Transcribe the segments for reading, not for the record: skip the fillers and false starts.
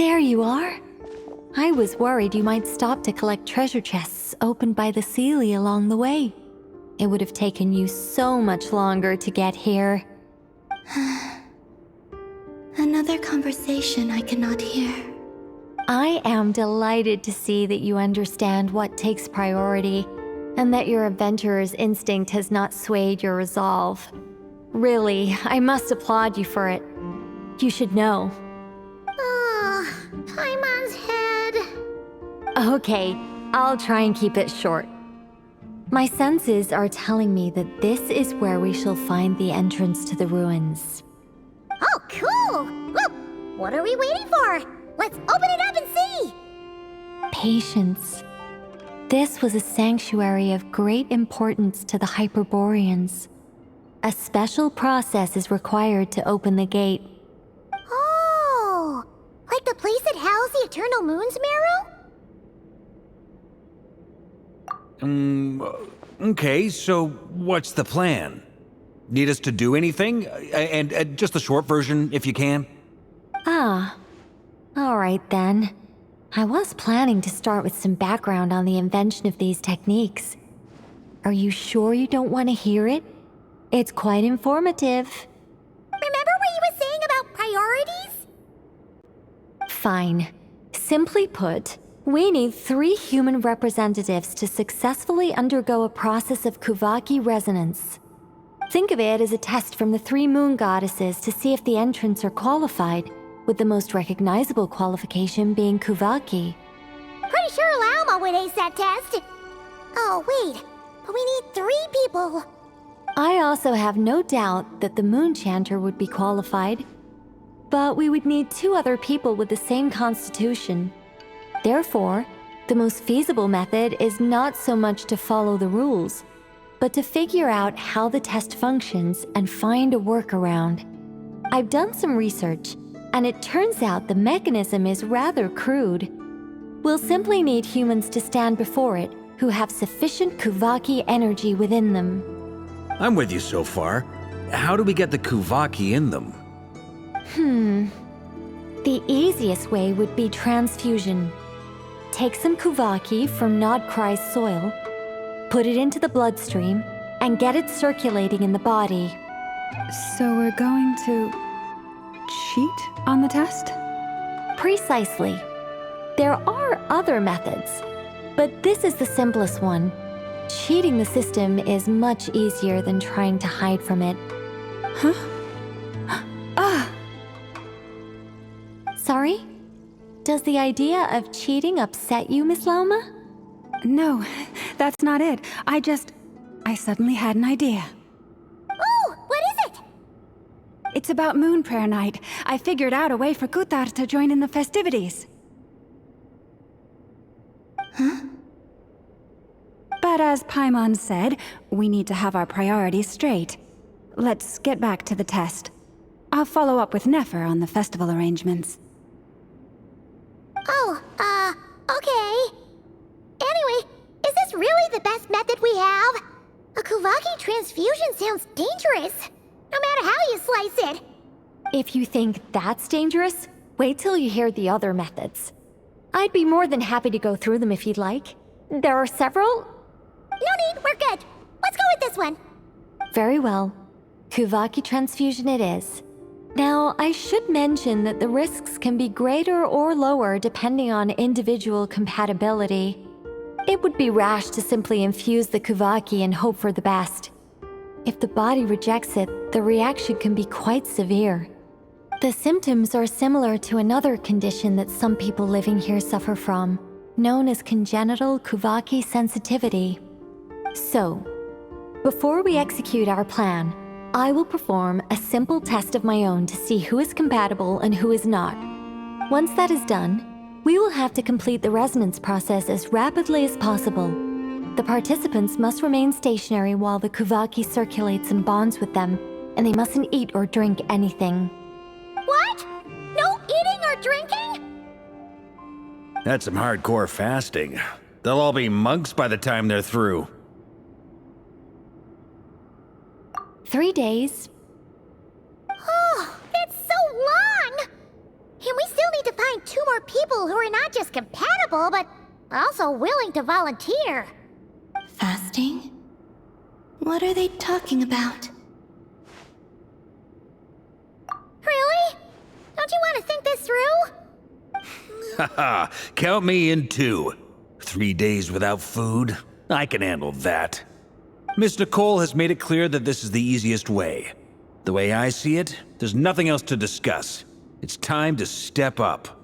There you are. I was worried you might stop to collect treasure chests opened by the Seelie along the way. It would have taken you so much longer to get here. Another conversation I cannot hear. I am delighted to see that you understand what takes priority, and that your adventurer's instinct has not swayed your resolve. Really, I must applaud you for it. You should know. Paimon's head. Okay, I'll try and keep it short. My senses are telling me that this is where we shall find the entrance to the ruins. Oh, cool! Well, what are we waiting for? Let's open it up and see! Patience. This was a sanctuary of great importance to the Hyperboreans. A special process is required to open the gate. Oh! Like the place that housed the Eternal Moon's marrow? Okay, so what's the plan? Need us to do anything? And just the short version, if you can. Ah, all right then. I was planning to start with some background on the invention of these techniques. Are you sure you don't want to hear it? It's quite informative. Remember what you were saying about priorities? Fine. Simply put, we need 3 human representatives to successfully undergo a process of Kuvaki resonance. Think of it as a test from the 3 moon goddesses to see if the entrants are qualified, with the most recognizable qualification being Kuvaki. Pretty sure Lauma would ace that test. Oh, wait. But we need 3 people. I also have no doubt that the Moon Chanter would be qualified, but we would need 2 other people with the same constitution. Therefore, the most feasible method is not so much to follow the rules, but to figure out how the test functions and find a workaround. I've done some research, and it turns out the mechanism is rather crude. We'll simply need humans to stand before it who have sufficient Kuvaki energy within them. I'm with you so far. How do we get the Kuvaki in them? The easiest way would be transfusion. Take some Kuvaki from Nodkrai's soil, put it into the bloodstream, and get it circulating in the body. So we're going to cheat on the test? Precisely. There are other methods, but this is the simplest one. Cheating the system is much easier than trying to hide from it. Huh? Ah! Sorry? Does the idea of cheating upset you, Miss Lauma? No, that's not it. I suddenly had an idea. Oh, what is it? It's about Moon Prayer Night. I figured out a way for Kutar to join in the festivities. Huh? But as Paimon said, we need to have our priorities straight. Let's get back to the test. I'll follow up with Nefer on the festival arrangements. Oh, okay. Anyway, is this really the best method we have? A Kuvaki transfusion sounds dangerous, no matter how you slice it. If you think that's dangerous, wait till you hear the other methods. I'd be more than happy to go through them if you'd like. There are several. No need, we're good. Let's go with this one. Very well. Kuvaki transfusion it is. Now, I should mention that the risks can be greater or lower depending on individual compatibility. It would be rash to simply infuse the Kuvaki and hope for the best. If the body rejects it, the reaction can be quite severe. The symptoms are similar to another condition that some people living here suffer from, known as congenital Kuvaki sensitivity. So, before we execute our plan, I will perform a simple test of my own to see who is compatible and who is not. Once that is done, we will have to complete the resonance process as rapidly as possible. The participants must remain stationary while the Kuvaki circulates and bonds with them, and they mustn't eat or drink anything. What? No eating or drinking? That's some hardcore fasting. They'll all be monks by the time they're through. 3 days. Oh, it's so long! And we still need to find 2 more people who are not just compatible, but also willing to volunteer. Fasting? What are they talking about? Really? Don't you want to think this through? Haha, count me in too. 3 days without food? I can handle that. Miss Nicole has made it clear that this is the easiest way. The way I see it, there's nothing else to discuss. It's time to step up.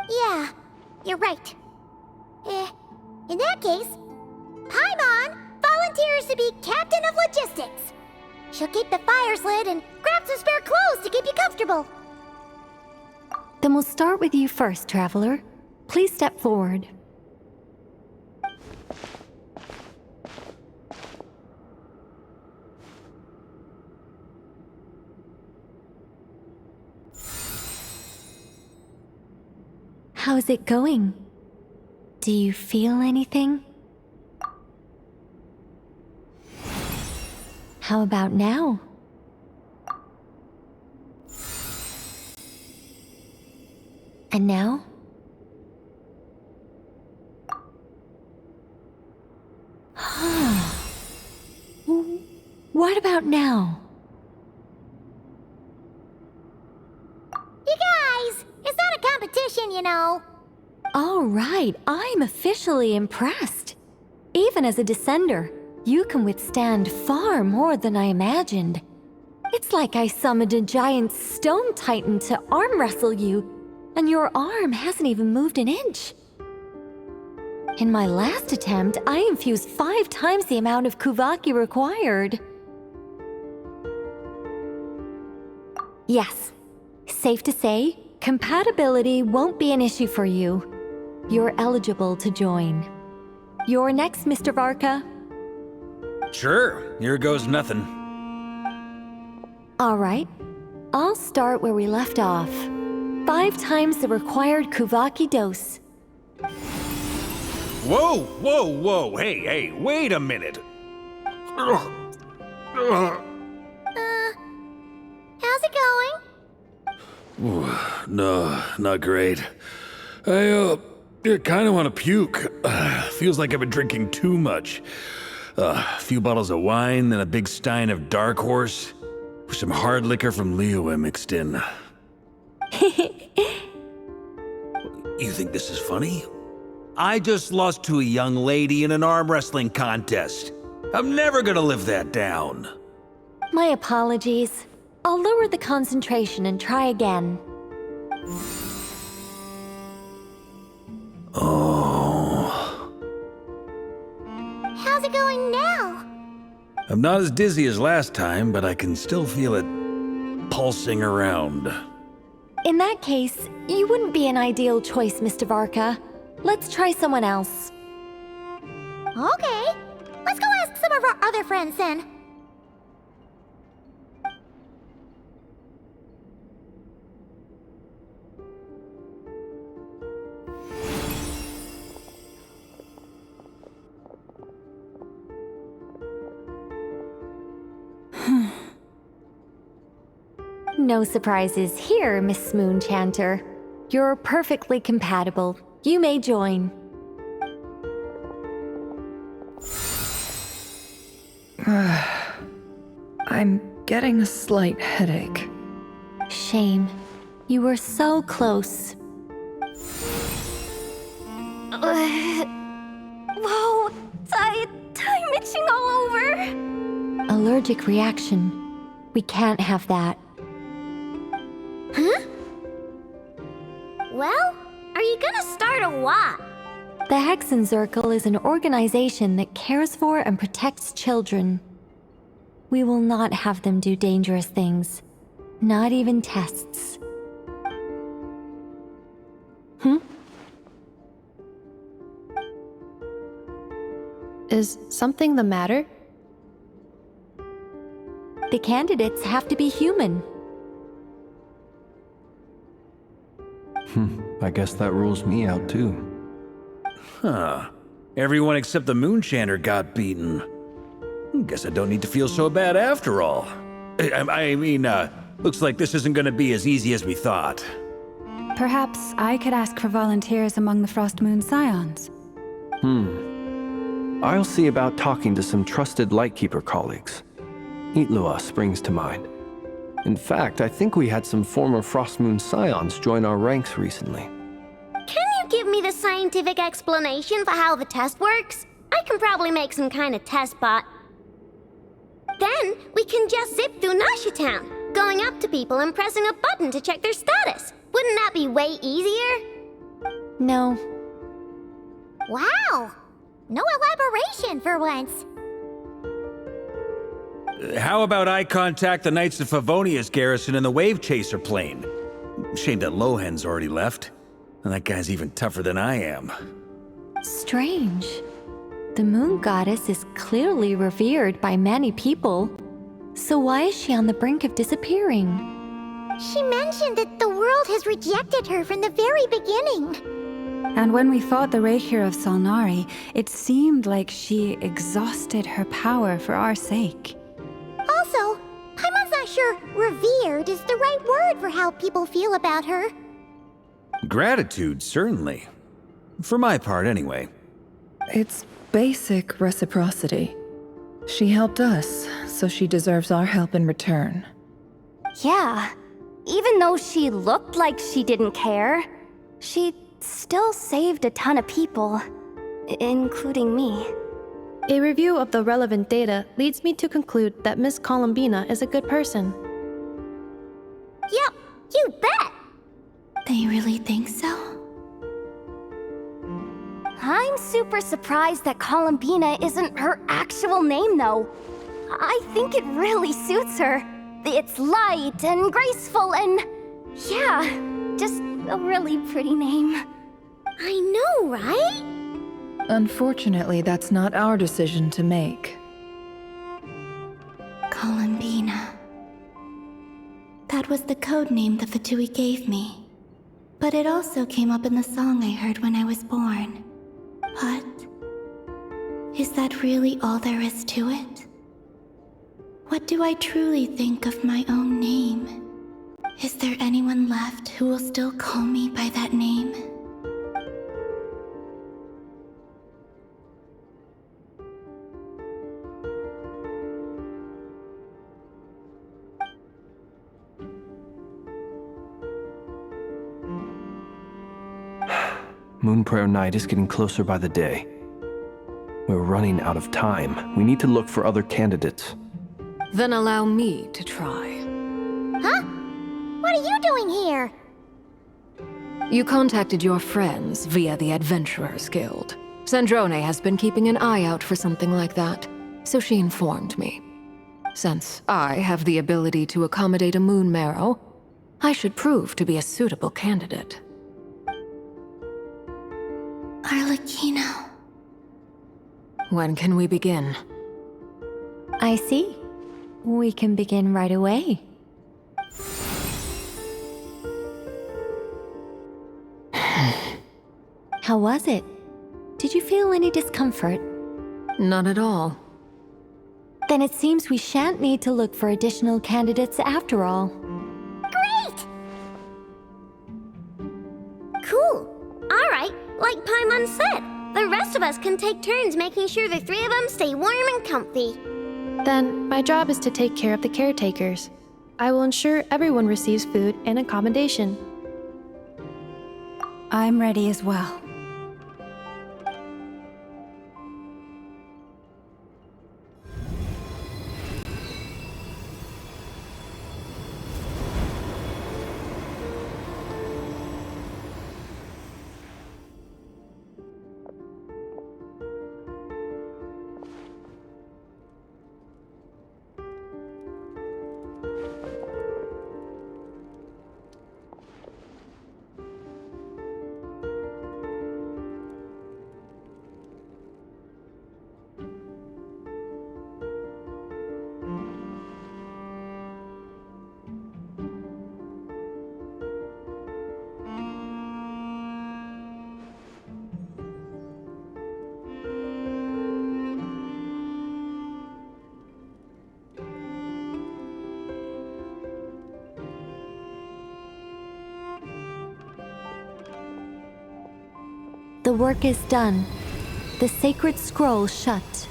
Yeah, you're right. In that case, Paimon volunteers to be Captain of Logistics. She'll keep the fires lit and grab some spare clothes to keep you comfortable. Then we'll start with you first, Traveler. Please step forward. How's it going? Do you feel anything? How about now? And now? What about now? You guys, it's not a competition, you know. All right, I'm officially impressed. Even as a descender, you can withstand far more than I imagined. It's like I summoned a giant stone titan to arm wrestle you, and your arm hasn't even moved an inch. In my last attempt, I infused 5 times the amount of Kuvaki required. Yes, safe to say, compatibility won't be an issue for you. You're eligible to join. You're next, Mr. Varka. Sure, here goes nothing. All right, I'll start where we left off. 5 times the required Kuvaki dose. Whoa, whoa, whoa, hey, wait a minute. How's it going? No, not great. I kind of want to puke. Feels like I've been drinking too much. A few bottles of wine and a big stein of Dark Horse. With some hard liquor from Liyue mixed in. You think this is funny? I just lost to a young lady in an arm wrestling contest. I'm never gonna live that down. My apologies. I'll lower the concentration and try again. Oh. How's it going now? I'm not as dizzy as last time, but I can still feel it pulsing around. In that case, you wouldn't be an ideal choice, Mr. Varka. Let's try someone else. Okay, let's go ask some of our other friends then. No surprises here, Miss Moonchanter. You're perfectly compatible. You may join. I'm getting a slight headache. Shame. You were so close. Whoa! I'm itching all over! Allergic reaction. We can't have that. Huh? Well, are you gonna start a what? The Hexen Circle is an organization that cares for and protects children. We will not have them do dangerous things. Not even tests. Is something the matter? The candidates have to be human. I guess that rules me out too. Huh. Everyone except the Moonchanter got beaten. Guess I don't need to feel so bad after all. I mean, Looks like this isn't gonna be as easy as we thought. Perhaps I could ask for volunteers among the Frost Moon Scions. I'll see about talking to some trusted Lightkeeper colleagues. Itlua springs to mind. In fact, I think we had some former Frost Moon Scions join our ranks recently. Can you give me the scientific explanation for how the test works? I can probably make some kind of test bot. Then we can just zip through Nasha Town, going up to people and pressing a button to check their status. Wouldn't that be way easier? No. Wow! No elaboration for once. How about I contact the Knights of Favonia's garrison in the Wave Chaser plane? Shame that Lohan's already left. And that guy's even tougher than I am. Strange. The moon goddess is clearly revered by many people. So why is she on the brink of disappearing? She mentioned that the world has rejected her from the very beginning. And when we fought the Rakhir of Solnari, it seemed like she exhausted her power for our sake. Also, Paimon's not sure revered is the right word for how people feel about her. Gratitude, certainly. For my part, anyway. It's basic reciprocity. She helped us, so she deserves our help in return. Yeah. Even though she looked like she didn't care, she still saved a ton of people, including me. A review of the relevant data leads me to conclude that Miss Columbina is a good person. Yep, you bet! They really think so? I'm super surprised that Columbina isn't her actual name, though. I think it really suits her. It's light and graceful and... yeah, just a really pretty name. I know, right? Unfortunately, that's not our decision to make. Columbina. That was the code name the Fatui gave me. But it also came up in the song I heard when I was born. But... is that really all there is to it? What do I truly think of my own name? Is there anyone left who will still call me by that name? Moonprayer Night is getting closer by the day. We're running out of time. We need to look for other candidates. Then allow me to try. Huh? What are you doing here? You contacted your friends via the Adventurers Guild. Sandrone has been keeping an eye out for something like that, so she informed me. Since I have the ability to accommodate a moon marrow, I should prove to be a suitable candidate. Arlecchino. When can we begin? I see. We can begin right away. How was it? Did you feel any discomfort? Not at all. Then it seems we shan't need to look for additional candidates after all. Great! Cool. All right, like Paimon said, the rest of us can take turns making sure the three of them stay warm and comfy. Then, my job is to take care of the caretakers. I will ensure everyone receives food and accommodation. I'm ready as well. The work is done. The sacred scroll shut.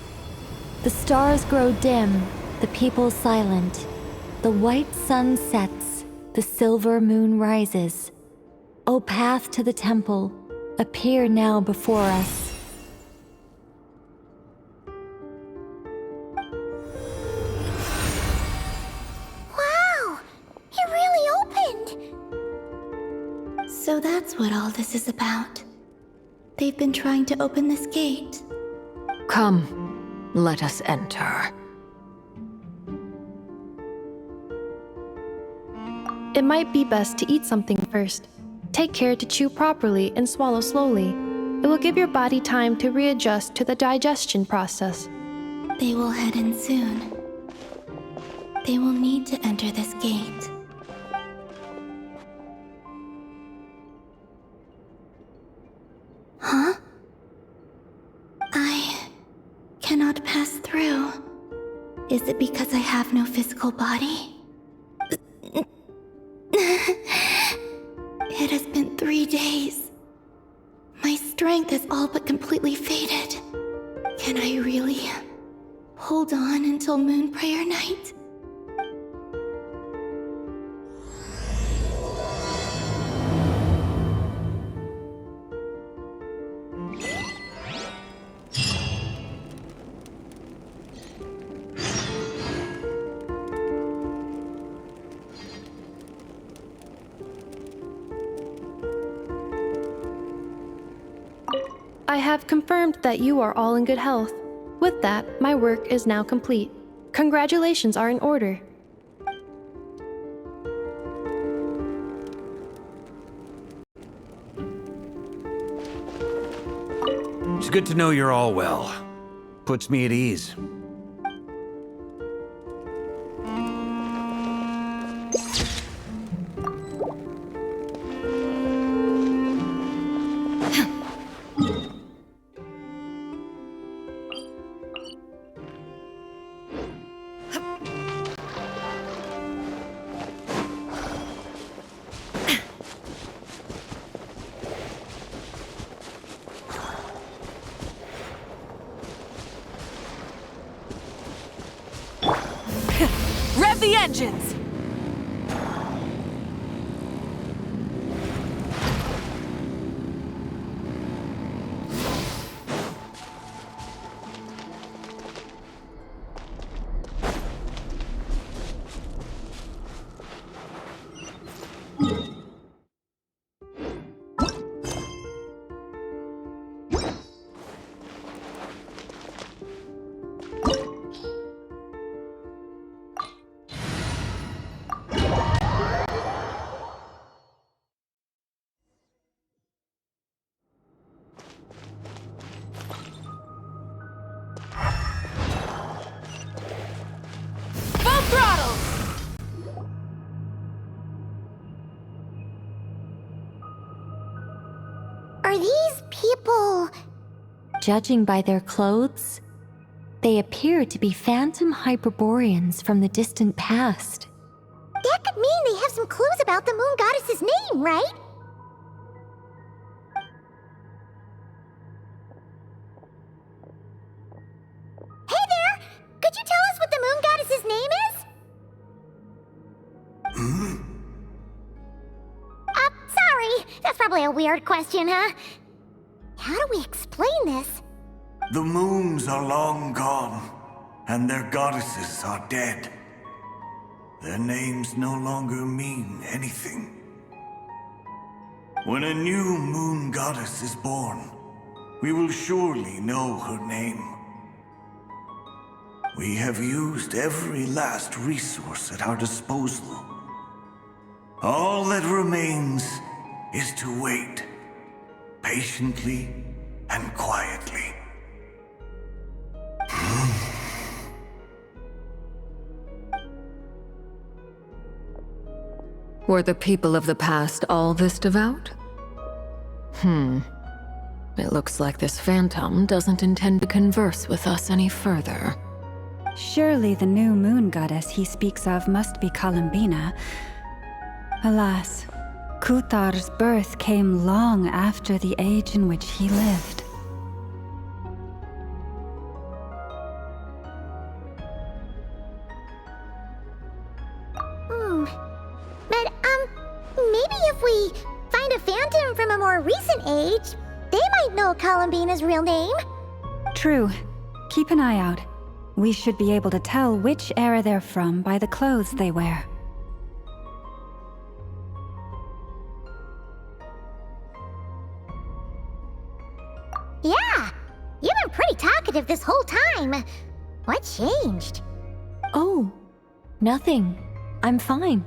The stars grow dim, the people silent. The white sun sets, the silver moon rises. O path to the temple, appear now before us. Wow! It really opened! So that's what all this is about. They've been trying to open this gate. Come, let us enter. It might be best to eat something first. Take care to chew properly and swallow slowly. It will give your body time to readjust to the digestion process. They will head in soon. They will need to enter this gate. Huh? I cannot pass through. Is it because I have no physical body? It has been 3 days. My strength has all but completely faded. Can I really hold on until Moon Prayer Night? I have confirmed that you are all in good health. With that, my work is now complete. Congratulations are in order. It's good to know you're all well. Puts me at ease. Rev the engines! Are these people... Judging by their clothes, they appear to be phantom Hyperboreans from the distant past. That could mean they have some clues about the moon goddess's name, right? Hey there! Could you tell us what the moon goddess's name is? Sorry. That's probably a weird question, huh? How do we explain this? The moons are long gone, and their goddesses are dead. Their names no longer mean anything. When a new moon goddess is born, we will surely know her name. We have used every last resource at our disposal. All that remains is to wait, patiently and quietly. Were the people of the past all this devout? It looks like this phantom doesn't intend to converse with us any further. Surely the new moon goddess he speaks of must be Columbina. Alas, Kuthar's birth came long after the age in which he lived. But, maybe if we find a phantom from a more recent age, they might know Columbina's real name. True. Keep an eye out. We should be able to tell which era they're from by the clothes they wear. Yeah, you've been pretty talkative this whole time. What changed? Oh, nothing. I'm fine.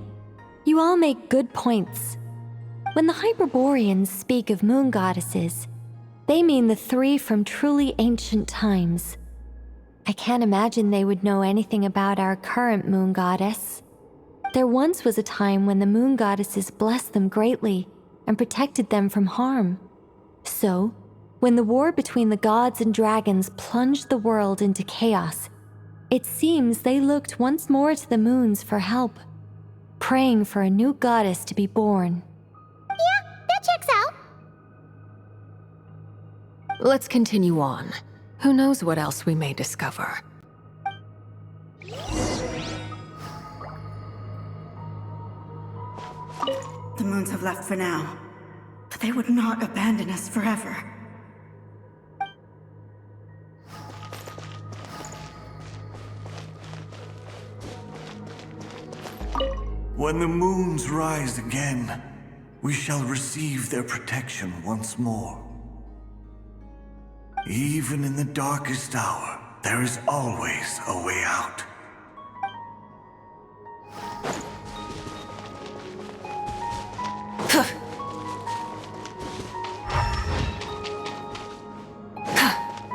You all make good points. When the Hyperboreans speak of moon goddesses, they mean the three from truly ancient times. I can't imagine they would know anything about our current moon goddess. There once was a time when the moon goddesses blessed them greatly and protected them from harm. So, when the war between the gods and dragons plunged the world into chaos, it seems they looked once more to the moons for help, praying for a new goddess to be born. Yeah, that checks out. Let's continue on. Who knows what else we may discover? The moons have left for now, but they would not abandon us forever. When the moons rise again, we shall receive their protection once more. Even in the darkest hour, there is always a way out.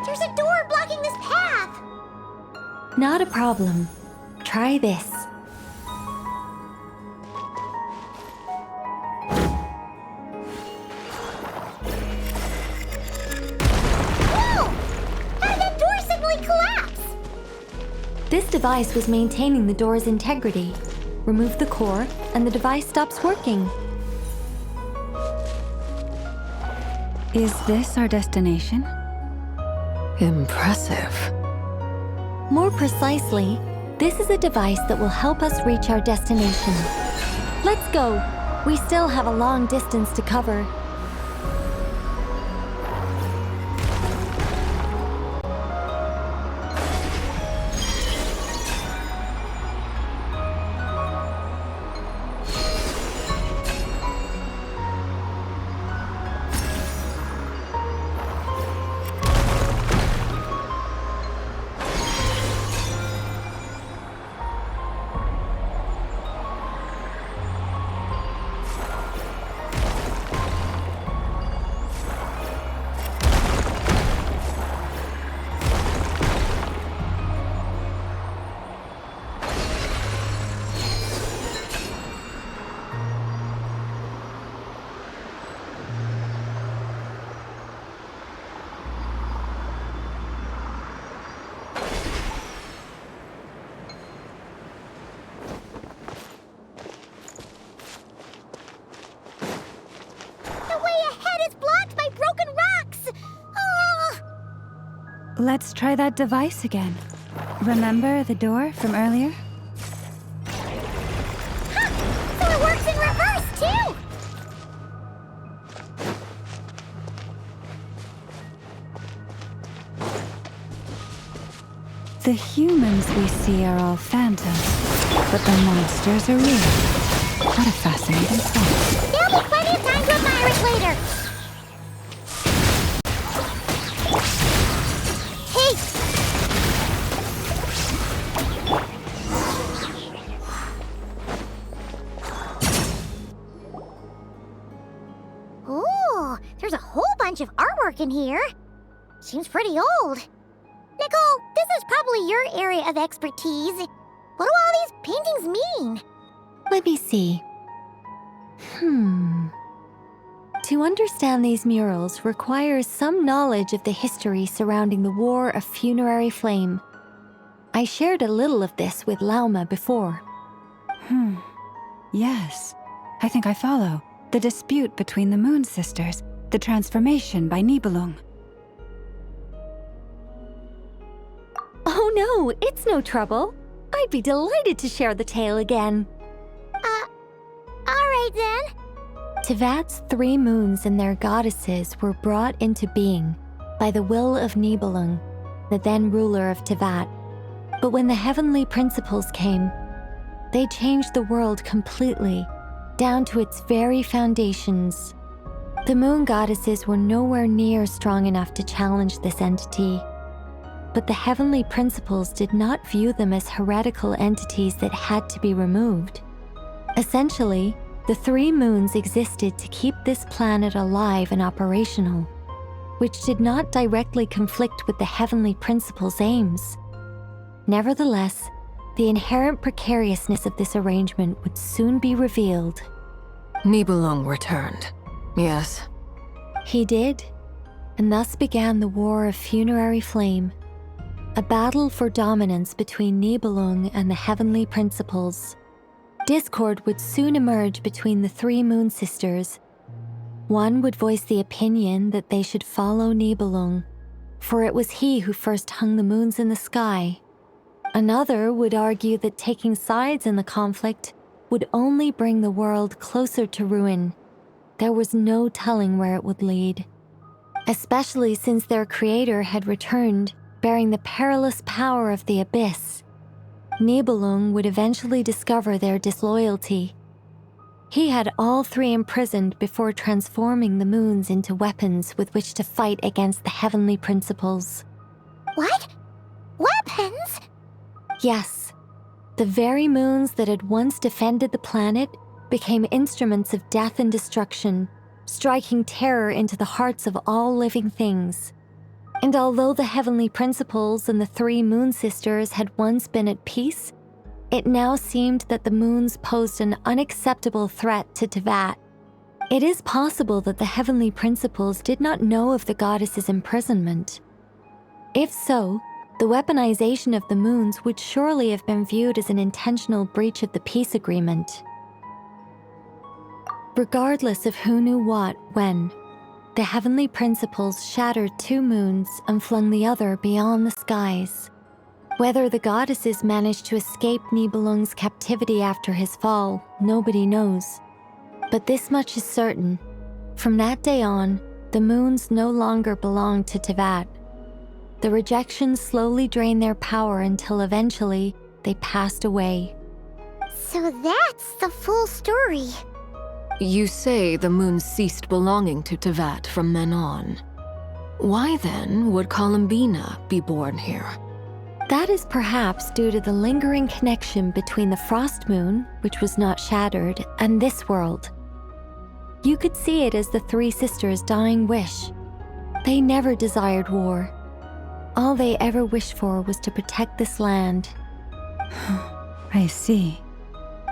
There's a door blocking this path. Not a problem. Try this. This device was maintaining the door's integrity. Remove the core, and the device stops working. Is this our destination? Impressive. More precisely, this is a device that will help us reach our destination. Let's go. We still have a long distance to cover. Let's try that device again. Remember the door from earlier? So it works in reverse, too! The humans we see are all phantoms, but the monsters are real. What a fascinating thought. There'll be plenty of time to admire it later! There's a whole bunch of artwork in here. Seems pretty old. Nicole, this is probably your area of expertise. What do all these paintings mean? Let me see. To understand these murals requires some knowledge of the history surrounding the War of Funerary Flame. I shared a little of this with Lauma before. Yes, I think I follow. The dispute between the Moon Sisters, the transformation by Nibelung. Oh no, it's no trouble. I'd be delighted to share the tale again. Alright then. Tevat's 3 moons and their goddesses were brought into being by the will of Nibelung, the then ruler of Tevat. But when the heavenly principles came, they changed the world completely, down to its very foundations. The moon goddesses were nowhere near strong enough to challenge this entity. But the heavenly principles did not view them as heretical entities that had to be removed. Essentially, the 3 moons existed to keep this planet alive and operational, which did not directly conflict with the heavenly principles' aims. Nevertheless, the inherent precariousness of this arrangement would soon be revealed. Nibelung returned. Yes. He did, and thus began the War of Funerary Flame, a battle for dominance between Nibelung and the heavenly principles. Discord would soon emerge between the 3 Moon Sisters. One would voice the opinion that they should follow Nibelung, for it was he who first hung the moons in the sky. Another would argue that taking sides in the conflict would only bring the world closer to ruin. There was no telling where it would lead, especially since their creator had returned, bearing the perilous power of the abyss. Nibelung would eventually discover their disloyalty. He had all 3 imprisoned before transforming the moons into weapons with which to fight against the heavenly principles. What? Weapons? Yes, the very moons that had once defended the planet became instruments of death and destruction, striking terror into the hearts of all living things. And although the heavenly principles and the 3 Moon Sisters had once been at peace, it now seemed that the moons posed an unacceptable threat to Tevat. It is possible that the heavenly principles did not know of the goddess's imprisonment. If so, the weaponization of the moons would surely have been viewed as an intentional breach of the peace agreement. Regardless of who knew what, when, the heavenly principles shattered 2 moons and flung the other beyond the skies. Whether the goddesses managed to escape Nibelung's captivity after his fall, nobody knows. But this much is certain. From that day on, the moons no longer belonged to Tevat. The rejection slowly drained their power until eventually they passed away. So that's the full story. You say the moons ceased belonging to Tevat from then on. Why then would Columbina be born here? That is perhaps due to the lingering connection between the Frost Moon, which was not shattered, and this world. You could see it as the 3 sisters' dying wish. They never desired war. All they ever wished for was to protect this land. I see.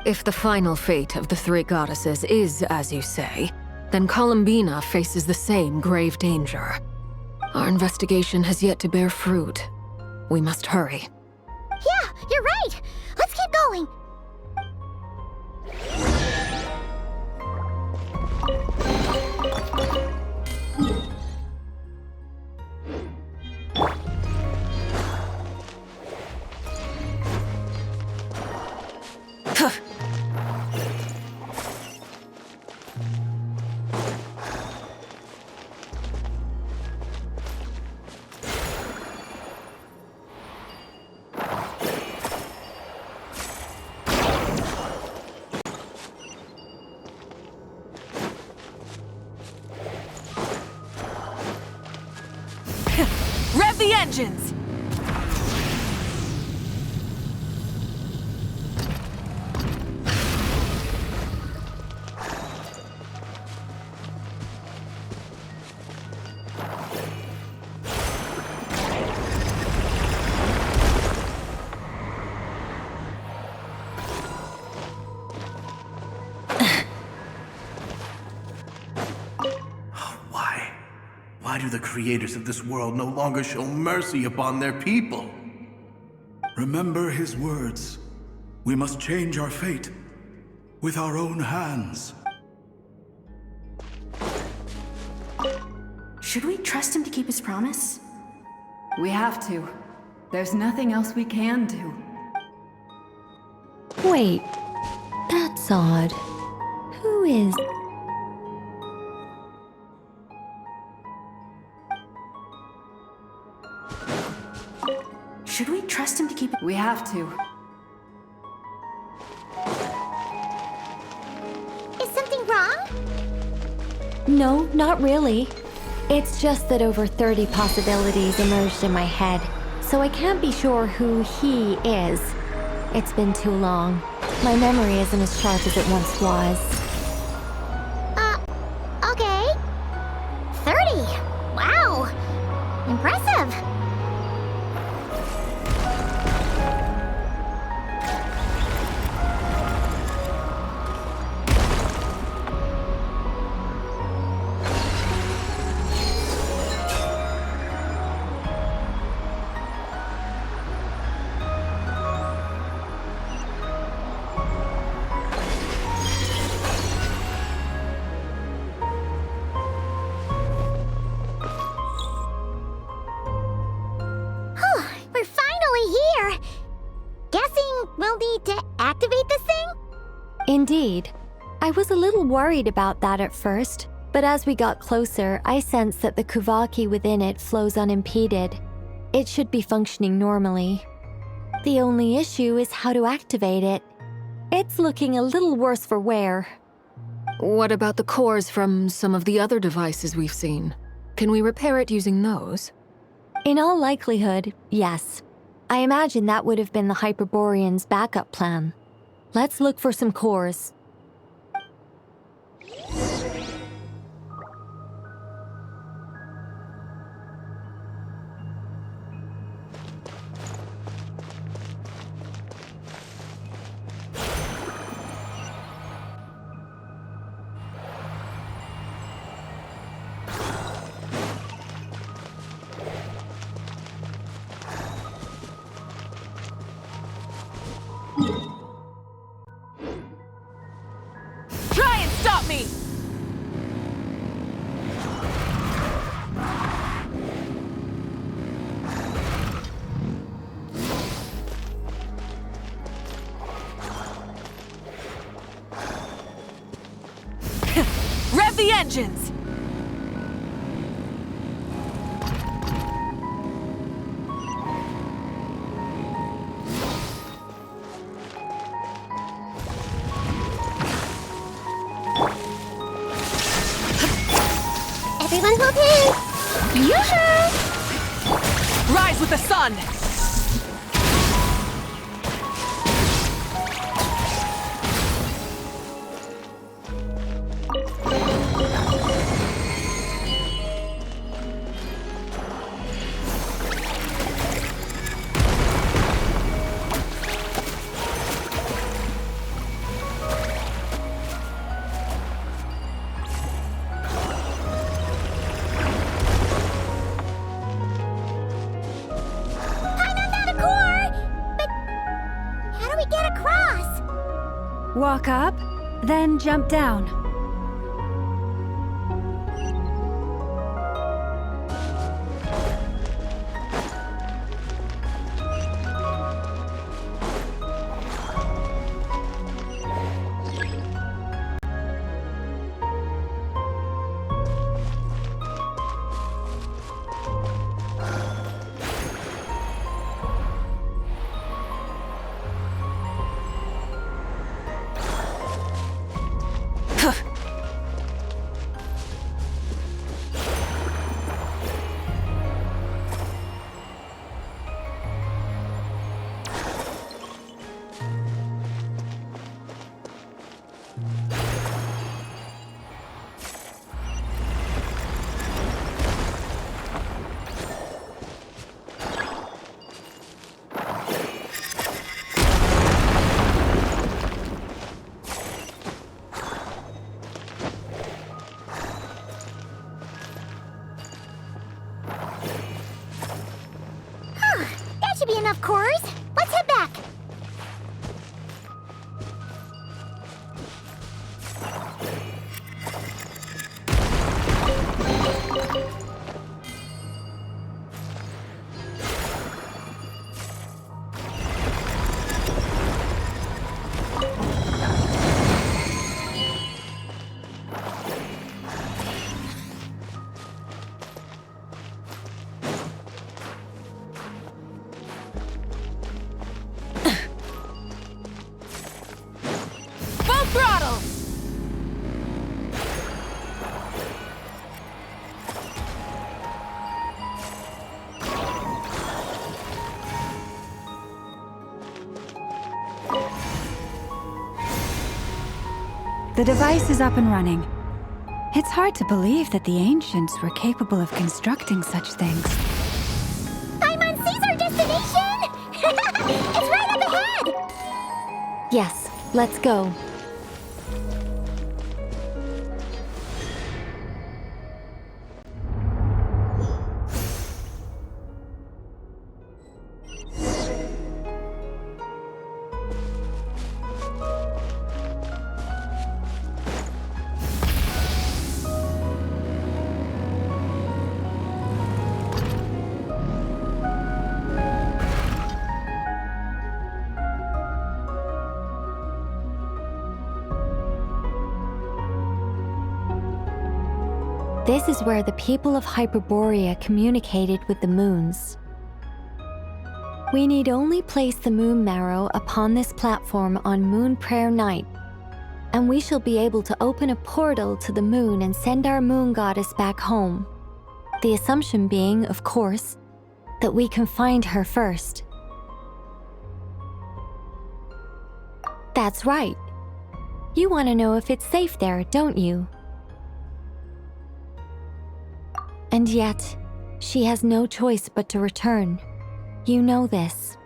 If the final fate of the 3 goddesses is as you say, then Columbina faces the same grave danger. Our investigation has yet to bear fruit. We must hurry. Yeah, you're right. Let's keep going. Rev the engines! Why do the creators of this world no longer show mercy upon their people? Remember his words. We must change our fate with our own hands. Should we trust him to keep his promise? We have to. There's nothing else we can do. Wait, that's odd. Who is... Should we trust him to keep it? We have to. Is something wrong? No, not really. It's just that over 30 possibilities emerged in my head, so I can't be sure who he is. It's been too long. My memory isn't as sharp as it once was. Okay. 30. Wow. Impressive. We're finally here. Guessing we'll need to activate this thing? Indeed. I was a little worried about that at first, but as we got closer, I sensed that the Kuvaki within it flows unimpeded. It should be functioning normally. The only issue is how to activate it. It's looking a little worse for wear. What about the cores from some of the other devices we've seen? Can we repair it using those? In all likelihood, yes. I imagine that would have been the Hyperborean's backup plan. Let's look for some cores. Try and stop me! Rev the engines! Everyone's okay. Yoo-hoo! Rise with the sun! Walk up, then jump down. That should be enough cores. Let's head back. The device is up and running. It's hard to believe that the ancients were capable of constructing such things. Paimon sees our destination! It's right up ahead! Yes, let's go. This is where the people of Hyperborea communicated with the moons. We need only place the moon marrow upon this platform on Moon Prayer Night, and we shall be able to open a portal to the moon and send our moon goddess back home. The assumption being, of course, that we can find her first. That's right. You want to know if it's safe there, don't you? And yet, she has no choice but to return. You know this.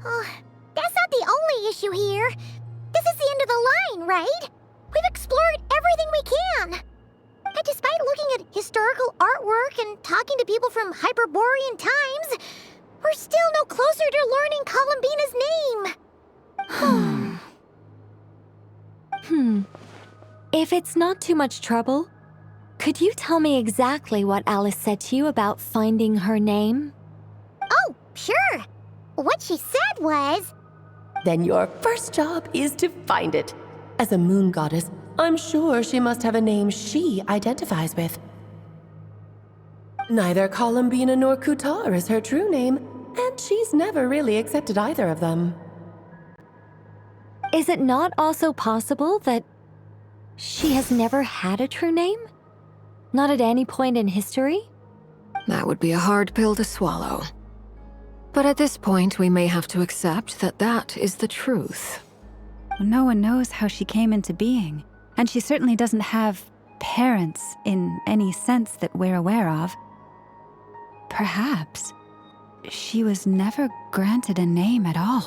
Oh, that's not the only issue here. This is the end of the line, right? We've explored everything we can. And despite looking at historical artwork and talking to people from Hyperborean times, we're still no closer to learning Columbina's name. If it's not too much trouble, could you tell me exactly what Alice said to you about finding her name? Oh, sure. What she said was... Then your first job is to find it. As a moon goddess, I'm sure she must have a name she identifies with. Neither Columbina nor Kutar is her true name, and she's never really accepted either of them. Is it not also possible that she has never had a true name? Not at any point in history? That would be a hard pill to swallow. But at this point, we may have to accept that that is the truth. No one knows how she came into being, and she certainly doesn't have parents in any sense that we're aware of. Perhaps she was never granted a name at all.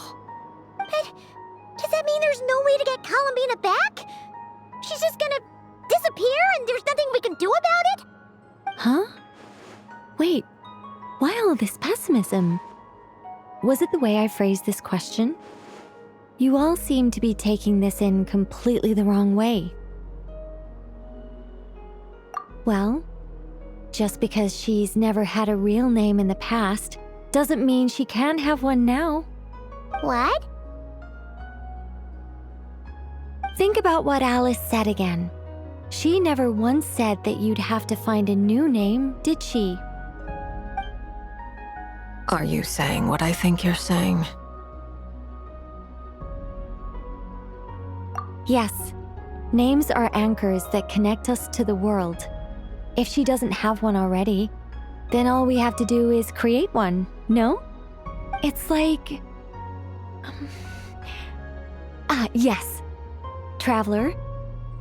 But does that mean there's no way to get Columbina back? She's just gonna disappear and there's nothing we can do about it? Huh? Wait, why all this pessimism? Was it the way I phrased this question? You all seem to be taking this in completely the wrong way. Well, just because she's never had a real name in the past doesn't mean she can't have one now. What? Think about what Alice said again. She never once said that you'd have to find a new name, did she? Are you saying what I think you're saying? Yes. Names are anchors that connect us to the world. If she doesn't have one already, then all we have to do is create one, no? It's like... yes. Traveler,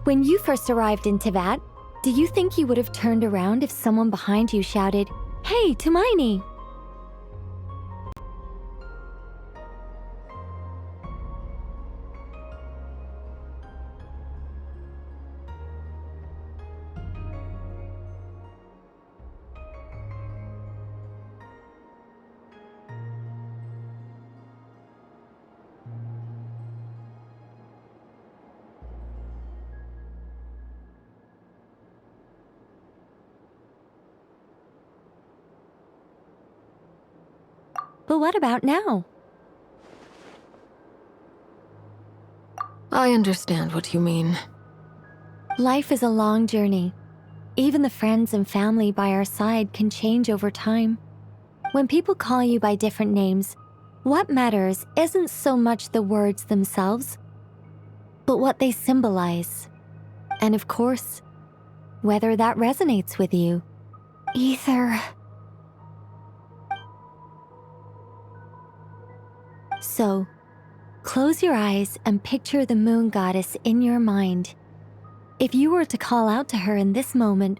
when you first arrived in Teyvat, do you think you would have turned around if someone behind you shouted, "Hey, Tumaini!" But what about now? I understand what you mean. Life is a long journey. Even the friends and family by our side can change over time. When people call you by different names, what matters isn't so much the words themselves, but what they symbolize. And of course, whether that resonates with you. Ether. So, Close your eyes and picture the moon goddess in your mind. If you were to call out to her in this moment,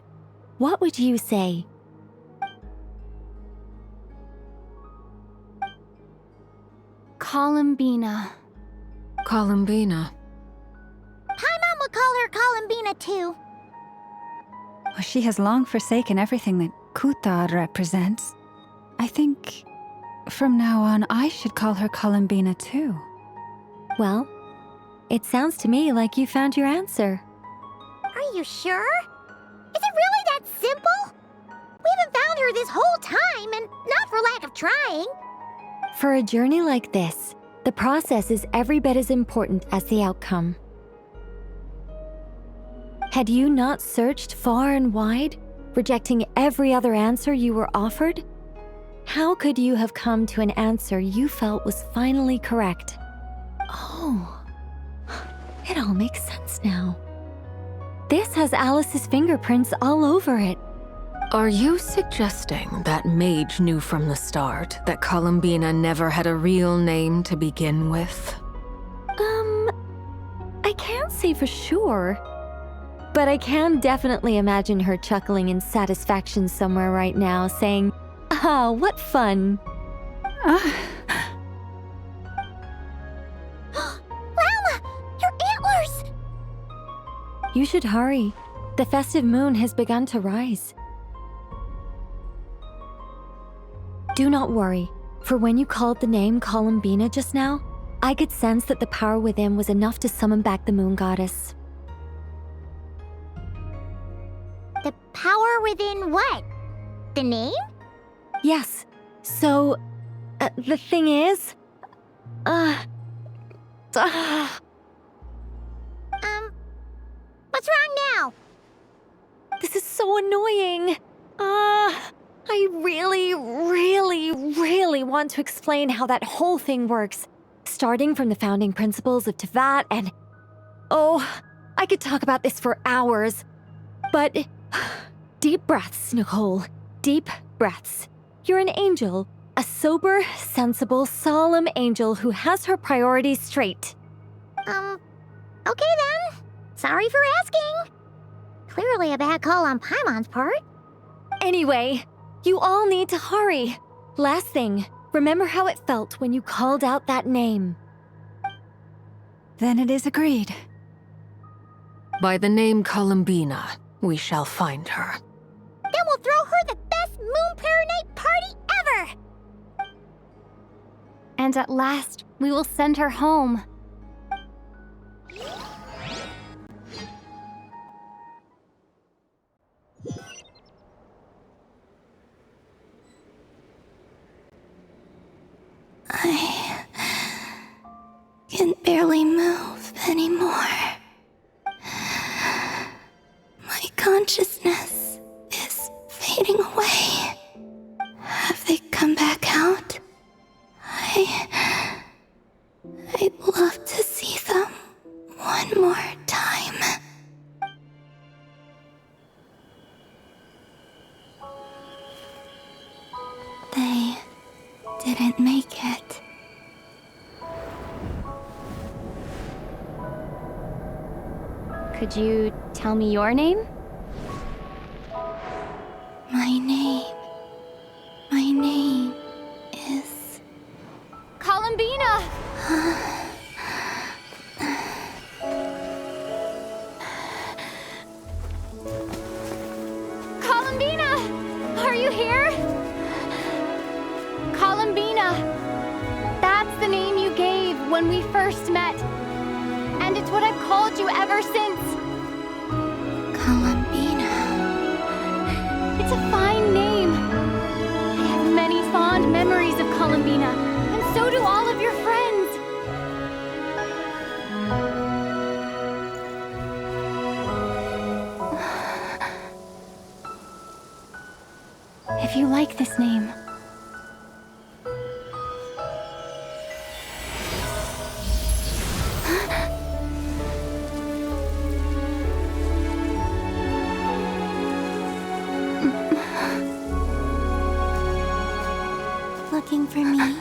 what would you say? Columbina. Columbina. Paimon would call her Columbina too. Well, she has long forsaken everything that Kuta represents. I think from now on I should call her Columbina too. Well, it sounds to me like you found your answer. Are you sure? Is it really that simple? We haven't found her this whole time, and not for lack of trying. For a journey like this, the process is every bit as important as the outcome. Had you not searched far and wide, rejecting every other answer you were offered? How could you have come to an answer you felt was finally correct? Oh, it all makes sense now. This has Alice's fingerprints all over it. Are you suggesting that mage knew from the start that Columbina never had a real name to begin with? I can't say for sure. But I can definitely imagine her chuckling in satisfaction somewhere right now, saying, "Ah, what fun." Llama! Your antlers! You should hurry. The festive moon has begun to rise. Do not worry, for when you called the name Columbina just now, I could sense that the power within was enough to summon back the moon goddess. The power within what? The name? Yes. So, the thing is... What's wrong now? This is so annoying. I really want to explain how that whole thing works. Starting from the founding principles of Tevat and... Oh, I could talk about this for hours. But... Deep breaths, Nicole. Deep breaths. You're an angel. A sober, sensible, solemn angel who has her priorities straight. Okay then. Sorry for asking. Clearly a bad call on Paimon's part. Anyway, you all need to hurry. Last thing, remember how it felt when you called out that name. Then it is agreed. By the name Columbina, we shall find her. Then we'll throw her the best Moon Prayer Night party ever! And at last, we will send her home. I can barely move anymore. My consciousness is fading away. Have they come back out? I'd love to see them one more time. They didn't make it. Could you tell me your name? My name is... Columbina! Columbina! Are you here? Columbina! That's the name you gave when we first met. And it's what I've called you ever since. Columbina. It's a fine name. I have many fond memories of Columbina, and so do all of your friends. If you like this name, Looking for me?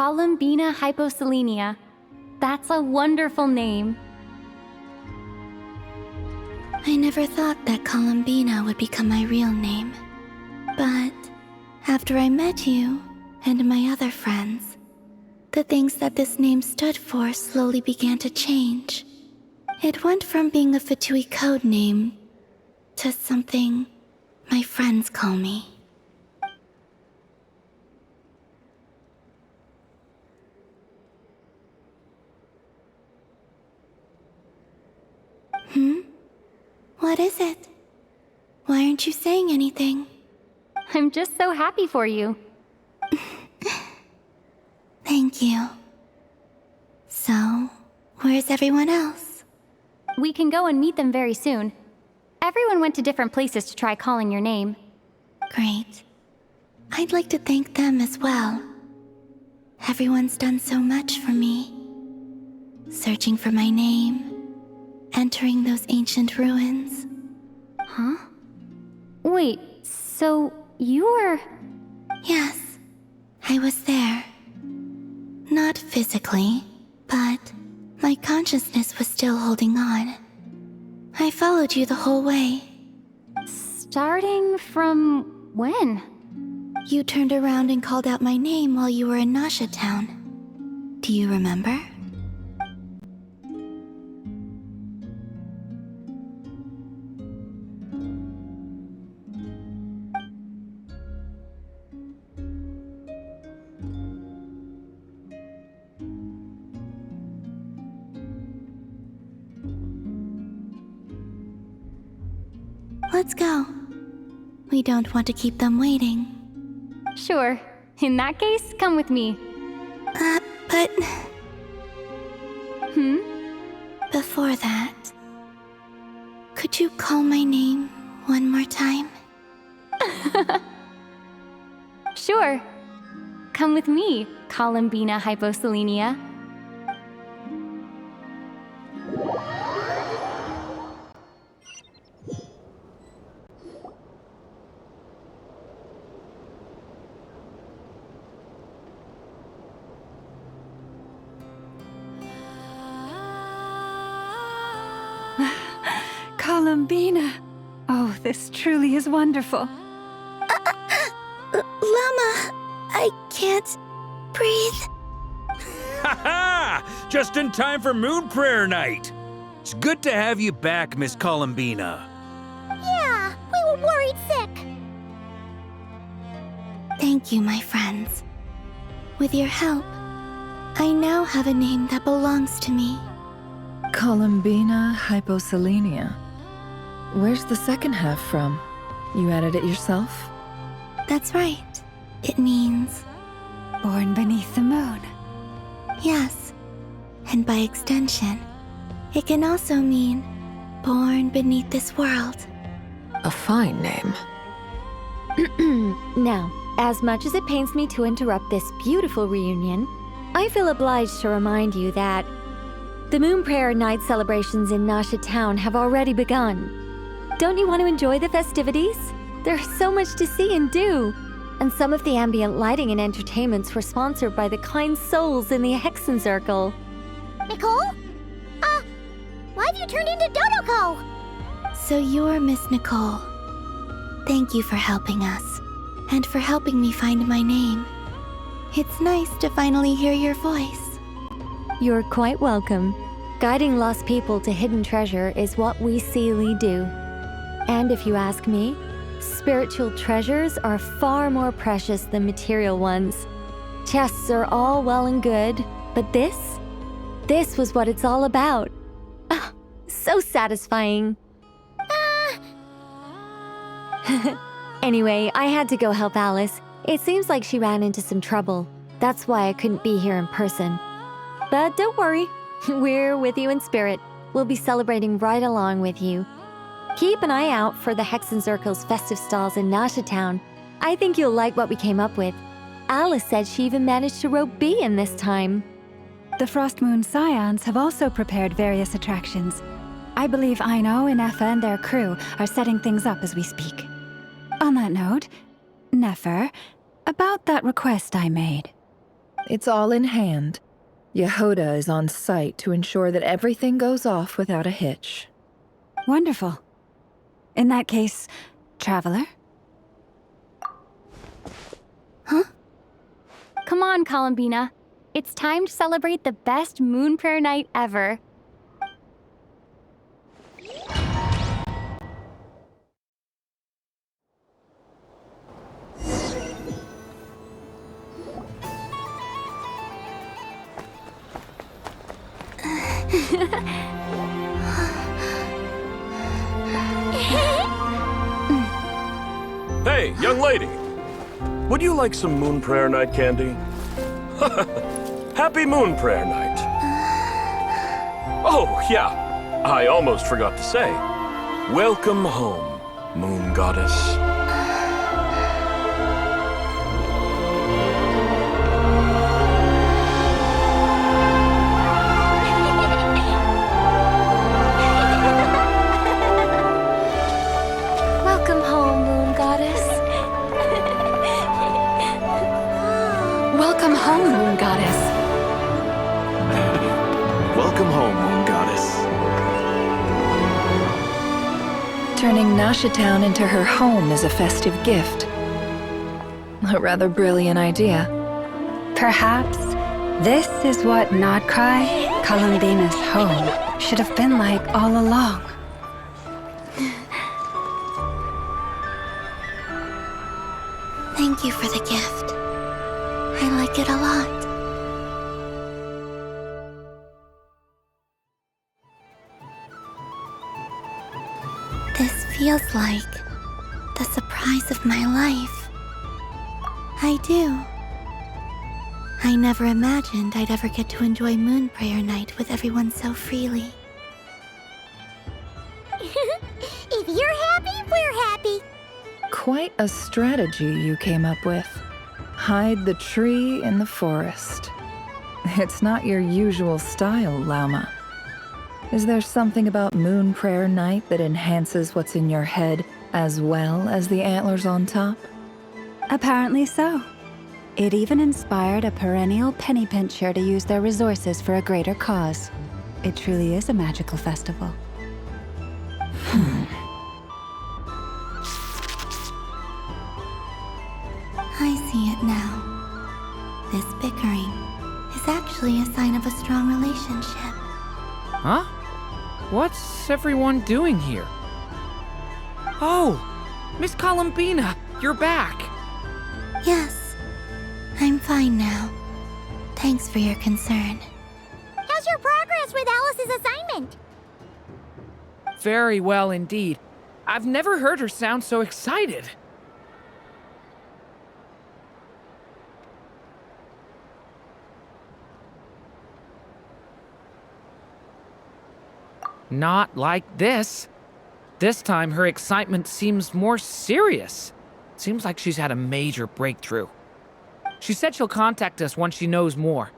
Columbina hyposelenia. That's a wonderful name. I never thought that Columbina would become my real name. But after I met you and my other friends, the things that this name stood for slowly began to change. It went from being a Fatui code name to something my friends call me. What is it? Why aren't you saying anything? I'm just so happy for you. Thank you. So, where's everyone else? We can go and meet them very soon. Everyone went to different places to try calling your name. Great. I'd like to thank them as well. Everyone's done so much for me. Searching for my name, entering those ancient ruins. Huh? Wait, so you were... Yes, I was there. Not physically, but my consciousness was still holding on. I followed you the whole way. Starting from when? You turned around and called out my name while you were in Nasha Town. Do you remember? Let's go. We don't want to keep them waiting. Sure. In that case, come with me. But... Hmm? Before that, could you call my name one more time? Sure. Come with me, Columbina hyposelenia. Columbina! Oh, this truly is wonderful. Llama, I can't breathe. Ha ha! Just in time for Moon Prayer Night! It's good to have you back, Miss Columbina. Yeah, we were worried sick. Thank you, my friends. With your help, I now have a name that belongs to me. Columbina hyposelenia. Where's the second half from? You added it yourself? That's right. It means... Born beneath the moon. Yes. And by extension, it can also mean born beneath this world. A fine name. Now, as much as it pains me to interrupt this beautiful reunion, I feel obliged to remind you that the Moon Prayer Night celebrations in Nasha Town have already begun. Don't you want to enjoy the festivities? There's so much to see and do. And some of the ambient lighting and entertainments were sponsored by the kind souls in the Hexen Circle. Nicole? Why have you turned into Dodoko? So you're Miss Nicole. Thank you for helping us, and for helping me find my name. It's nice to finally hear your voice. You're quite welcome. Guiding lost people to hidden treasure is what we Seelie do. And if you ask me, spiritual treasures are far more precious than material ones. Chests are all well and good, but this was what it's all about. So satisfying. Anyway, I had to go help Alice. It seems like she ran into some trouble. That's why I couldn't be here in person. But don't worry, we're with you in spirit. We'll be celebrating right along with you. Keep an eye out for the Hexen Circle's festive stalls in Nasha Town. I think you'll like what we came up with. Alice said she even managed to rope B in this time. The Frost Moon Scions have also prepared various attractions. I believe Aino, Inefa, and their crew are setting things up as we speak. On that note, Nefer, about that request I made. It's all in hand. Yehoda is on site to ensure that everything goes off without a hitch. Wonderful. In that case, Traveler? Huh? Come on, Columbina. It's time to celebrate the best moon prayer night ever. Hey, young lady! Would you like some Moon Prayer Night candy? Happy Moon Prayer Night! Oh, yeah, I almost forgot to say. Welcome home, Moon Goddess. Welcome home, Moon Goddess. Welcome home, Moon Goddess. Welcome home, Moon Goddess. Turning Nashatown into her home is a festive gift. A rather brilliant idea. Perhaps this is what Nodcry, Columbina's home, should have been like all along. Thank you for the gift. I like it a lot. This feels like the surprise of my life. I do. I never imagined I'd ever get to enjoy Moon Prayer Night with everyone so freely. If you're happy, we're happy. Quite a strategy you came up with. Hide the tree in the forest. It's not your usual style, Lauma. Is there something about Moon Prayer Night that enhances what's in your head as well as the antlers on top? Apparently so. It even inspired a perennial penny pincher to use their resources for a greater cause. It truly is a magical festival. I see it now. This bickering is actually a sign of a strong relationship. Huh? What's everyone doing here? Oh! Miss Columbina, you're back! Yes, I'm fine now. Thanks for your concern. How's your progress with Alice's assignment? Very well indeed. I've never heard her sound so excited. Not like this. This time, her excitement seems more serious. Seems like she's had a major breakthrough. She said she'll contact us once she knows more.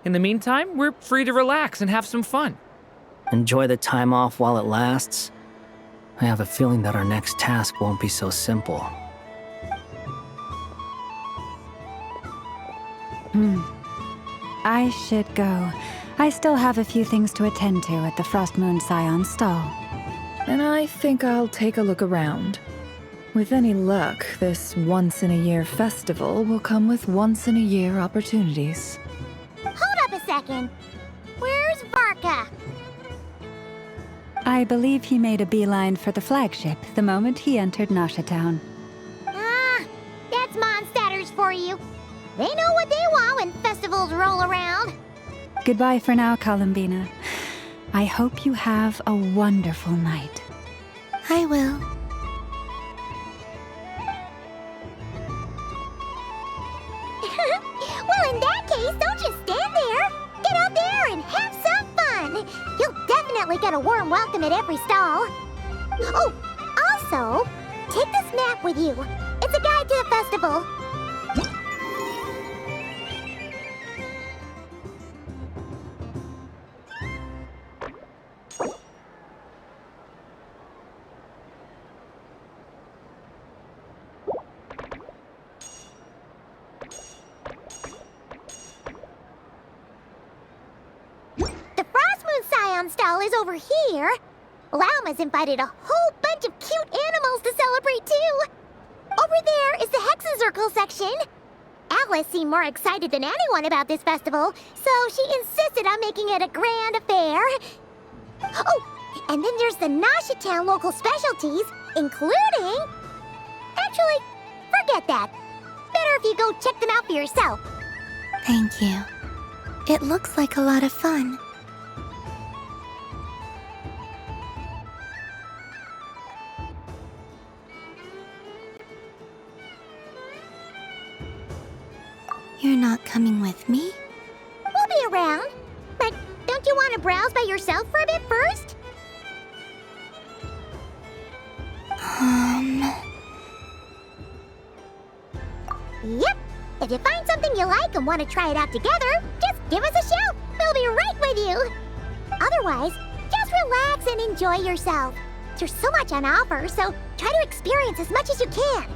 In the meantime, we're free to relax and have some fun. Enjoy the time off while it lasts. I have a feeling that our next task won't be so simple. I should go. I still have a few things to attend to at the Frost Moon Scion stall. And I think I'll take a look around. With any luck, this once-in-a-year festival will come with once-in-a-year opportunities. Hold up a second. Where's Varka? I believe he made a beeline for the flagship the moment he entered Nashatown. Ah, that's Mondstadters for you. They know what they want when festivals roll around. Goodbye for now, Columbina. I hope you have a wonderful night. I will. Well, in that case, don't just stand there. Get out there and have some fun. You'll definitely get a warm welcome at every stall. Oh, also, take this map with you. It's a guide to the festival. Paimon stall is over here. Lauma's invited a whole bunch of cute animals to celebrate too. Over there is the Hexencircle section. Alice seemed more excited than anyone about this festival, so she insisted on making it a grand affair. Oh, and then there's the Nashitown local specialties, including... Actually, forget that. Better if you go check them out for yourself. Thank you. It looks like a lot of fun. You're not coming with me? We'll be around. But don't you want to browse by yourself for a bit first? Yep. If you find something you like and want to try it out together, just give us a shout. We'll be right with you. Otherwise, just relax and enjoy yourself. There's so much on offer, so try to experience as much as you can.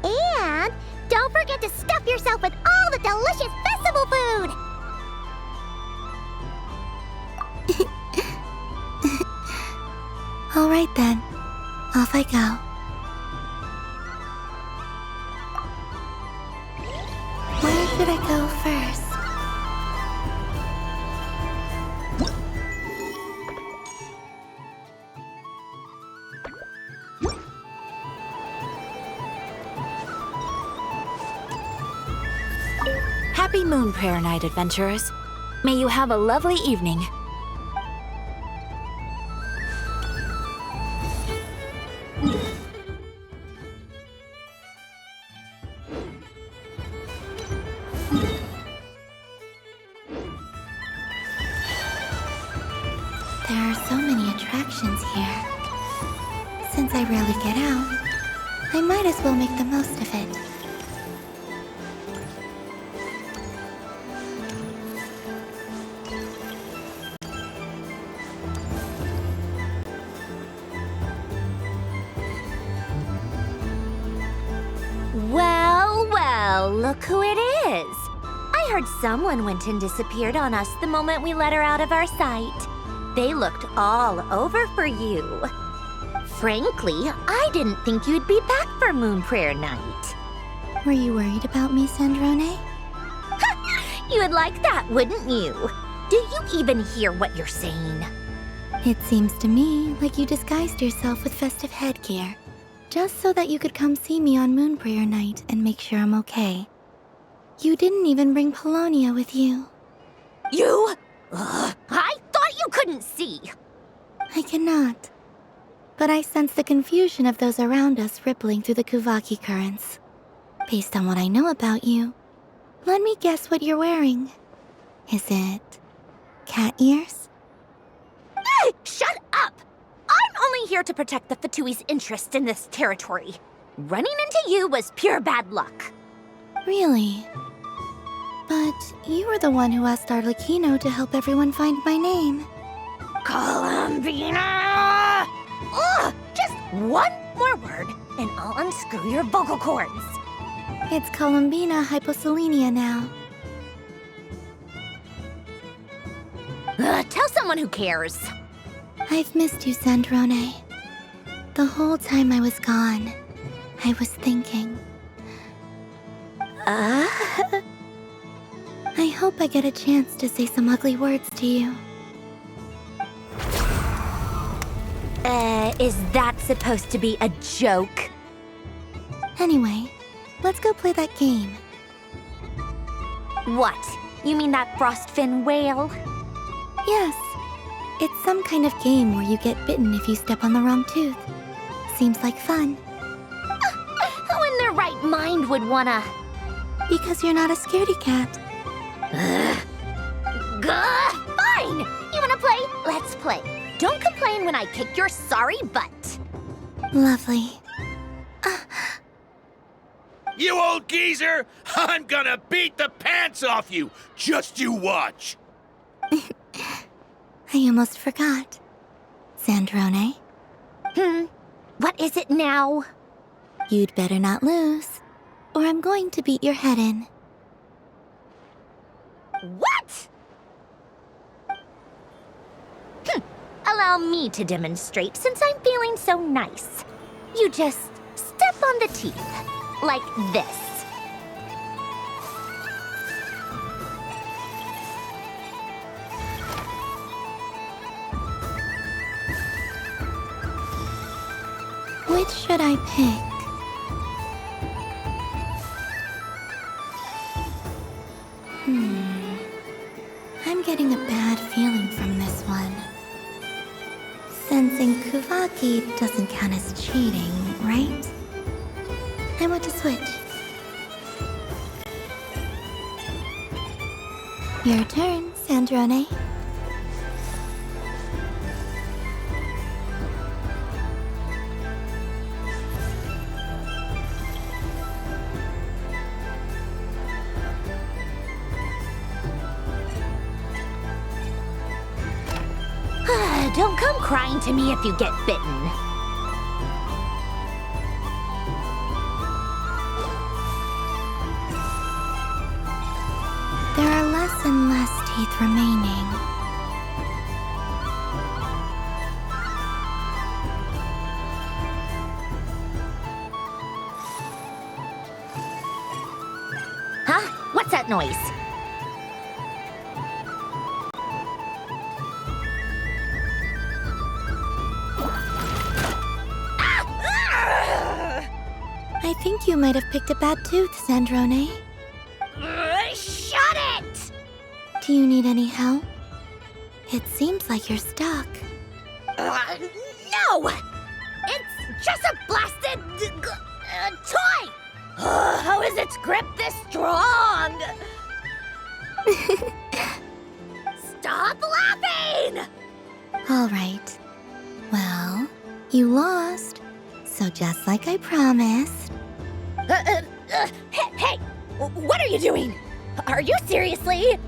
And don't forget to stuff yourself with all the delicious festival food! All right then. Off I go. Where should I go first? Happy Moon Prayer Night, adventurers. May you have a lovely evening. There are so many attractions here. Since I rarely get out, I might as well make the most of it. Well, well, look who it is. I heard someone went and disappeared on us the moment we let her out of our sight. They looked all over for you. Frankly, I didn't think you'd be back for Moon Prayer Night. Were you worried about me, Sandrone? You would like that, wouldn't you? Do you even hear what you're saying? It seems to me like you disguised yourself with festive headgear, just so that you could come see me on Moon Prayer Night and make sure I'm okay. You didn't even bring Polonia with you. You? I thought you couldn't see. I cannot. But I sense the confusion of those around us rippling through the Kuvaki currents. Based on what I know about you, let me guess what you're wearing. Is it cat ears? Shut up! I'm only here to protect the Fatui's interest in this territory. Running into you was pure bad luck. Really? But you were the one who asked Arlecchino to help everyone find my name. Columbina! Ugh! Just one more word, and I'll unscrew your vocal cords. It's Columbina hyposelenia now. Tell someone who cares. I've missed you, Sandrone. The whole time I was gone, I was thinking. I hope I get a chance to say some ugly words to you. Is that supposed to be a joke? Anyway, let's go play that game. What? You mean that frostfin whale? Yes. It's some kind of game where you get bitten if you step on the wrong tooth. Seems like fun. Who in their right mind would wanna... Because you're not a scaredy cat. Fine! You wanna play? Let's play. Don't complain when I kick your sorry butt. Lovely. You old geezer! I'm gonna beat the pants off you! Just you watch! I almost forgot. Sandrone? What is it now? You'd better not lose, or I'm going to beat your head in. What? allow me to demonstrate since I'm feeling so nice. You just step on the teeth, like this. Which should I pick? I'm getting a bad feeling from this one. Sensing Kuvaki doesn't count as cheating, right? I want to switch. Your turn, Sandrone. Don't come crying to me if you get bitten. There are less and less teeth remaining. Huh? What's that noise? I think you might have picked a bad tooth, Sandrone. Shut it! Do you need any help? It seems like you're stuck. No! It's just a blasted toy! How is its grip this strong? Stop laughing! All right. Well, you lost. So just like I promised. Hey! What are you doing? Are you seriously?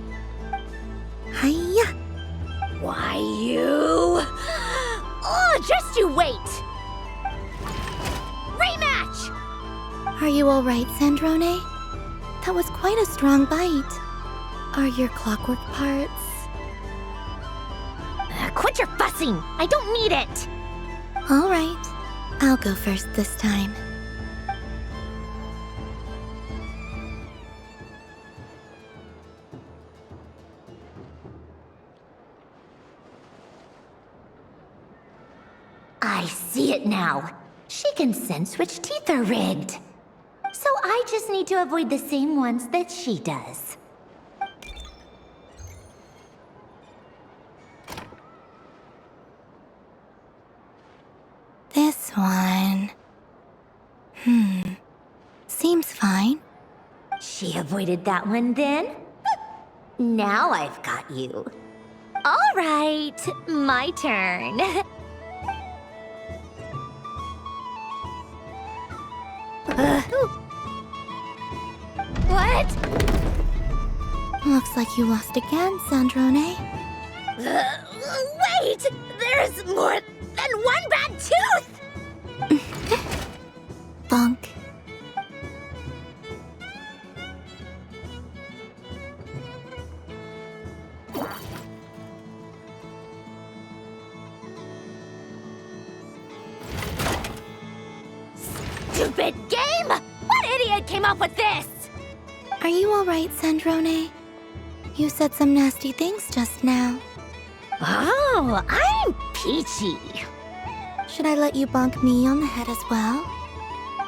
Hiya! Why you? Oh, just you wait! Rematch! Are you alright, Sandrone? That was quite a strong bite. Are your clockwork parts? Quit your fussing! I don't need it! Alright. I'll go first this time. I see it now. She can sense which teeth are rigged. So I just need to avoid the same ones that she does. This one... Seems fine. She avoided that one then? Now I've got you. All right, my turn. What? Looks like you lost again, Sandrone. Wait! There's more than one bad tooth! Bonk. Stupid game! What idiot came up with this? Are you alright, Sandrone? You said some nasty things just now. Oh, I'm peachy. Should I let you bonk me on the head as well?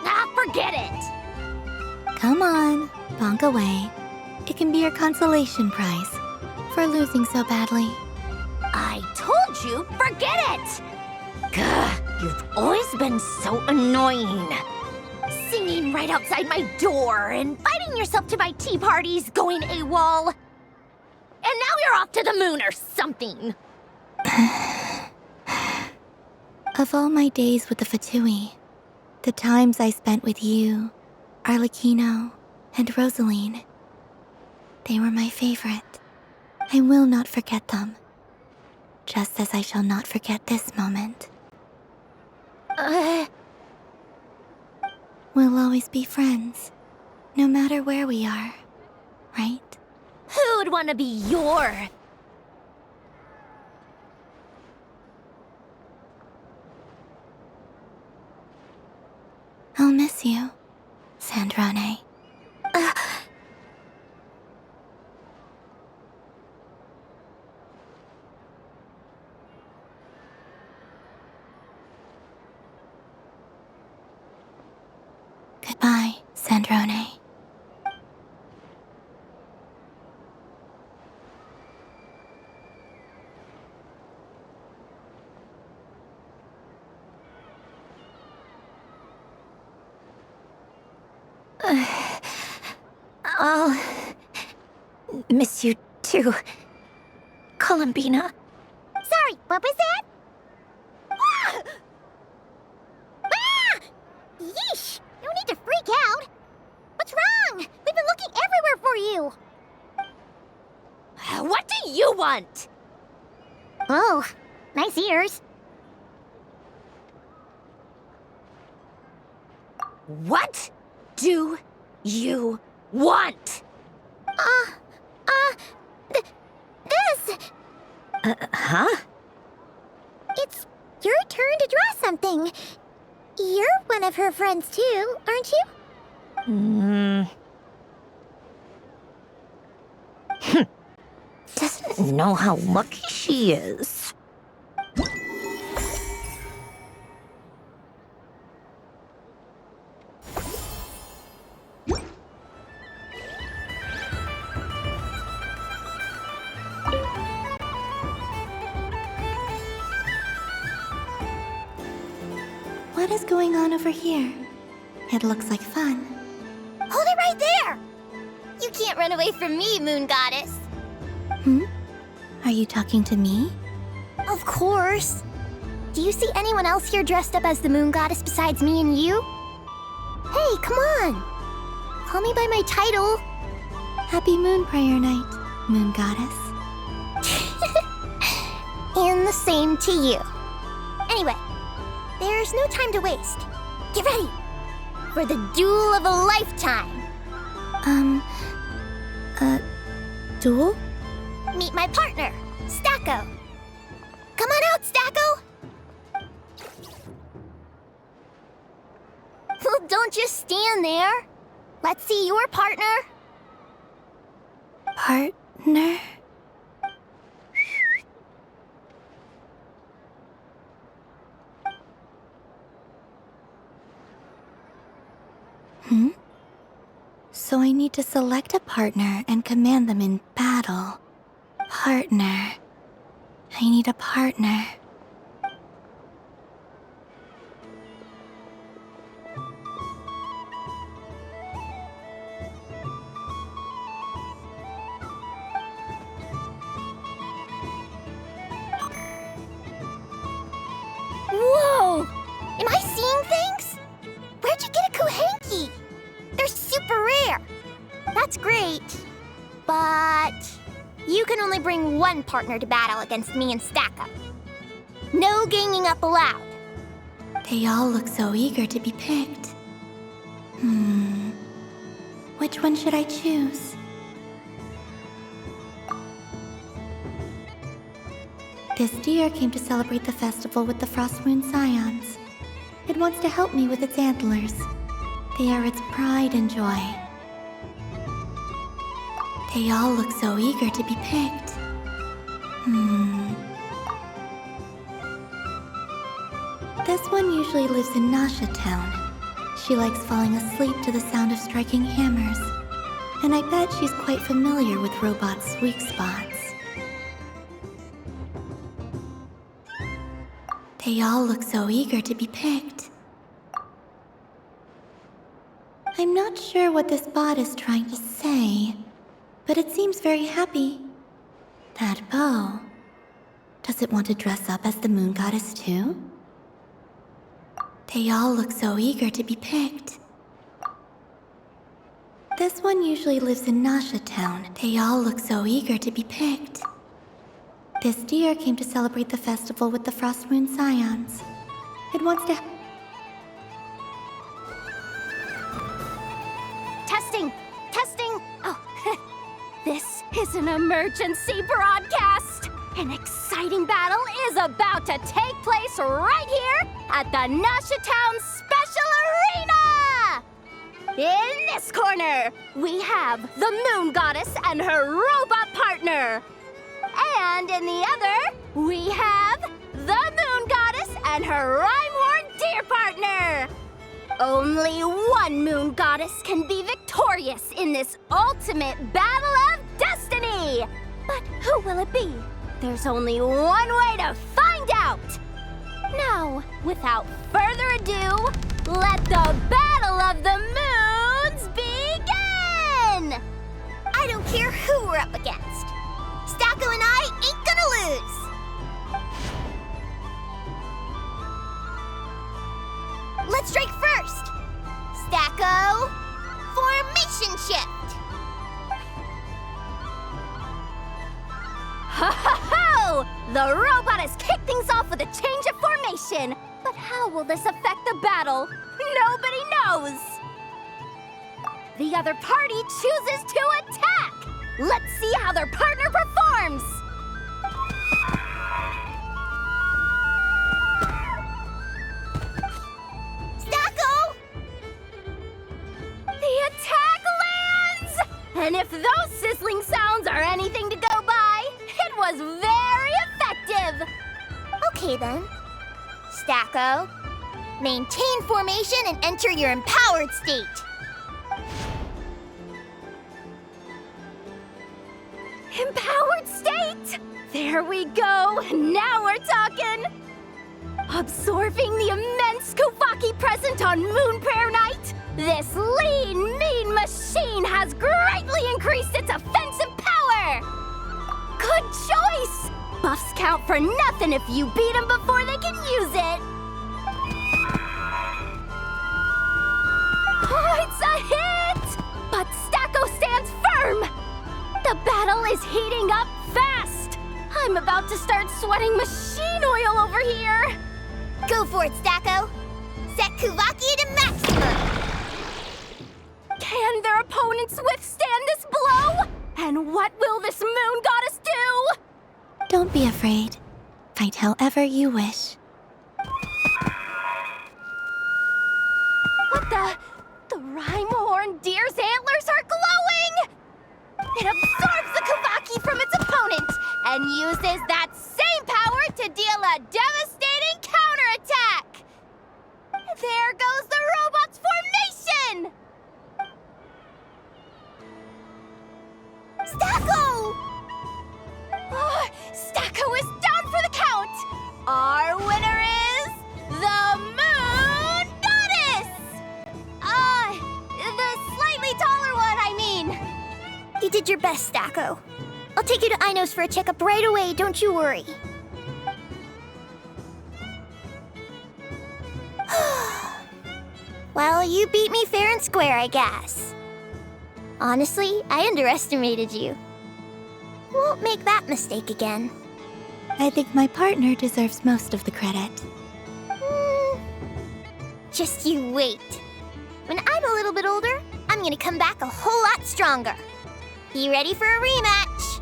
Ah, forget it! Come on, bonk away. It can be your consolation prize for losing so badly. I told you, forget it! Gah, you've always been so annoying. Singing right outside my door, inviting yourself to my tea parties, going AWOL. And now you're off to the moon or something. Of all my days with the Fatui, the times I spent with you, Arlecchino, and Rosaline, they were my favorite. I will not forget them. Just as I shall not forget this moment. We'll always be friends, no matter where we are, right? Who would want to be your... I'll miss you, Sandrone. Goodbye, Sandrone. I'll miss you too, Columbina. Sorry, what was that? Ah! Ah! Yeesh! No need to freak out. What's wrong? We've been looking everywhere for you. What do you want? Oh, nice ears. What do you want? This. Huh? It's your turn to draw something. You're one of her friends too, aren't you? Doesn't know how lucky she is. What is going on over here? It looks like fun. Hold it right there! You can't run away from me, Moon Goddess. Are you talking to me? Of course. Do you see anyone else here dressed up as the Moon Goddess besides me and you? Hey, come on! Call me by my title. Happy Moon Prayer Night, Moon Goddess. And the same to you. Anyway, there's no time to waste. Get ready for the duel of a lifetime. Duel? Meet my partner, Stacko. Come on out, Stacko. Well, don't just stand there. Let's see your partner. Partner? So I need to select a partner and command them in battle. Partner. I need a partner. Whoa! Am I seeing things? Where'd you get a Kuhenki? They're super rare. That's great. But you can only bring one partner to battle against me and Stacko. No ganging up allowed. They all look so eager to be picked. Which one should I choose? This deer came to celebrate the festival with the Frostmoon Scions. It wants to help me with its antlers. They are its pride and joy. They all look so eager to be picked. This one usually lives in Nasha Town. She likes falling asleep to the sound of striking hammers. And I bet she's quite familiar with robots' weak spots. They all look so eager to be picked. I'm not sure what this bot is trying to say, but it seems very happy. That bow. Does it want to dress up as the Moon Goddess too? They all look so eager to be picked. This one usually lives in Nasha Town. They all look so eager to be picked. This deer came to celebrate the festival with the Frostmoon Scions. It wants to... Testing! Testing! Oh, this is an emergency broadcast! An exciting battle is about to take place right here at the Nasha Town Special Arena! In this corner, we have the Moon Goddess and her robot partner. And in the other, we have the Moon Goddess and her rhyme-horn deer partner. Only one Moon Goddess can be victorious in this ultimate battle of destiny. But who will it be? There's only one way to find out. Now, without further ado, let the Battle of the Moons begin! I don't care who we're up against. Stacko and I ain't gonna lose. Let's strike first. Stacko, formation shift. Ho ho ho! The robot has kicked things off with a change of formation. But how will this affect the battle? Nobody knows. The other party chooses to attack. Let's see how their partner performs. Stacko! The attack lands! And if those sizzling sounds are anything to go by, it was very effective. Okay then. Stacko, maintain formation and enter your empowered state. Empowered state? There we go. Now we're talking. Absorbing the immense Kuvaki present on Moon Prayer Night, this lean, mean machine has greatly increased its offensive power. Good choice. Buffs count for nothing if you beat them before they can use it. Oh, it's a hit! But Stacko stands firm. The battle is heating up fast. I'm about to start sweating machine oil over here. Go for it, Stacko. Set Kuvaki to maximum. Can their opponents withstand this blow? And what will this Moon Goddess do? Don't be afraid. Fight however you wish. What the? The rhyme-horn deer's antlers are glowing! It absorbs the Kuvaki from its opponent and uses that same power to deal a devastating counterattack! There goes the robot's formation! Stacko! Oh, Stacko is down for the count! Our winner is the Moon Goddess! The slightly taller one, I mean. You did your best, Stacko. I'll take you to Ainos for a checkup right away, don't you worry. Well, you beat me fair and square, I guess. Honestly, I underestimated you. Won't make that mistake again. I think my partner deserves most of the credit. Just you wait. When I'm a little bit older, I'm gonna come back a whole lot stronger. Be ready for a rematch.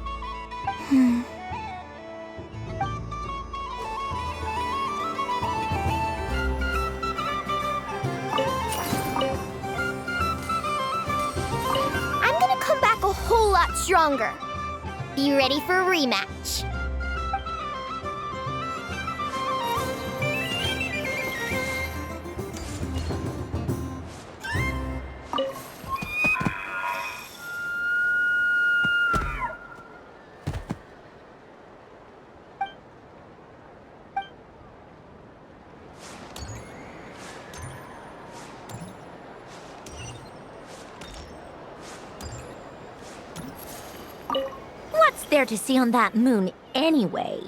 I'm gonna come back a whole lot stronger. Be ready for a rematch. What's there to see on that moon anyway?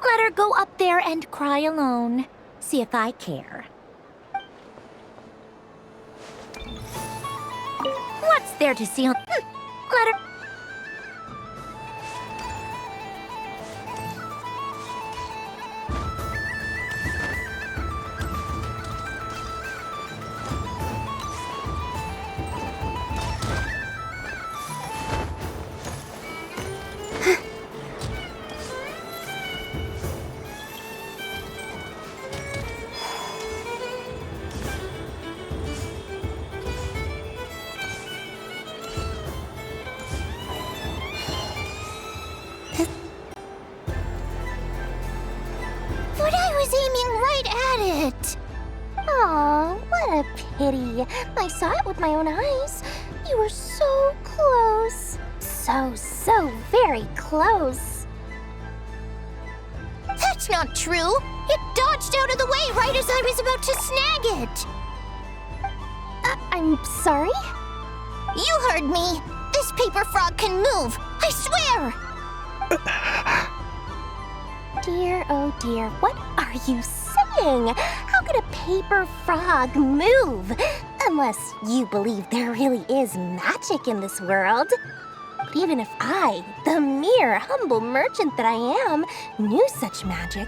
Let her go up there and cry alone. See if I care. What's there to see on... Let her... it! Aw, what a pity. I saw it with my own eyes. You were so close. So very close. That's not true! It dodged out of the way right as I was about to snag it! I'm sorry? You heard me! This paper frog can move! I swear! Dear, oh dear, what are you saying? How could a paper frog move? Unless you believe there really is magic in this world. But even if I, the mere humble merchant that I am, knew such magic,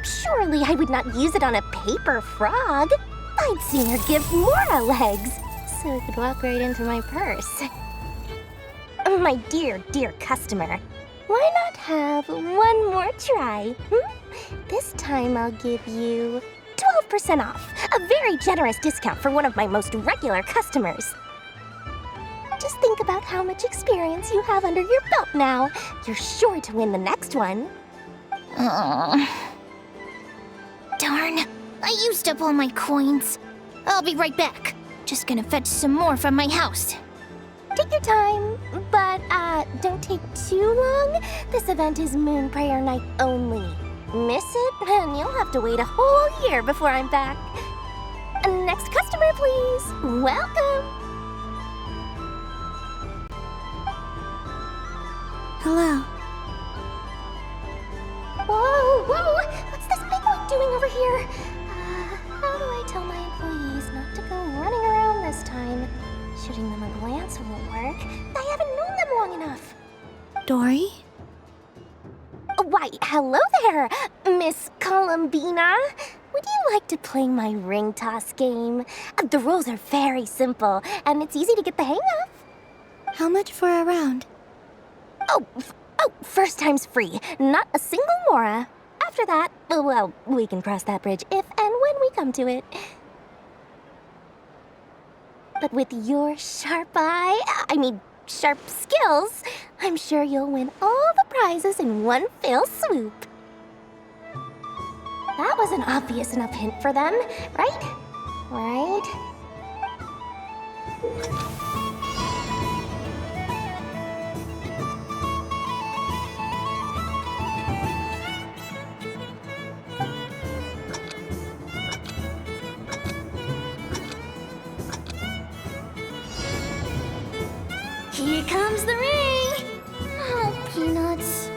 surely I would not use it on a paper frog. I'd sooner give Mora legs, so it could walk right into my purse. My dear, dear customer, why not have one more try? This time I'll give you 12% off, a very generous discount for one of my most regular customers. Just think about how much experience you have under your belt now. You're sure to win the next one. Darn, I used up all my coins. I'll be right back. Just gonna fetch some more from my house. Take your time, but don't take too long. This event is Moon Prayer Night only. Miss it, and you'll have to wait a whole year before I'm back. Next customer, please. Welcome. Hello. Whoa! What's this big one doing over here? How do I tell my employees not to go running around this time? Shooting them a glance won't work. I haven't known them long enough. Dory? Why, hello there, Miss Columbina. Would you like to play my ring toss game? The rules are very simple, and it's easy to get the hang of. How much for a round? Oh, first time's free. Not a single mora. After that, well, we can cross that bridge if and when we come to it. But with your sharp skills, I'm sure you'll win all the prizes in one fell swoop. That was an obvious enough hint for them, right? Right? Here comes the ring! Oh, peanuts.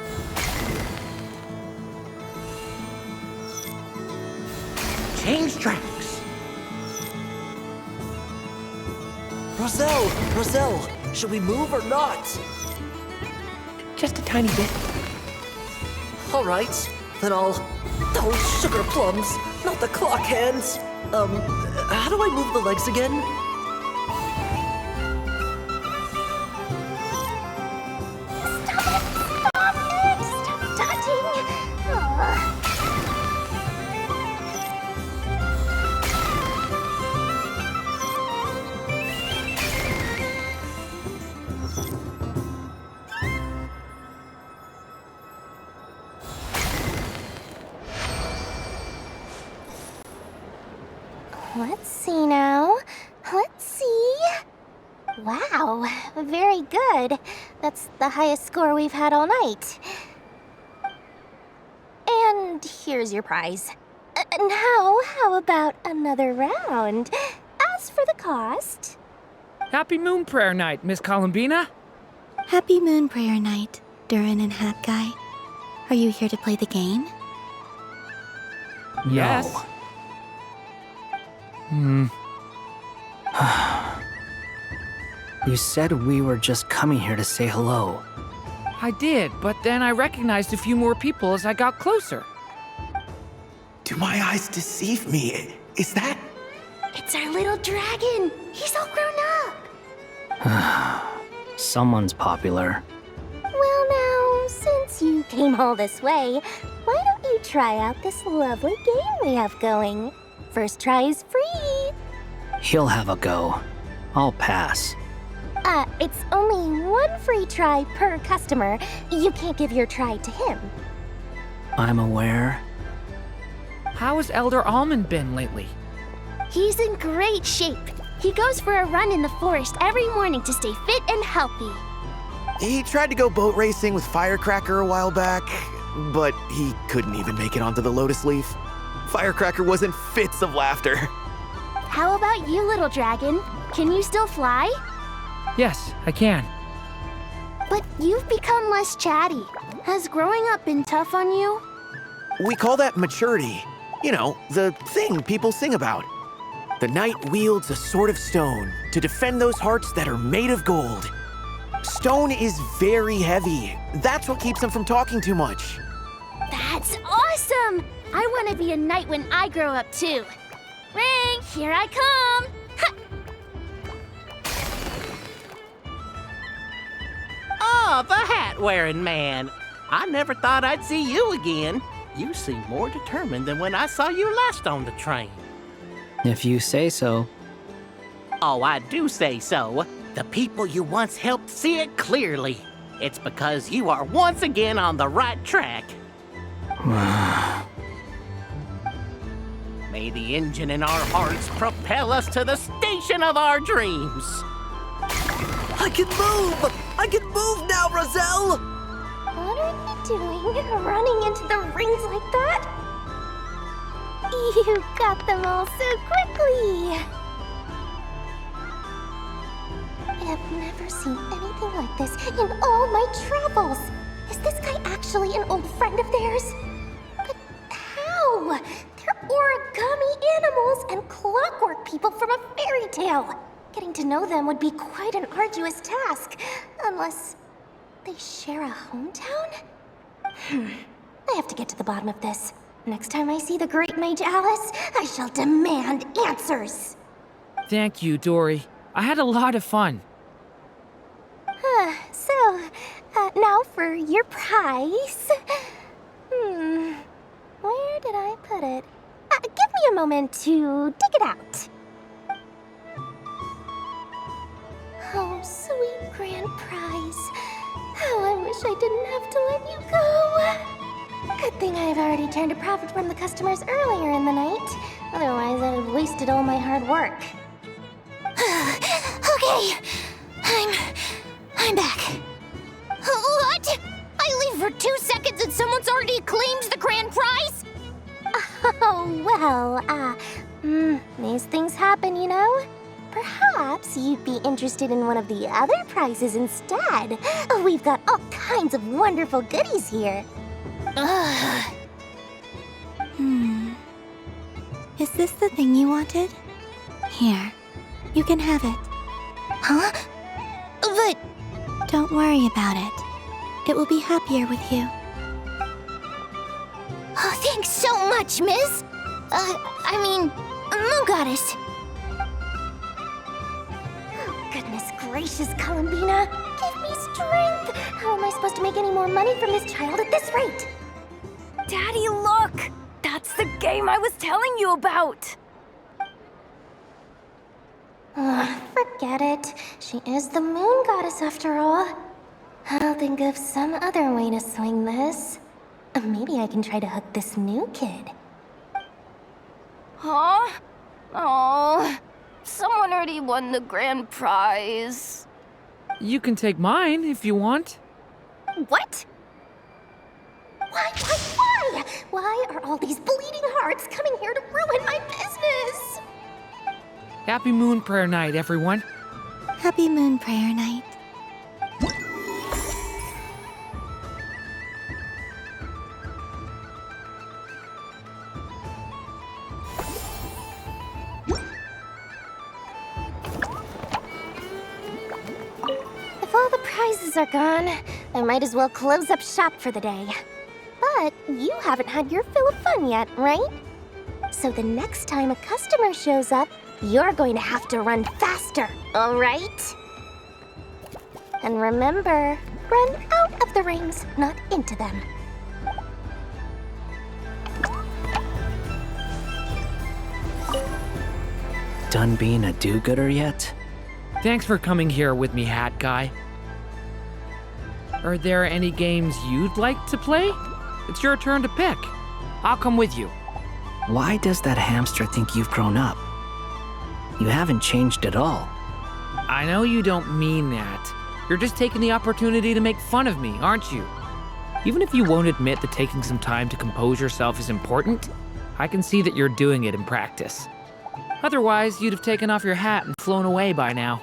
Change tracks. Roselle, should we move or not? Just a tiny bit. All right, then I'll... Oh, sugar plums, not the clock hands. How do I move the legs again? Let's see now. Let's see. Wow, very good. That's the highest score we've had all night. And here's your prize. Now, how about another round? As for the cost... Happy Moon Prayer Night, Miss Columbina. Happy Moon Prayer Night, Durin and Hat Guy. Are you here to play the game? Yes. You said we were just coming here to say hello. I did, but then I recognized a few more people as I got closer. Do my eyes deceive me? Is that... It's our little dragon! He's all grown up! Someone's popular. Well now, since you came all this way, why don't you try out this lovely game we have going? First try is free! He'll have a go. I'll pass. It's only one free try per customer. You can't give your try to him. I'm aware. How has Elder Almond been lately? He's in great shape. He goes for a run in the forest every morning to stay fit and healthy. He tried to go boat racing with Firecracker a while back, but he couldn't even make it onto the Lotus Leaf. Firecracker was in fits of laughter. How about you, little dragon? Can you still fly? Yes, I can. But you've become less chatty. Has growing up been tough on you? We call that maturity. You know, the thing people sing about. The knight wields a sword of stone to defend those hearts that are made of gold. Stone is very heavy. That's what keeps him from talking too much. That's awesome! I want to be a knight when I grow up too. Ring, here I come! Ha! Oh, the hat-wearing man. I never thought I'd see you again. You seem more determined than when I saw you last on the train. If you say so. Oh, I do say so. The people you once helped see it clearly. It's because you are once again on the right track. May the engine in our hearts propel us to the station of our dreams. I can move! I can move now, Roselle! What are you doing, running into the rings like that? You got them all so quickly! I have never seen anything like this in all my travels! Is this guy actually an old friend of theirs? But how? They're origami animals and clockwork people from a fairy tale. Getting to know them would be quite an arduous task, unless they share a hometown? I have to get to the bottom of this. Next time I see the Great Mage Alice, I shall demand answers. Thank you, Dory. I had a lot of fun. Now for your prize. Where did I put it? Give me a moment to dig it out. Oh, sweet grand prize. How I wish I didn't have to let you go. Good thing I've already turned a profit from the customers earlier in the night. Otherwise, I'd have wasted all my hard work. Okay, I'm back. What? I leave for 2 seconds and someone's already claims the grand prize? Oh, well, these things happen, you know? Perhaps you'd be interested in one of the other prizes instead. We've got all kinds of wonderful goodies here. Is this the thing you wanted? Here, you can have it. Huh? But... Don't worry about it. It will be happier with you. Oh, thanks so much, miss. Moon Goddess. Oh, goodness gracious, Columbina. Give me strength. How am I supposed to make any more money from this child at this rate? Daddy, look! That's the game I was telling you about! Forget it. She is the Moon Goddess after all. I'll think of some other way to swing this. Maybe I can try to hook this new kid. Huh? Oh, someone already won the grand prize. You can take mine if you want. What? Why? Why are all these bleeding hearts coming here to ruin my business? Happy Moon Prayer Night, everyone. Happy Moon Prayer Night. If all the prizes are gone, I might as well close up shop for the day. But you haven't had your fill of fun yet, right? So the next time a customer shows up, you're going to have to run faster, all right? And remember, run out of the rings, not into them. Done being a do-gooder yet? Thanks for coming here with me, Hat Guy. Are there any games you'd like to play? It's your turn to pick. I'll come with you. Why does that hamster think you've grown up? You haven't changed at all. I know you don't mean that. You're just taking the opportunity to make fun of me, aren't you? Even if you won't admit that taking some time to compose yourself is important, I can see that you're doing it in practice. Otherwise, you'd have taken off your hat and flown away by now.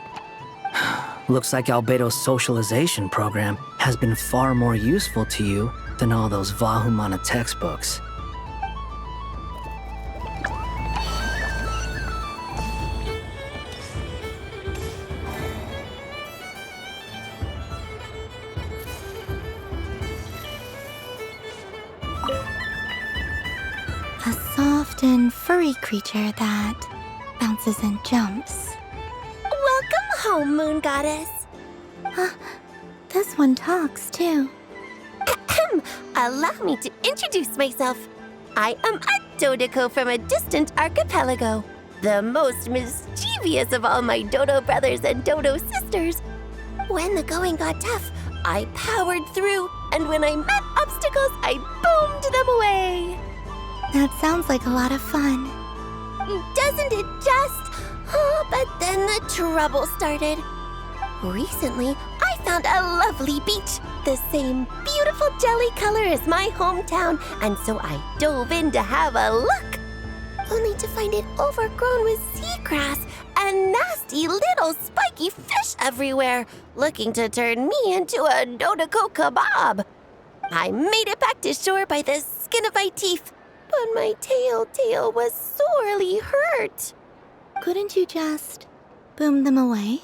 Looks like Albedo's socialization program has been far more useful to you than all those Vahumana textbooks. A soft and furry creature that bounces and jumps. Welcome home, Moon Goddess. This one talks too. Allow me to introduce myself. I am a Dodoco from a distant archipelago, the most mischievous of all my Dodo brothers and Dodo sisters. When the going got tough, I powered through, and when I met obstacles, I boomed them away. That sounds like a lot of fun. Doesn't it just? Oh, but then the trouble started. Recently, I found a lovely beach, the same beautiful jelly color as my hometown, and so I dove in to have a look. Only to find it overgrown with seagrass and nasty little spiky fish everywhere, looking to turn me into a Dodoco kebab. I made it back to shore by the skin of my teeth, but my tail was sorely hurt. Couldn't you just boom them away?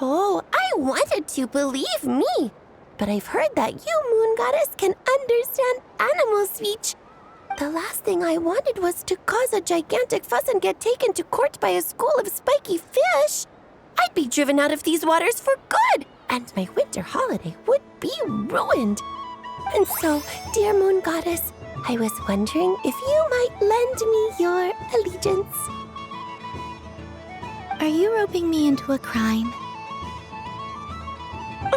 Oh, I wanted to, believe me. But I've heard that you, Moon Goddess, can understand animal speech. The last thing I wanted was to cause a gigantic fuss and get taken to court by a school of spiky fish. I'd be driven out of these waters for good, and my winter holiday would be ruined. And so, dear Moon Goddess, I was wondering if you might lend me your allegiance. Are you roping me into a crime?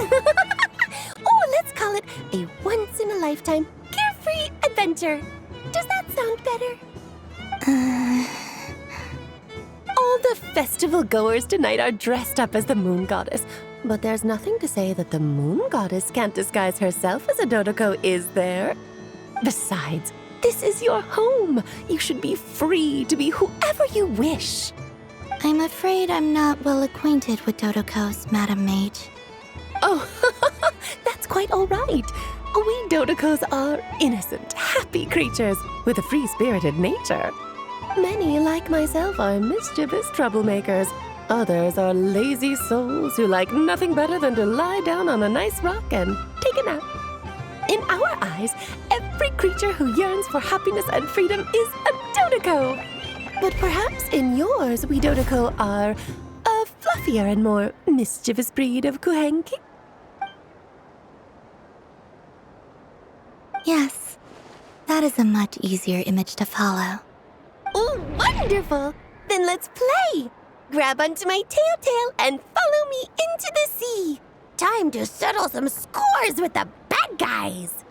Oh, let's call it a once-in-a-lifetime carefree adventure. Does that sound better? All the festival goers tonight are dressed up as the Moon Goddess, but there's nothing to say that the Moon Goddess can't disguise herself as a Dodoco, is there? Besides, this is your home. You should be free to be whoever you wish. I'm afraid I'm not well acquainted with Dodocos, Madam Mage. Oh, that's quite all right. We Dodocos are innocent, happy creatures with a free-spirited nature. Many, like myself, are mischievous troublemakers. Others are lazy souls who like nothing better than to lie down on a nice rock and take a nap. In our eyes, every creature who yearns for happiness and freedom is a Dodoco. But perhaps in yours, we Dodoco are a fluffier and more mischievous breed of Kuhenki. Yes, that is a much easier image to follow. Oh, wonderful! Then let's play! Grab onto my tail and follow me into the sea! Time to settle some scores with the bad guys!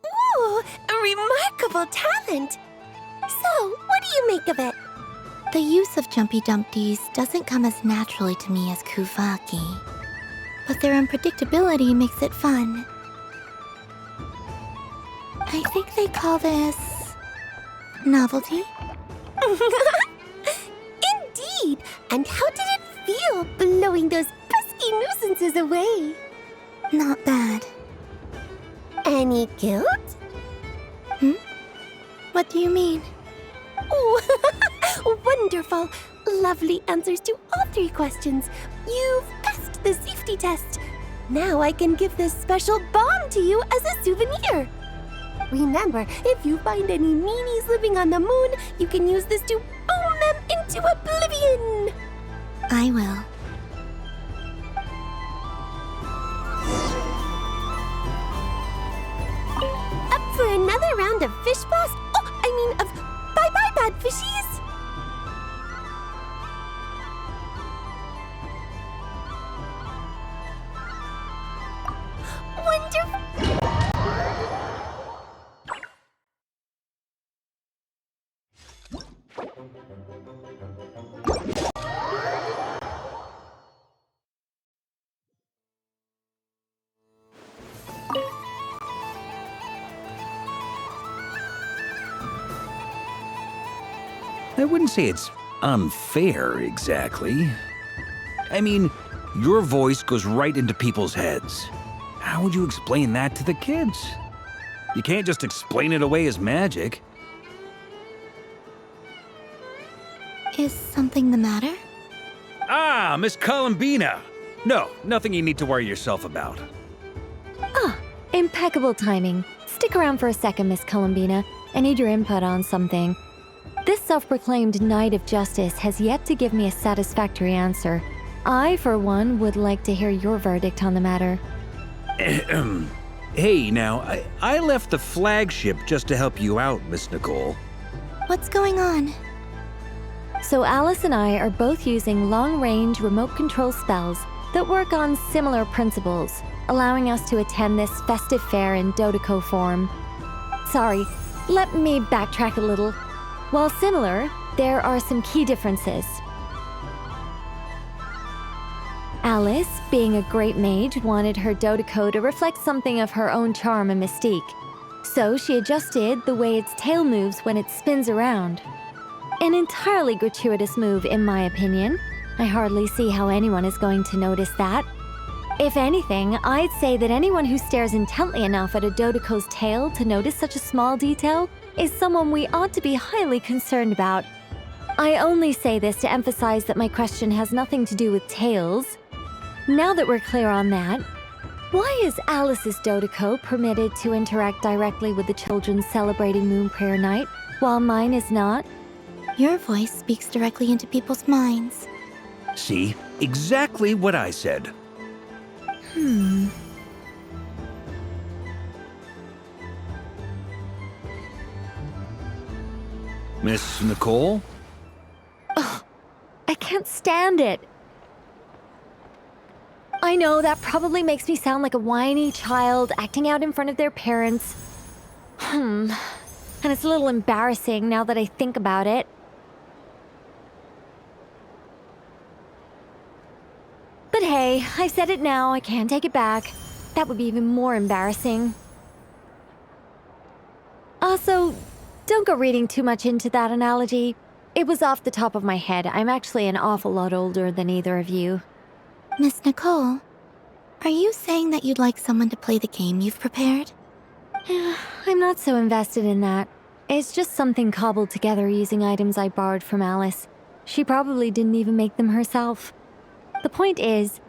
Ooh, a remarkable talent! So, what do you make of it? The use of Jumpy Dumpties doesn't come as naturally to me as Kuvaki, but their unpredictability makes it fun. I think they call this... novelty? Indeed! And how did it feel blowing those pesky nuisances away? Not bad. Any guilt? What do you mean? Oh, wonderful! Lovely answers to all 3 questions. You've passed the safety test. Now I can give this special bomb to you as a souvenir. Remember, if you find any meanies living on the moon, you can use this to boom them into oblivion. I will. Up for another round of fish blast? Oh, I mean of bye-bye, bad fishies! Wonderful! I wouldn't say it's unfair, exactly. I mean, your voice goes right into people's heads. How would you explain that to the kids? You can't just explain it away as magic. Is something the matter? Ah, Miss Columbina! No, nothing you need to worry yourself about. Ah, impeccable timing. Stick around for a second, Miss Columbina. I need your input on something. This self-proclaimed Knight of Justice has yet to give me a satisfactory answer. I, for one, would like to hear your verdict on the matter. Hey, now, I left the flagship just to help you out, Miss Nicole. What's going on? So Alice and I are both using long-range remote control spells that work on similar principles, allowing us to attend this festive fair in Dodoco form. Sorry, let me backtrack a little. While similar, there are some key differences. Alice, being a great mage, wanted her Dodoco to reflect something of her own charm and mystique. So she adjusted the way its tail moves when it spins around. An entirely gratuitous move, in my opinion. I hardly see how anyone is going to notice that. If anything, I'd say that anyone who stares intently enough at a Dodoco's tail to notice such a small detail is someone we ought to be highly concerned about. I only say this to emphasize that my question has nothing to do with tails. Now that we're clear on that, why is Alice's Dodoco permitted to interact directly with the children celebrating Moon Prayer Night, while mine is not? Your voice speaks directly into people's minds. See? Exactly what I said. Miss Nicole? Ugh, I can't stand it. I know that probably makes me sound like a whiny child acting out in front of their parents. And it's a little embarrassing now that I think about it. But hey, I said it now, I can't take it back. That would be even more embarrassing. Also, don't go reading too much into that analogy. It was off the top of my head. I'm actually an awful lot older than either of you. Miss Nicole, are you saying that you'd like someone to play the game you've prepared? I'm not so invested in that. It's just something cobbled together using items I borrowed from Alice. She probably didn't even make them herself. The point is,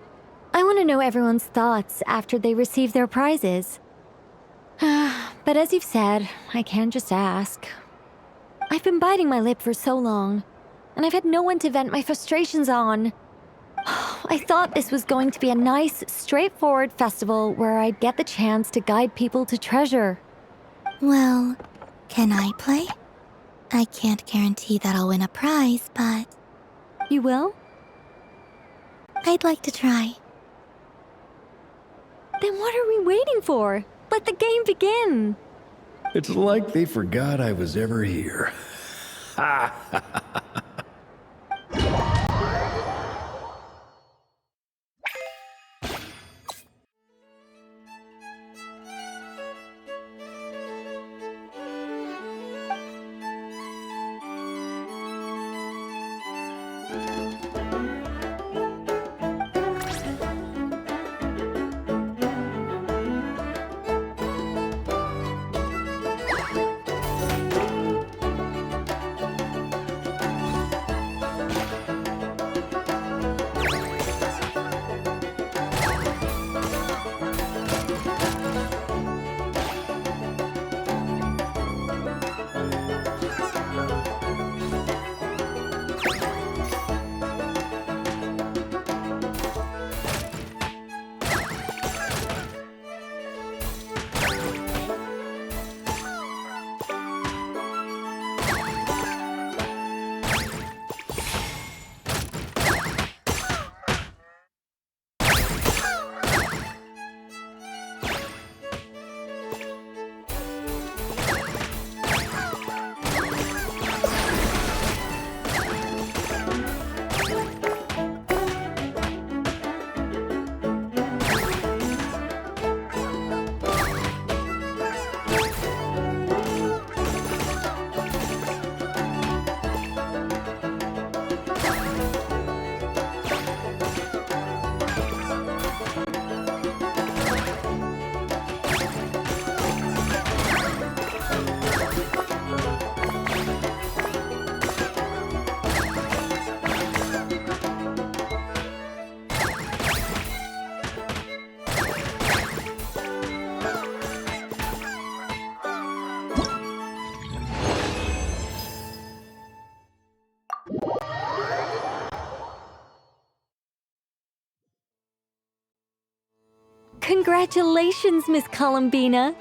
I want to know everyone's thoughts after they receive their prizes. But as you've said, I can't just ask. I've been biting my lip for so long, and I've had no one to vent my frustrations on. I thought this was going to be a nice, straightforward festival where I'd get the chance to guide people to treasure. Well, can I play? I can't guarantee that I'll win a prize, but... You will? I'd like to try. Then what are we waiting for? Let the game begin! It's like they forgot I was ever here. Congratulations, Miss Columbina!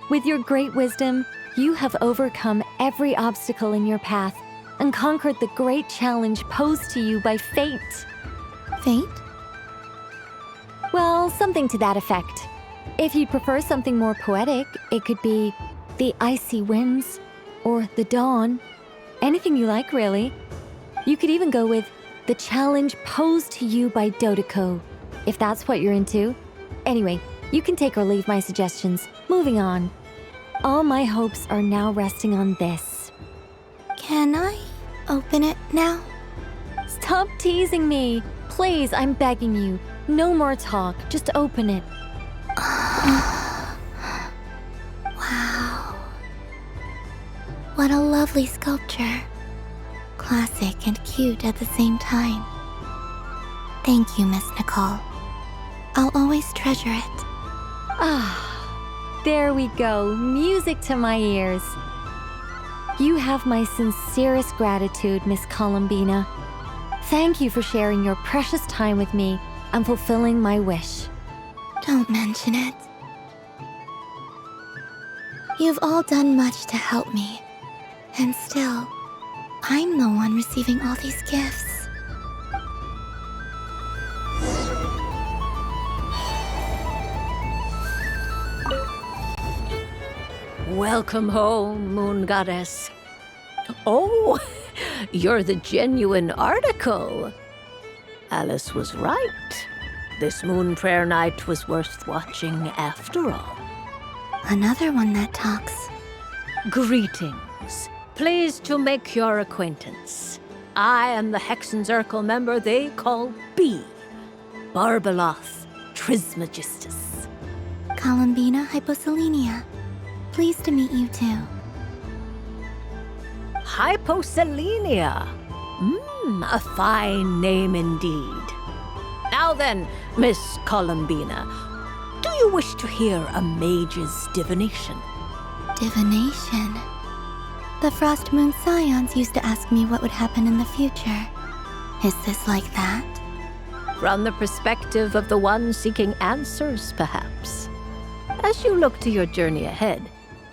With your great wisdom, you have overcome every obstacle in your path and conquered the great challenge posed to you by fate. Fate? Well, something to that effect. If you'd prefer something more poetic, it could be the icy winds or the dawn. Anything you like, really. You could even go with the challenge posed to you by Dodeko, if that's what you're into. Anyway, you can take or leave my suggestions. Moving on. All my hopes are now resting on this. Can I open it now? Stop teasing me! Please, I'm begging you. No more talk. Just open it. Wow. What a lovely sculpture. Classic and cute at the same time. Thank you, Miss Nicole. I'll always treasure it. Ah, there we go. Music to my ears. You have my sincerest gratitude, Miss Columbina. Thank you for sharing your precious time with me and fulfilling my wish. Don't mention it. You've all done much to help me. And still, I'm the one receiving all these gifts. Welcome home, Moon Goddess. Oh, you're the genuine article. Alice was right. This moon prayer night was worth watching after all. Another one that talks. Greetings. Pleased to make your acquaintance. I am the Hexenzirkel member they call B. Barbeloth Trismegistus. Columbina Hyposelenia. Pleased to meet you too. Hyposelenia. A fine name indeed. Now then, Miss Columbina, do you wish to hear a mage's divination? Divination? The Frost Moon Scions used to ask me what would happen in the future. Is this like that? From the perspective of the one seeking answers, perhaps. As you look to your journey ahead,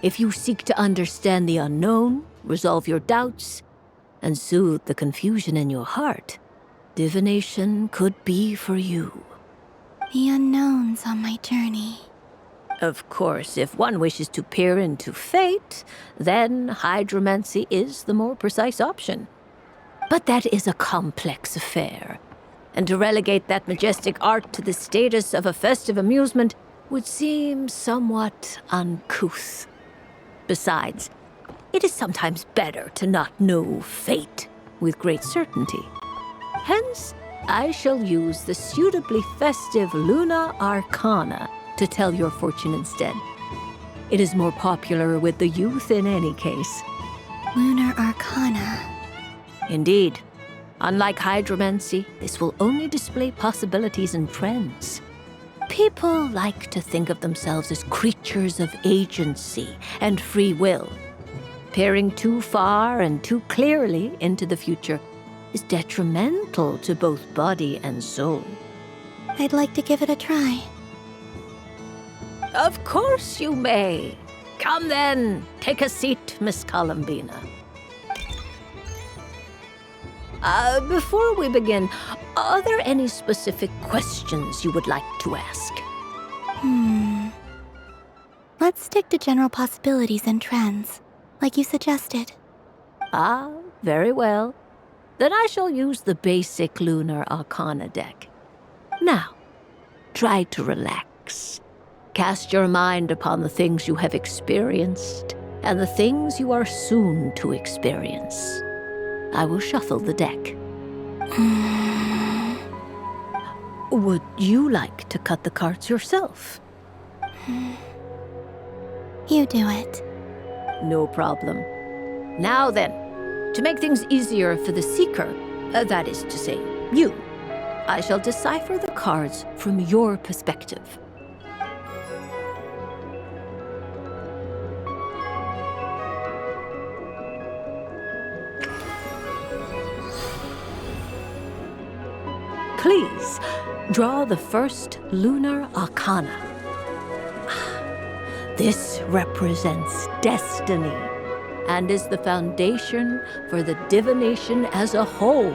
if you seek to understand the unknown, resolve your doubts, and soothe the confusion in your heart, divination could be for you. The unknowns on my journey. Of course, if one wishes to peer into fate, then hydromancy is the more precise option. But that is a complex affair, and to relegate that majestic art to the status of a festive amusement would seem somewhat uncouth. Besides, it is sometimes better to not know fate with great certainty. Hence, I shall use the suitably festive Luna Arcana to tell your fortune instead. It is more popular with the youth in any case. Lunar Arcana. Indeed. Unlike hydromancy, this will only display possibilities and trends. People like to think of themselves as creatures of agency and free will. Peering too far and too clearly into the future is detrimental to both body and soul. I'd like to give it a try. Of course you may. Come then, take a seat, Miss Columbina. Before we begin, are there any specific questions you would like to ask? Let's stick to general possibilities and trends, like you suggested. Ah, very well. Then I shall use the basic Lunar Arcana deck. Now, try to relax. Cast your mind upon the things you have experienced and the things you are soon to experience. I will shuffle the deck. Would you like to cut the cards yourself? You do it. No problem. Now then, to make things easier for the seeker, that is to say, you, I shall decipher the cards from your perspective. Please, draw the first Lunar Arcana. This represents destiny and is the foundation for the divination as a whole.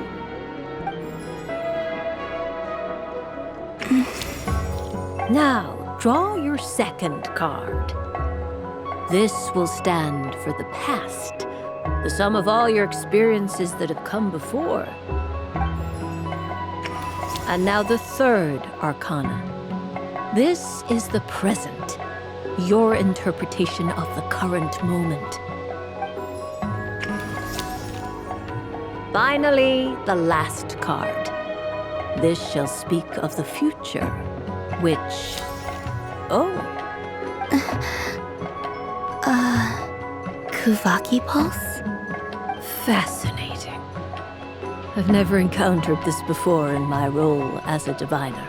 Now, draw your second card. This will stand for the past, the sum of all your experiences that have come before. And now the third Arcana. This is the present, your interpretation of the current moment. Finally, the last card. This shall speak of the future, which... Kuvaki Pulse? Fascinating. I've never encountered this before in my role as a diviner.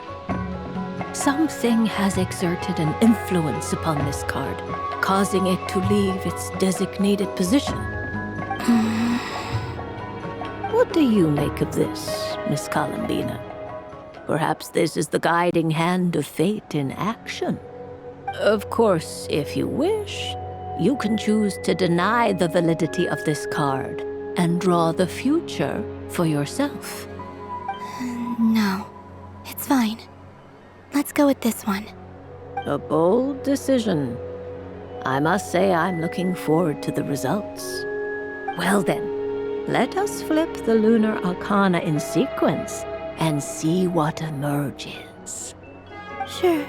Something has exerted an influence upon this card, causing it to leave its designated position. What do you make of this, Miss Columbina? Perhaps this is the guiding hand of fate in action. Of course, if you wish, you can choose to deny the validity of this card and draw the future for yourself. No, it's fine. Let's go with this one. A bold decision. I must say I'm looking forward to the results. Well then, let us flip the Lunar Arcana in sequence and see what emerges. Sure.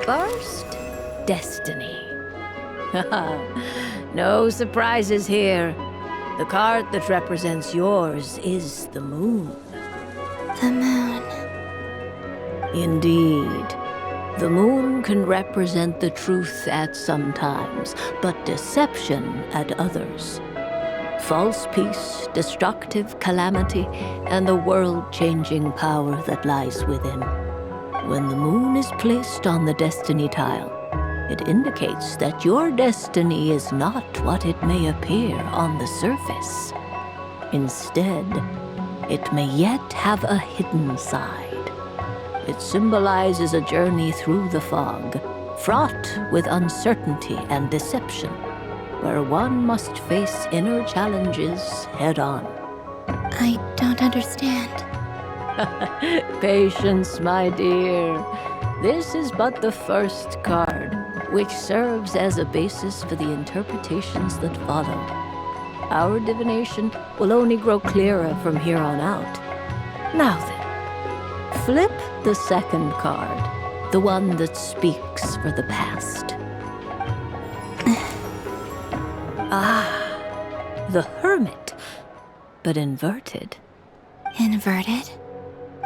First, Destiny. No surprises here. The card that represents yours is the moon. The moon. Indeed. The moon can represent the truth at some times, but deception at others. False peace, destructive calamity, and the world-changing power that lies within. When the moon is placed on the destiny tile, it indicates that your destiny is not what it may appear on the surface. Instead, it may yet have a hidden side. It symbolizes a journey through the fog, fraught with uncertainty and deception. where one must face inner challenges head on. I don't understand. Patience, my dear. This is but the first card, which serves as a basis for the interpretations that follow. Our divination will only grow clearer from here on out. Now then, flip the second card, the one that speaks for the past. The Hermit, but inverted. Inverted?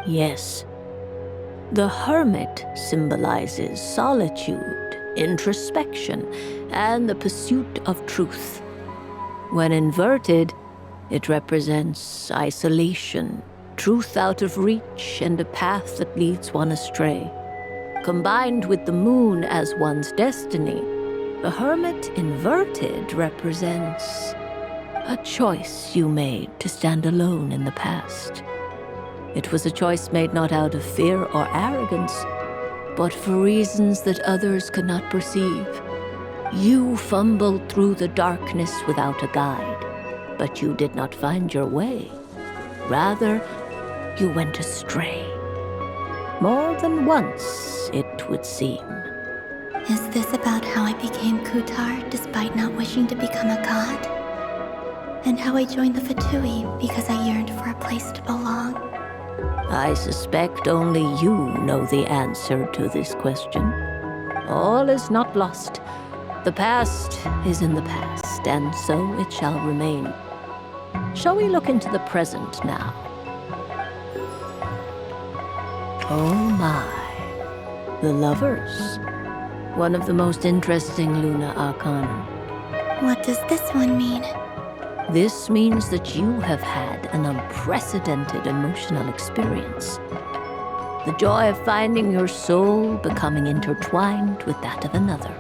Yes. The Hermit symbolizes solitude, introspection, and the pursuit of truth. When inverted, it represents isolation, truth out of reach, and a path that leads one astray. Combined with the moon as one's destiny, the Hermit inverted represents a choice you made to stand alone in the past. It was a choice made not out of fear or arrogance, but for reasons that others could not perceive. You fumbled through the darkness without a guide, but you did not find your way. Rather, you went astray. More than once, it would seem. Is this about how I became Kutar despite not wishing to become a god? And how I joined the Fatui because I yearned for a place to belong? I suspect only you know the answer to this question. All is not lost. The past is in the past, and so it shall remain. Shall we look into the present now? Oh my. The Lovers. One of the most interesting Luna Arcana. What does this one mean? This means that you have had an unprecedented emotional experience. The joy of finding your soul becoming intertwined with that of another.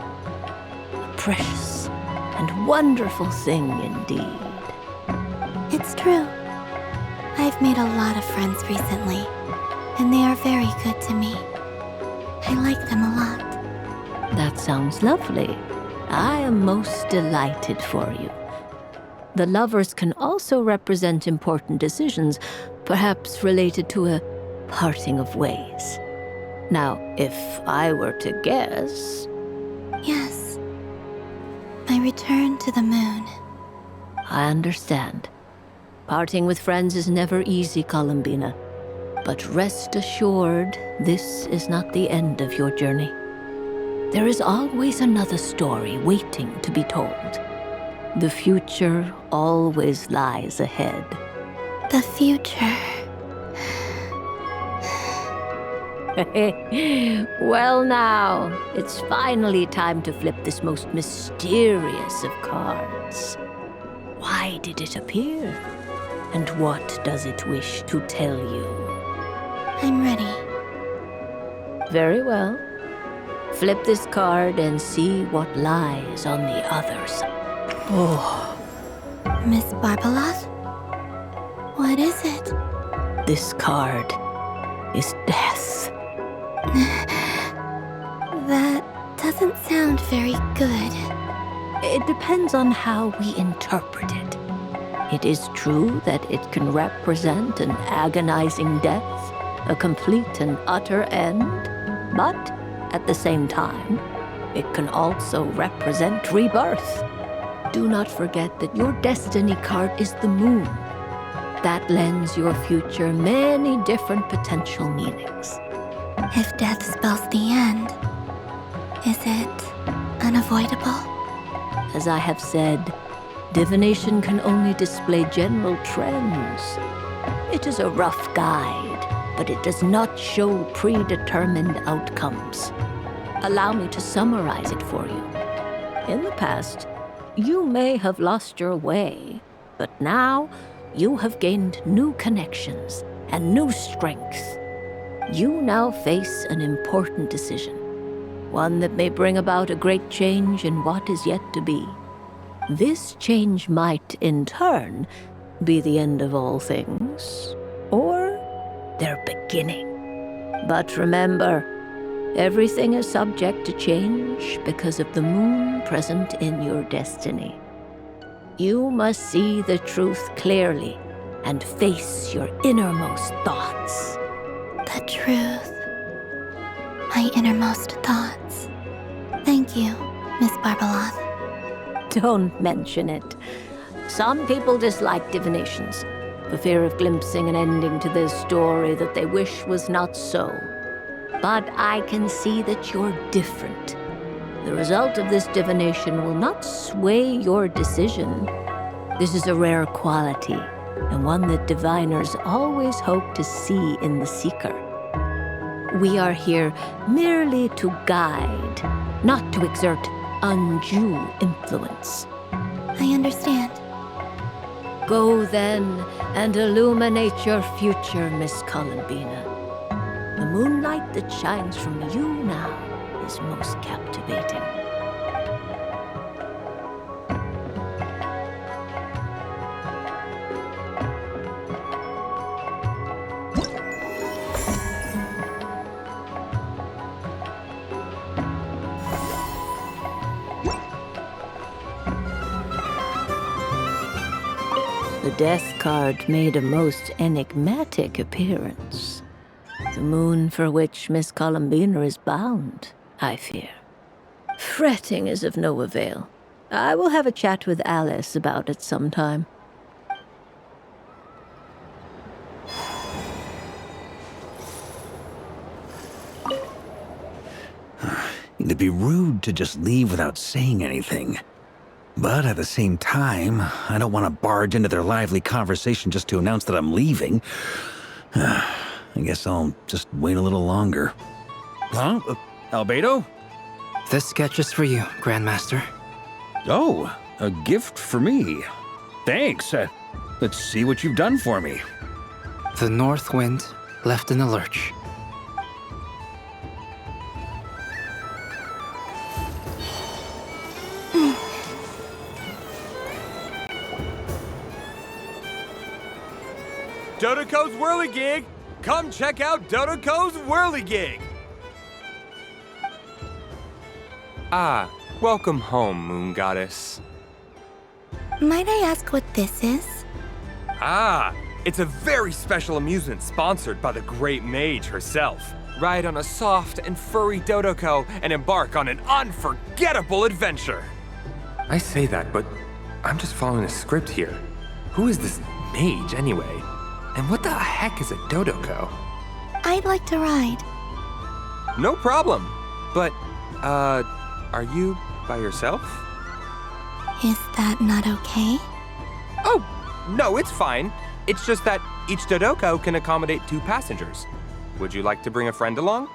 A precious and wonderful thing indeed. It's true. I've made a lot of friends recently, and they are very good to me. I like them a lot. That sounds lovely. I am most delighted for you. The Lovers can also represent important decisions, perhaps related to a parting of ways. Now, if I were to guess... Yes. I return to the moon. I understand. Parting with friends is never easy, Columbina. But rest assured, this is not the end of your journey. There is always another story waiting to be told. The future always lies ahead. The future. Well now, it's finally time to flip this most mysterious of cards. Why did it appear? And what does it wish to tell you? I'm ready. Very well. Flip this card and see what lies on the other side. Oh. Miss Barbeloth? What is it? This card is death. That doesn't sound very good. It depends on how we interpret it. It is true that it can represent an agonizing death, a complete and utter end, but at the same time, it can also represent rebirth. Do not forget that your destiny card is the moon. That lends your future many different potential meanings. If death spells the end, is it unavoidable? As I have said, divination can only display general trends. It is a rough guide, but it does not show predetermined outcomes. Allow me to summarize it for you. In the past, you may have lost your way, but now you have gained new connections and new strength. You now face an important decision, one that may bring about a great change in what is yet to be. This change might, in turn, be the end of all things, or their beginning. But remember, Everything is subject to change because of the moon present in your destiny. You must see the truth clearly and face your innermost thoughts. The truth. My innermost thoughts. Thank you, Miss Barbaloth. Don't mention it. Some people dislike divinations, for fear of glimpsing an ending to their story that they wish was not so. But I can see that you're different. The result of this divination will not sway your decision. This is a rare quality, and one that diviners always hope to see in the seeker. We are here merely to guide, not to exert undue influence. I understand. Go then and illuminate your future, Miss Columbina. The moonlight that shines from you now is most captivating. The death card made a most enigmatic appearance. The moon for which Miss Columbina is bound, I fear. Fretting is of no avail. I will have a chat with Alice about it sometime. It'd be rude to just leave without saying anything. But at the same time, I don't want to barge into their lively conversation just to announce that I'm leaving. I guess I'll just wait a little longer. Huh? Albedo? This sketch is for you, Grandmaster. Oh, a gift for me. Thanks. Let's see what you've done for me. The North Wind left in the lurch. Dodoko's Whirligig! Come check out Dodoko's Whirligig! Ah, welcome home, Moon Goddess. Might I ask what this is? Ah, it's a very special amusement sponsored by the great mage herself. Ride on a soft and furry Dodoko and embark on an unforgettable adventure. I say that, but I'm just following a script here. Who is this mage, anyway? And what the heck is a Dodoko? I'd like to ride. No problem. But, are you by yourself? Is that not okay? Oh, no, it's fine. It's just that each Dodoko can accommodate 2 passengers. Would you like to bring a friend along?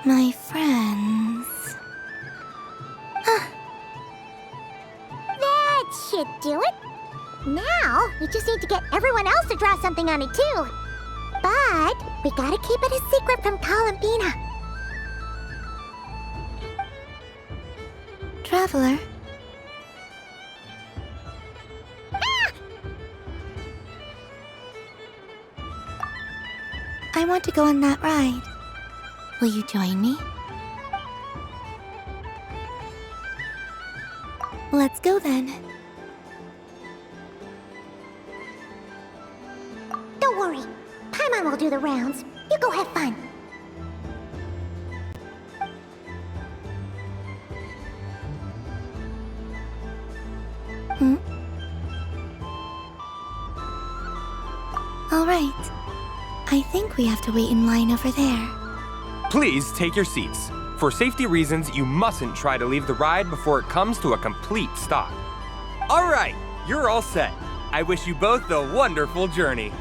My friends. That should do it. Now, we just need to get everyone else to draw something on it too. But we gotta keep it a secret from Columbina. Traveler. I want to go on that ride. Will you join me? Let's go then. Don't worry. Paimon will do the rounds. You go have fun. All right. I think we have to wait in line over there. Please take your seats. For safety reasons, you mustn't try to leave the ride before it comes to a complete stop. All right, you're all set. I wish you both a wonderful journey.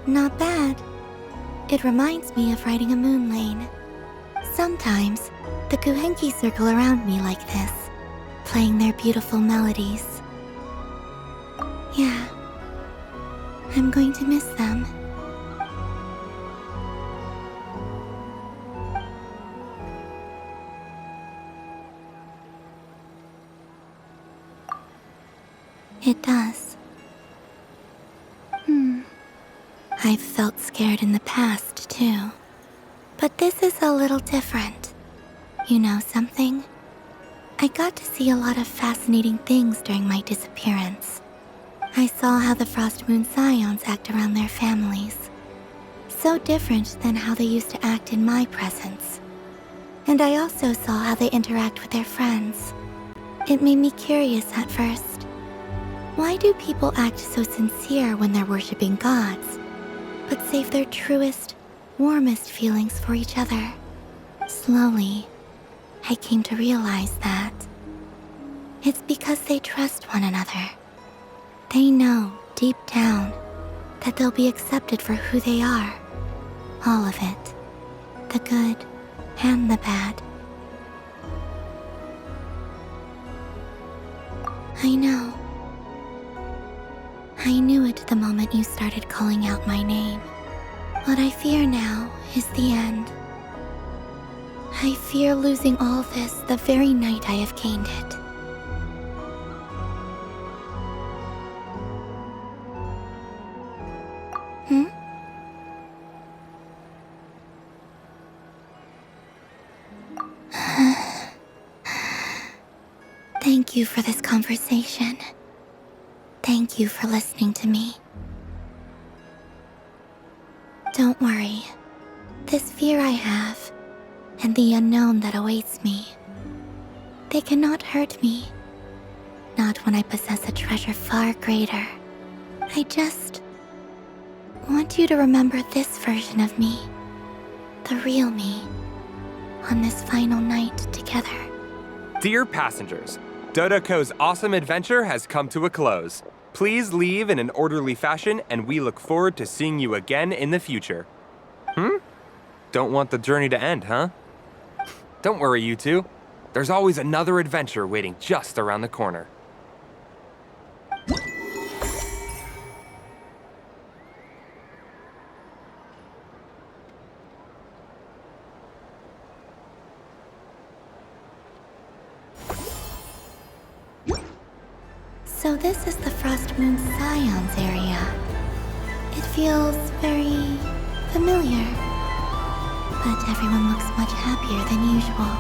Not bad. It reminds me of riding a moon lane. Sometimes, the Kuhenki circle around me like this, playing their beautiful melodies. Yeah, I'm going to miss them. I've felt scared in the past, too. But this is a little different. You know something? I got to see a lot of fascinating things during my disappearance. I saw how the Frost Moon Scions act around their families. So different than how they used to act in my presence. And I also saw how they interact with their friends. It made me curious at first. Why do people act so sincere when they're worshipping gods, but save their truest, warmest feelings for each other? Slowly, I came to realize that it's because they trust one another. They know, deep down, that they'll be accepted for who they are. All of it. The good and the bad. I know. I knew it the moment you started calling out my name. What I fear now is the end. I fear losing all this the very night I have gained it. Thank you for this conversation. Thank you for listening to me. Don't worry. This fear I have, and the unknown that awaits me, they cannot hurt me. Not when I possess a treasure far greater. I just want you to remember this version of me, the real me, on this final night together. Dear passengers, Dodoco's awesome adventure has come to a close. Please leave in an orderly fashion, and we look forward to seeing you again in the future. Don't want the journey to end, huh? Don't worry, you two. There's always another adventure waiting just around the corner. So this is the Frost Moon Scions area. It feels very familiar. But everyone looks much happier than usual.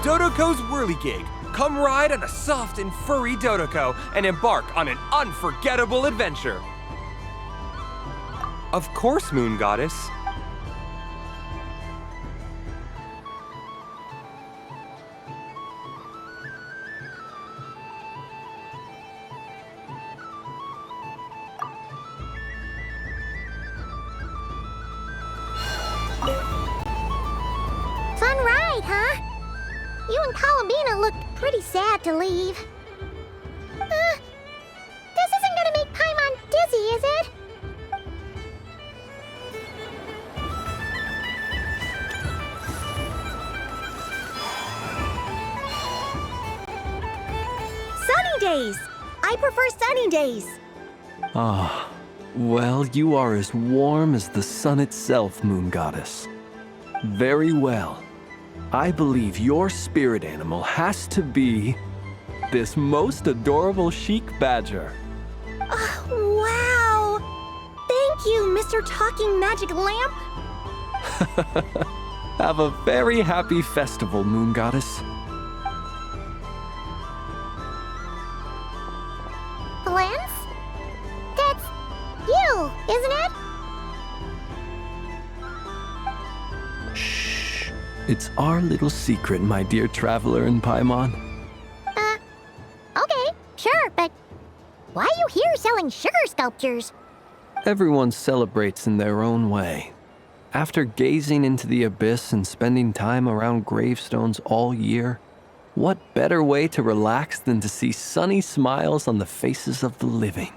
Dodoco's Whirligig. Come ride on a soft and furry Dodoco and embark on an unforgettable adventure. Of course, Moon Goddess. Fun ride, huh? You and Columbina looked pretty sad to leave. This isn't gonna make Paimon dizzy, is it? Sunny days! I prefer sunny days. Ah, well, you are as warm as the sun itself, Moon Goddess. Very well. I believe your spirit animal has to be this most adorable chic badger. Wow! Thank you, Mr. Talking Magic Lamp. Have a very happy festival, Moon Goddess. Lance? That's you, isn't it? It's our little secret, my dear traveler in Paimon. Okay, sure, but why are you here selling sugar sculptures? Everyone celebrates in their own way. After gazing into the abyss and spending time around gravestones all year, what better way to relax than to see sunny smiles on the faces of the living?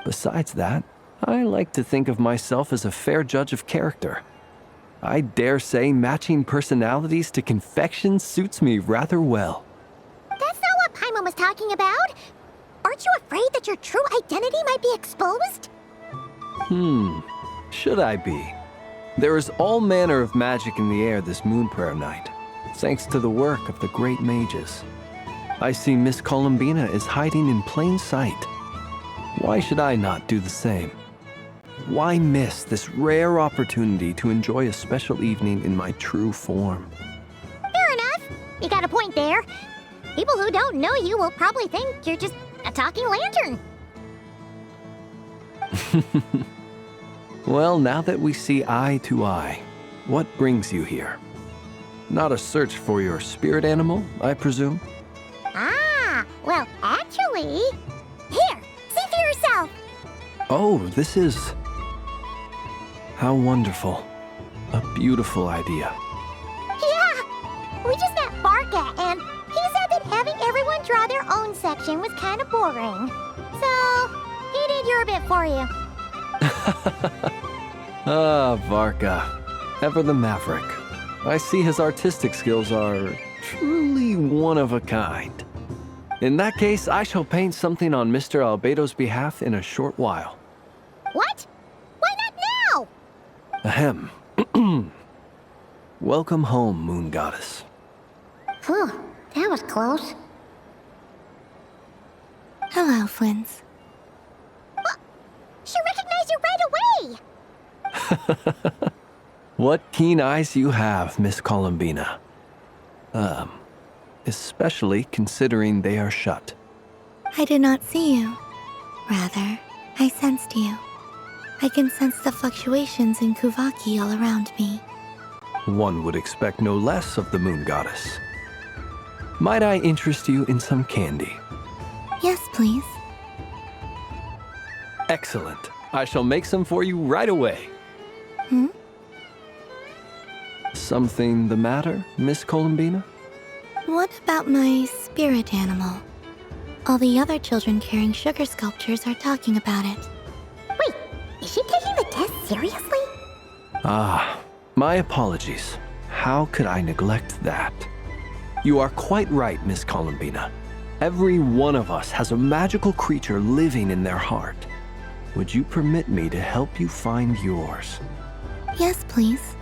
Besides that, I like to think of myself as a fair judge of character. I dare say matching personalities to confection suits me rather well. That's not what Paimon was talking about. Aren't you afraid that your true identity might be exposed? Should I be? There is all manner of magic in the air this moon prayer night, thanks to the work of the great mages. I see Miss Columbina is hiding in plain sight. Why should I not do the same? Why miss this rare opportunity to enjoy a special evening in my true form? Fair enough. You got a point there. People who don't know you will probably think you're just a talking lantern. Well, now that we see eye to eye, what brings you here? Not a search for your spirit animal, I presume? Ah, well, actually... Here, see for yourself. Oh, this is... How wonderful. A beautiful idea. Yeah, we just met Barca, and he said that having everyone draw their own section was kind of boring. So, he did your bit for you. Ah, Varka. Ever the maverick. I see his artistic skills are truly one of a kind. In that case, I shall paint something on Mr. Albedo's behalf in a short while. What? Why not now? Ahem. Welcome home, Moon Goddess. Phew, that was close. Hello, Flins. She recognized you right away! What keen eyes you have, Miss Columbina. Especially considering they are shut. I did not see you. Rather, I sensed you. I can sense the fluctuations in Kuvaki all around me. One would expect no less of the Moon Goddess. Might I interest you in some candy? Yes, please. Excellent. I shall make some for you right away. Hmm? Something the matter, Miss Columbina? What about my spirit animal? All the other children carrying sugar sculptures are talking about it. Wait, is she taking the test seriously? Ah, my apologies. How could I neglect that? You are quite right, Miss Columbina. Every one of us has a magical creature living in their heart. Would you permit me to help you find yours? Yes, please.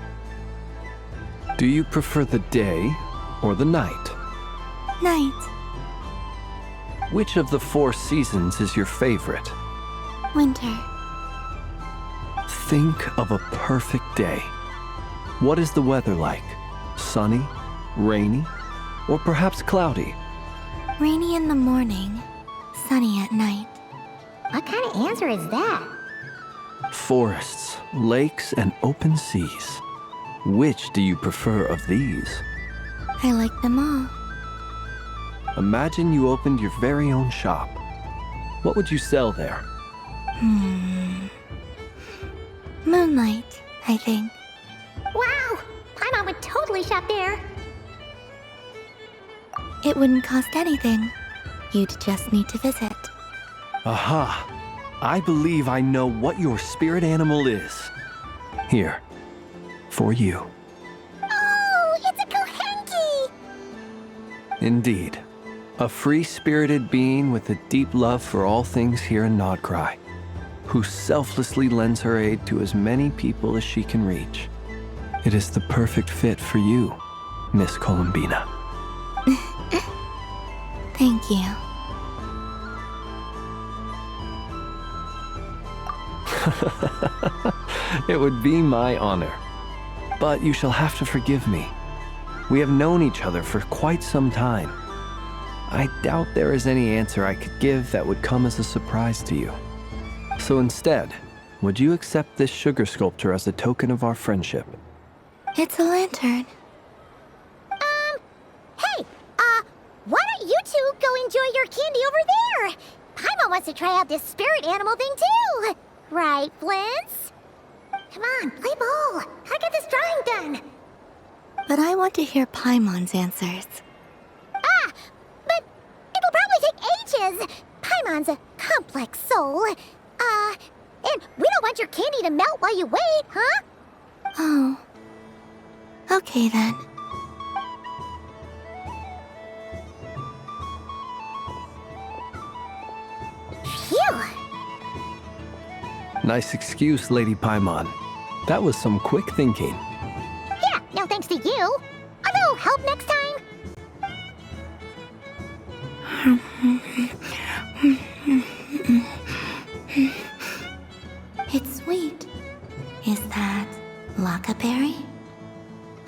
Do you prefer the day or the night? Night. Which of the 4 seasons is your favorite? Winter. Think of a perfect day. What is the weather like? Sunny, rainy, or perhaps cloudy? Rainy in the morning, sunny at night. What kind of answer is that? Forests, lakes, and open seas. Which do you prefer of these? I like them all. Imagine you opened your very own shop. What would you sell there? Moonlight, I think. Wow! Paimon would totally shop there. It wouldn't cost anything. You'd just need to visit. Aha! I believe I know what your spirit animal is. Here, for you. Oh, it's a Kohenki! Indeed. A free-spirited being with a deep love for all things here in Nodcry, who selflessly lends her aid to as many people as she can reach. It is the perfect fit for you, Miss Columbina. Thank you. It would be my honor. But you shall have to forgive me. We have known each other for quite some time. I doubt there is any answer I could give that would come as a surprise to you. So instead, would you accept this sugar sculpture as a token of our friendship? It's a lantern. Hey, why don't you two go enjoy your candy over there? Paimon wants to try out this spirit animal thing too. Right, Flint's? Come on, play ball. I got this drawing done. But I want to hear Paimon's answers. Ah, but it'll probably take ages. Paimon's a complex soul. And we don't want your candy to melt while you wait, huh? Oh. Okay then. Phew. Nice excuse, Lady Paimon. That was some quick thinking. Yeah, no thanks to you. A little help next time. Laka berry?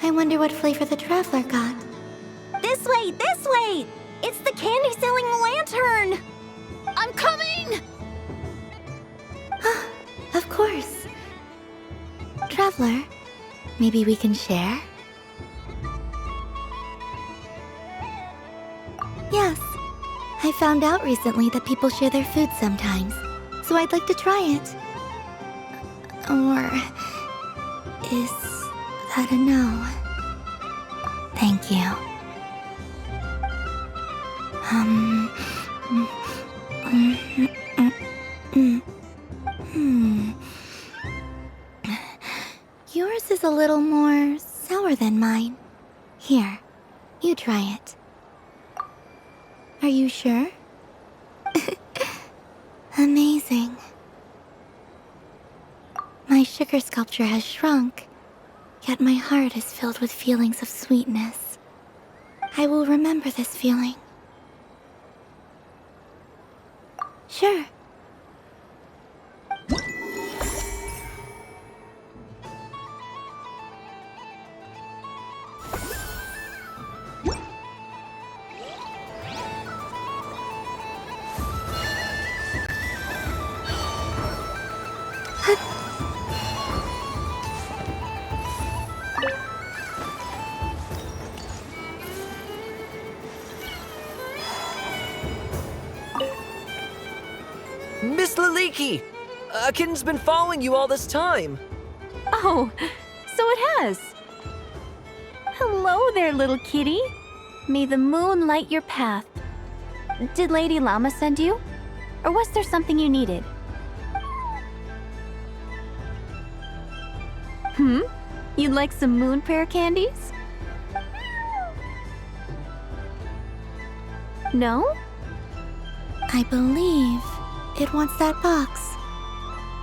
I wonder what flavor the traveler got. This way, this way! It's the candy-selling lantern! I'm coming! Of course. Traveler, maybe we can share? Yes. I found out recently that people share their food sometimes, so I'd like to try it. Or is that a no? Thank you. Yours is a little more sour than mine. Here, you try it. Are you sure? Amazing. My sugar sculpture has shrunk, yet my heart is filled with feelings of sweetness. I will remember this feeling. Sure. Miss Laliki! A kitten's been following you all this time. Oh, so it has. Hello there, little kitty. May the moon light your path. Did Lady Llama send you? Or was there something you needed? You'd like some moon prayer candies? No? I believe it wants that box.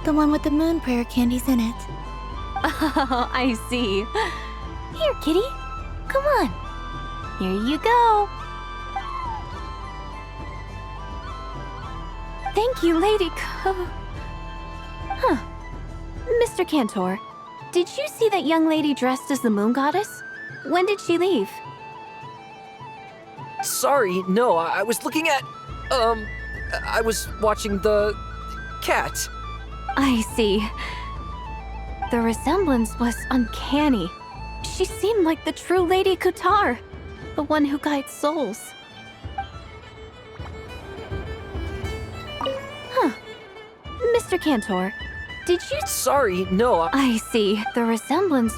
The one with the moon prayer candies in it. Oh, I see. Here, kitty. Come on. Here you go. Thank you, Lady Mr. Cantor, did you see that young lady dressed as the moon goddess? When did she leave? Sorry, no, I was looking at... I was watching the... cat. I see. The resemblance was uncanny. She seemed like the true Lady Kutar, the one who guides souls. Mr. Cantor, did you... Sorry, no, I see. The resemblance...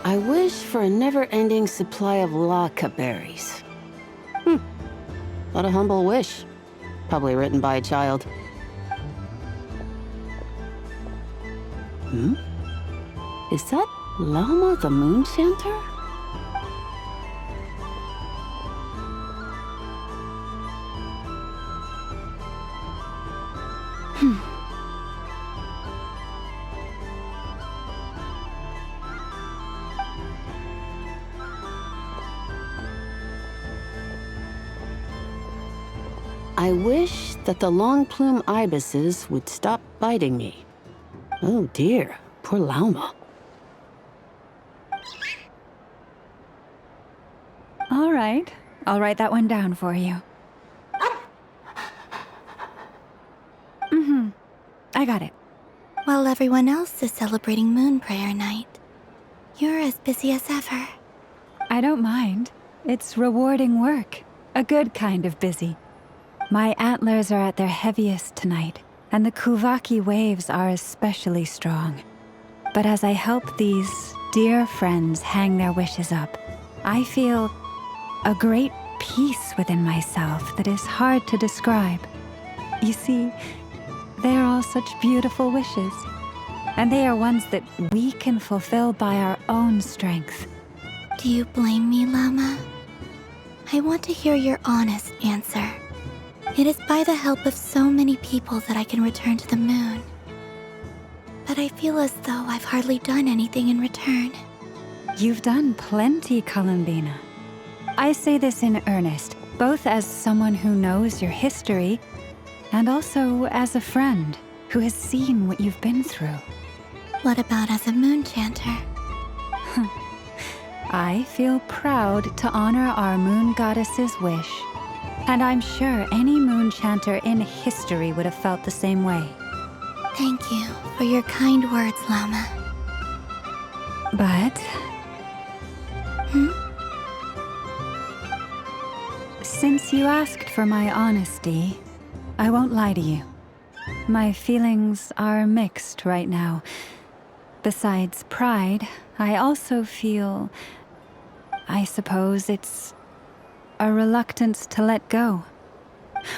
I wish for a never-ending supply of laka berries. What a humble wish. Probably written by a child. Is that Llama the Moon Chanter? I wish that the long plume ibises would stop biting me. Oh dear, poor Llama. All right, I'll write that one down for you. I got it. While everyone else is celebrating Moon Prayer Night, you're as busy as ever. I don't mind. It's rewarding work. A good kind of busy. My antlers are at their heaviest tonight, and the Kuvaki waves are especially strong. But as I help these dear friends hang their wishes up, I feel a great peace within myself that is hard to describe. You see, they are all such beautiful wishes, and they are ones that we can fulfill by our own strength. Do you blame me, Llama? I want to hear your honest answer. It is by the help of so many people that I can return to the moon. But I feel as though I've hardly done anything in return. You've done plenty, Columbina. I say this in earnest, both as someone who knows your history and also as a friend who has seen what you've been through. What about as a moon chanter? I feel proud to honor our moon goddess's wish, and I'm sure any moon chanter in history would have felt the same way. Thank you for your kind words, Llama. But... Since you asked for my honesty, I won't lie to you. My feelings are mixed right now. Besides pride, I also feel... I suppose it's a reluctance to let go.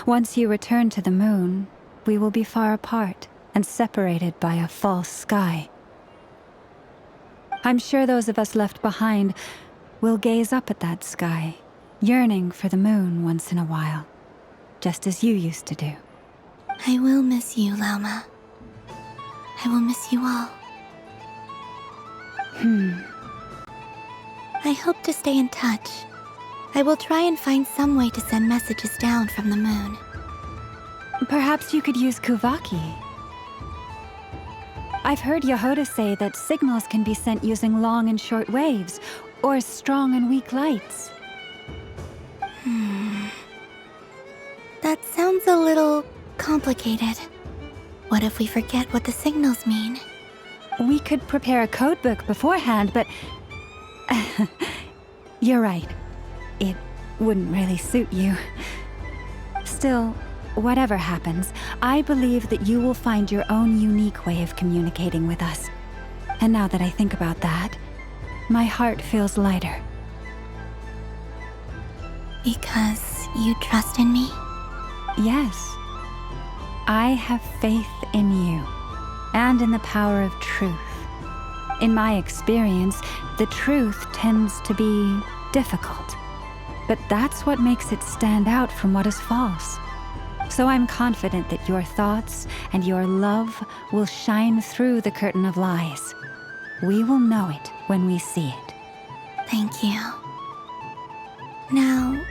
Once you return to the moon, we will be far apart and separated by a false sky. I'm sure those of us left behind will gaze up at that sky, yearning for the moon once in a while, just as you used to do. I will miss you, Llama. I will miss you all. I hope to stay in touch. I will try and find some way to send messages down from the moon. Perhaps you could use Kuvaki. I've heard Yehoda say that signals can be sent using long and short waves, or strong and weak lights. That sounds a little complicated. What if we forget what the signals mean? We could prepare a codebook beforehand, but... You're right. It wouldn't really suit you. Still, whatever happens, I believe that you will find your own unique way of communicating with us. And now that I think about that, my heart feels lighter. Because you trust in me? Yes. I have faith in you, and in the power of truth. In my experience, the truth tends to be difficult, but that's what makes it stand out from what is false. So I'm confident that your thoughts and your love will shine through the curtain of lies. We will know it when we see it. Thank you. Now,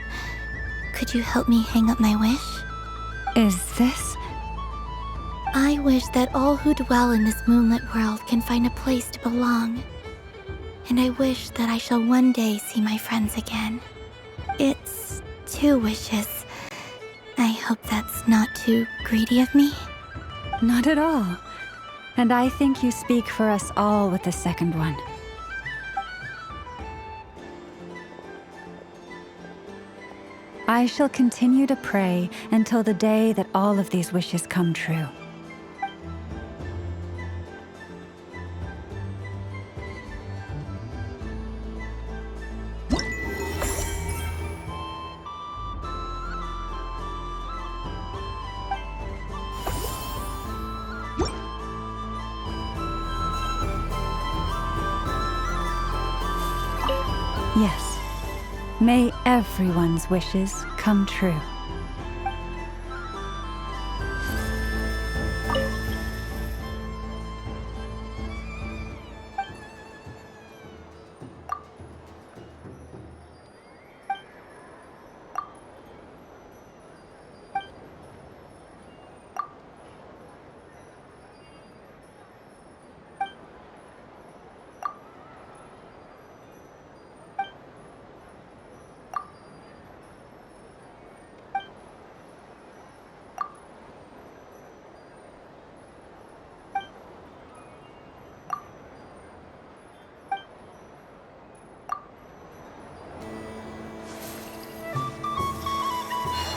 could you help me hang up my wish? Is this? I wish that all who dwell in this moonlit world can find a place to belong. And I wish that I shall one day see my friends again. It's 2 wishes. I hope that's not too greedy of me. Not at all. And I think you speak for us all with the second one. I shall continue to pray until the day that all of these wishes come true. Yes. May everyone's wishes come true.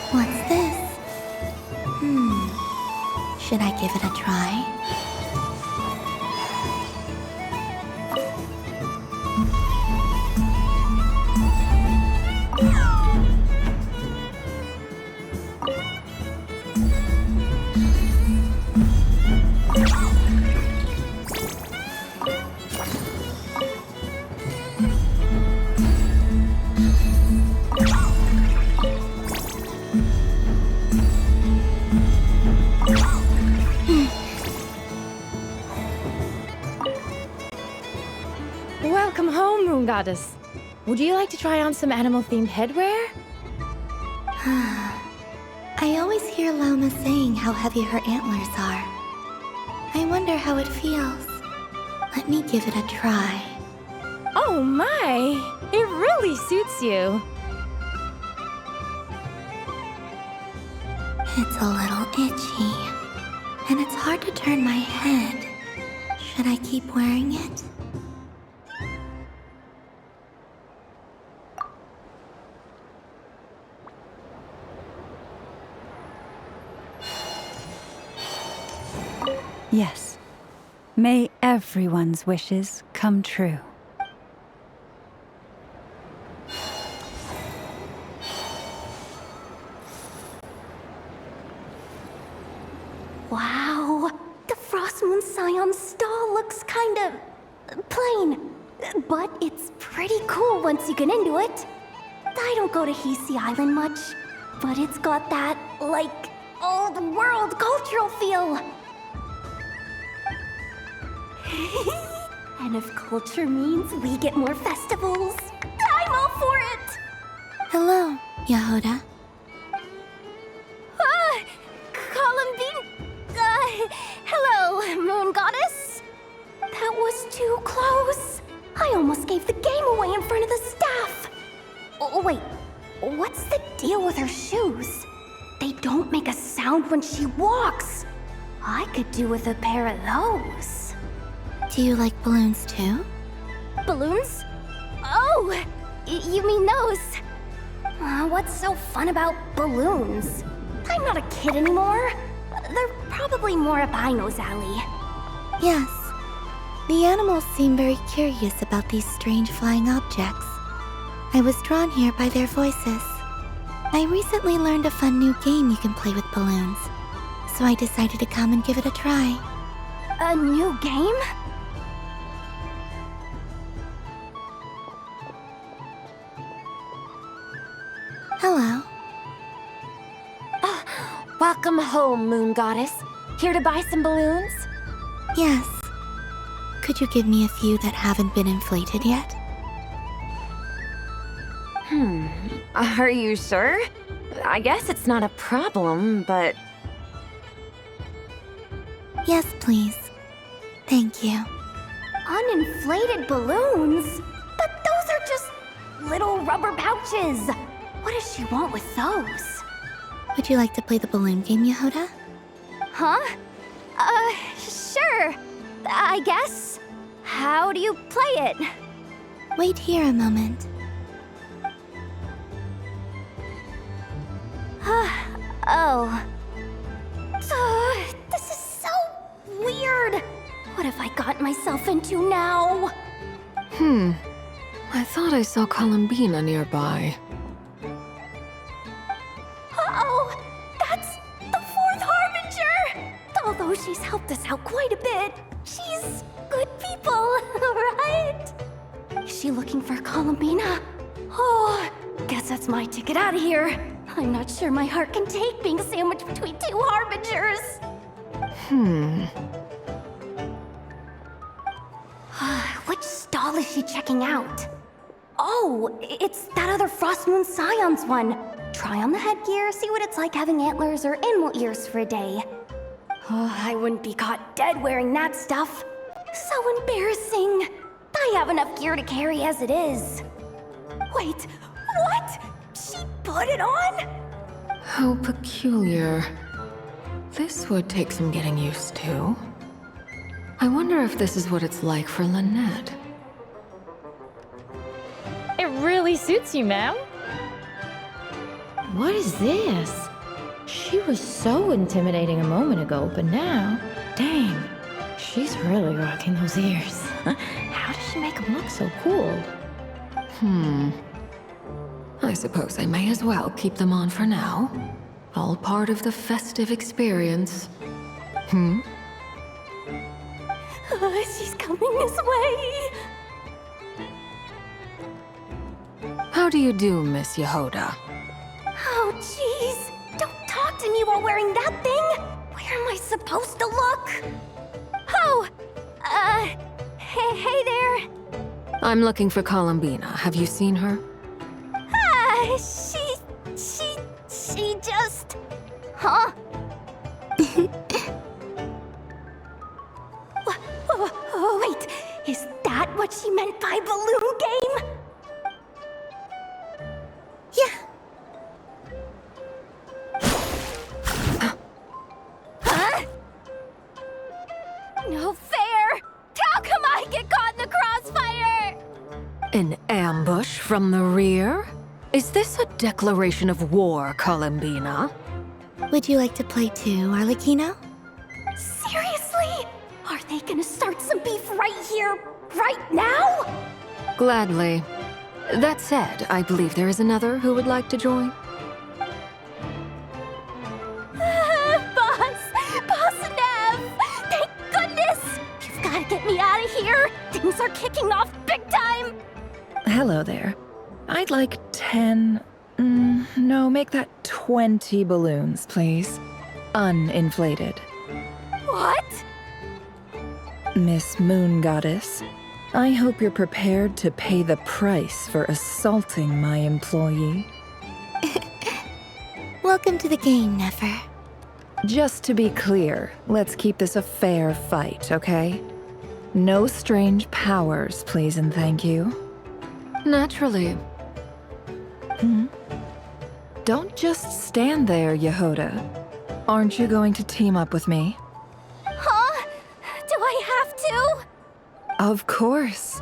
What's this? Should I give it a try? Welcome home, Moon Goddess. Would you like to try on some animal-themed headwear? I always hear Llama saying how heavy her antlers are. I wonder how it feels. Let me give it a try. Oh my! It really suits you. It's a little itchy, and it's hard to turn my head. Should I keep wearing it? Yes. May everyone's wishes come true. Wow, the Frost Moon Scion stall looks kind of plain, but it's pretty cool once you get into it. I don't go to Hisi Island much, but it's got that, like, old world cultural feel. And if culture means we get more festivals, I'm all for it! Hello, Yehoda. Columbine... hello, Moon Goddess? That was too close. I almost gave the game away in front of the staff. Oh, wait, what's the deal with her shoes? They don't make a sound when she walks. I could do with a pair of those. Do you like balloons too? Balloons? Oh, you mean those? What's so fun about balloons? I'm not a kid anymore. They're probably more up Aino's alley. Yes. The animals seem very curious about these strange flying objects. I was drawn here by their voices. I recently learned a fun new game you can play with balloons, so I decided to come and give it a try. A new game? Hello. Welcome home, Moon Goddess. Here to buy some balloons? Yes. Could you give me a few that haven't been inflated yet? Are you sure? I guess it's not a problem, but... Yes, please. Thank you. Uninflated balloons? But those are just little rubber pouches. What does she want with those? Would you like to play the balloon game, Yehoda? Huh? Sure. I guess. How do you play it? Wait here a moment. Oh. This is so weird. What have I got myself into now? I thought I saw Columbina nearby. Uh-oh! That's the fourth Harbinger! Although she's helped us out quite a bit, she's good people, right? Is she looking for Columbina? Oh, guess that's my ticket out of here. I'm not sure my heart can take being sandwiched between two Harbingers. Which stall is she checking out? Oh, it's that other Frost Moon Scion's one. Try on the headgear, see what it's like having antlers or animal ears for a day. Oh, I wouldn't be caught dead wearing that stuff. So embarrassing. I have enough gear to carry as it is. Wait, what? She put it on? How peculiar. This would take some getting used to. I wonder if this is what it's like for Lynette. It really suits you, ma'am. What is this? She was so intimidating a moment ago, but now, dang, she's really rocking those ears. How does she make them look so cool? I suppose I may as well keep them on for now. All part of the festive experience. She's coming this way. How do you do, Miss Yehoda? Oh, jeez. Don't talk to me while wearing that thing. Where am I supposed to look? Oh, hey there. I'm looking for Columbina. Have you seen her? She she just... Huh? Wait, is that what she meant by balloon game? Yeah. Huh? No fair! How come I get caught in the crossfire? An ambush from the rear? Is this a declaration of war, Columbina? Would you like to play too, Arlecchino? Seriously? Are they gonna start some beef right here, right now? Gladly. That said, I believe there is another who would like to join. Boss Nev! Thank goodness! You've gotta get me out of here! Things are kicking off big time! Hello there. I'd like 10... no, make that 20 balloons, please. Uninflated. What? Miss Moon Goddess, I hope you're prepared to pay the price for assaulting my employee. Welcome to the game, Nefer. Just to be clear, let's keep this a fair fight, okay? No strange powers, please and thank you. Naturally. Don't just stand there, Yehoda. Aren't you going to team up with me? Huh? Do I have to? Of course.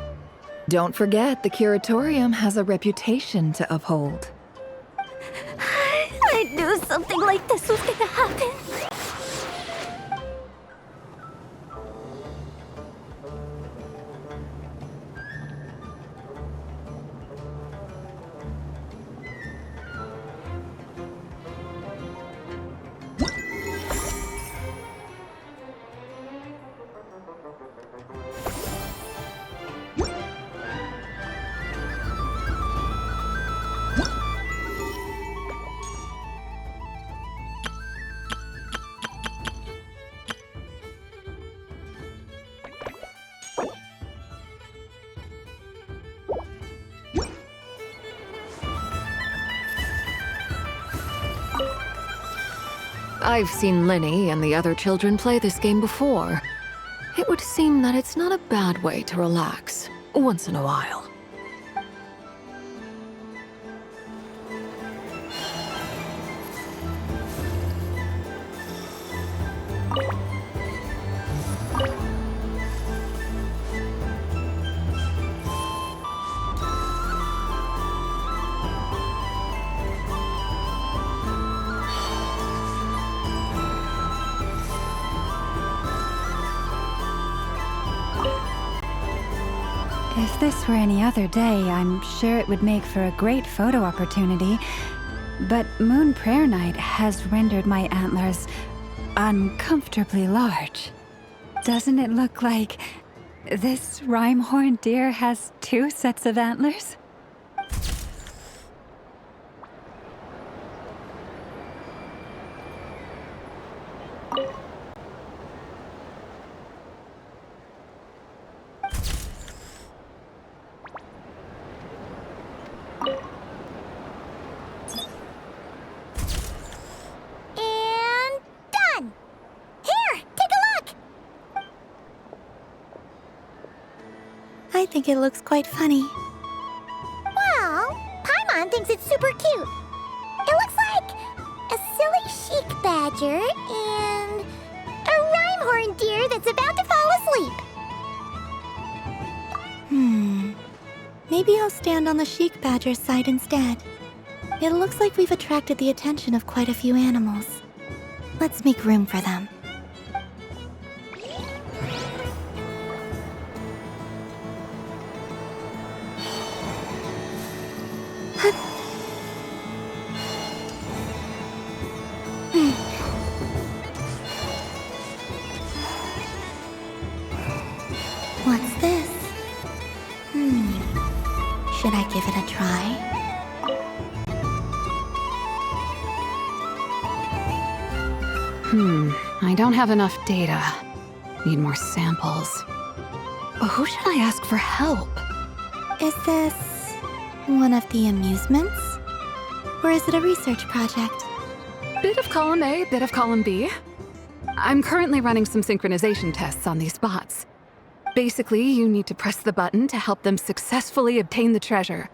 Don't forget, the Curatorium has a reputation to uphold. I knew something like this was gonna happen. I've seen Lenny and the other children play this game before. It would seem that it's not a bad way to relax, once in a while. If this were any other day, I'm sure it would make for a great photo opportunity. But Moon Prayer Night has rendered my antlers uncomfortably large. Doesn't it look like this rhyme-horned deer has 2 sets of antlers? And done! Here, take a look! I think it looks quite funny. Well, Paimon thinks it's super cute. It looks like a silly chic badger and a rhyme-horned deer that's about to fall asleep. Maybe I'll stand on the chic badger's side instead. It looks like we've attracted the attention of quite a few animals. Let's make room for them. What's this? Should I give it a try? I don't have enough data. Need more samples. Who should I ask for help? Is this one of the amusements? Or is it a research project? Bit of column A, bit of column B. I'm currently running some synchronization tests on these bots. Basically, you need to press the button to help them successfully obtain the treasure.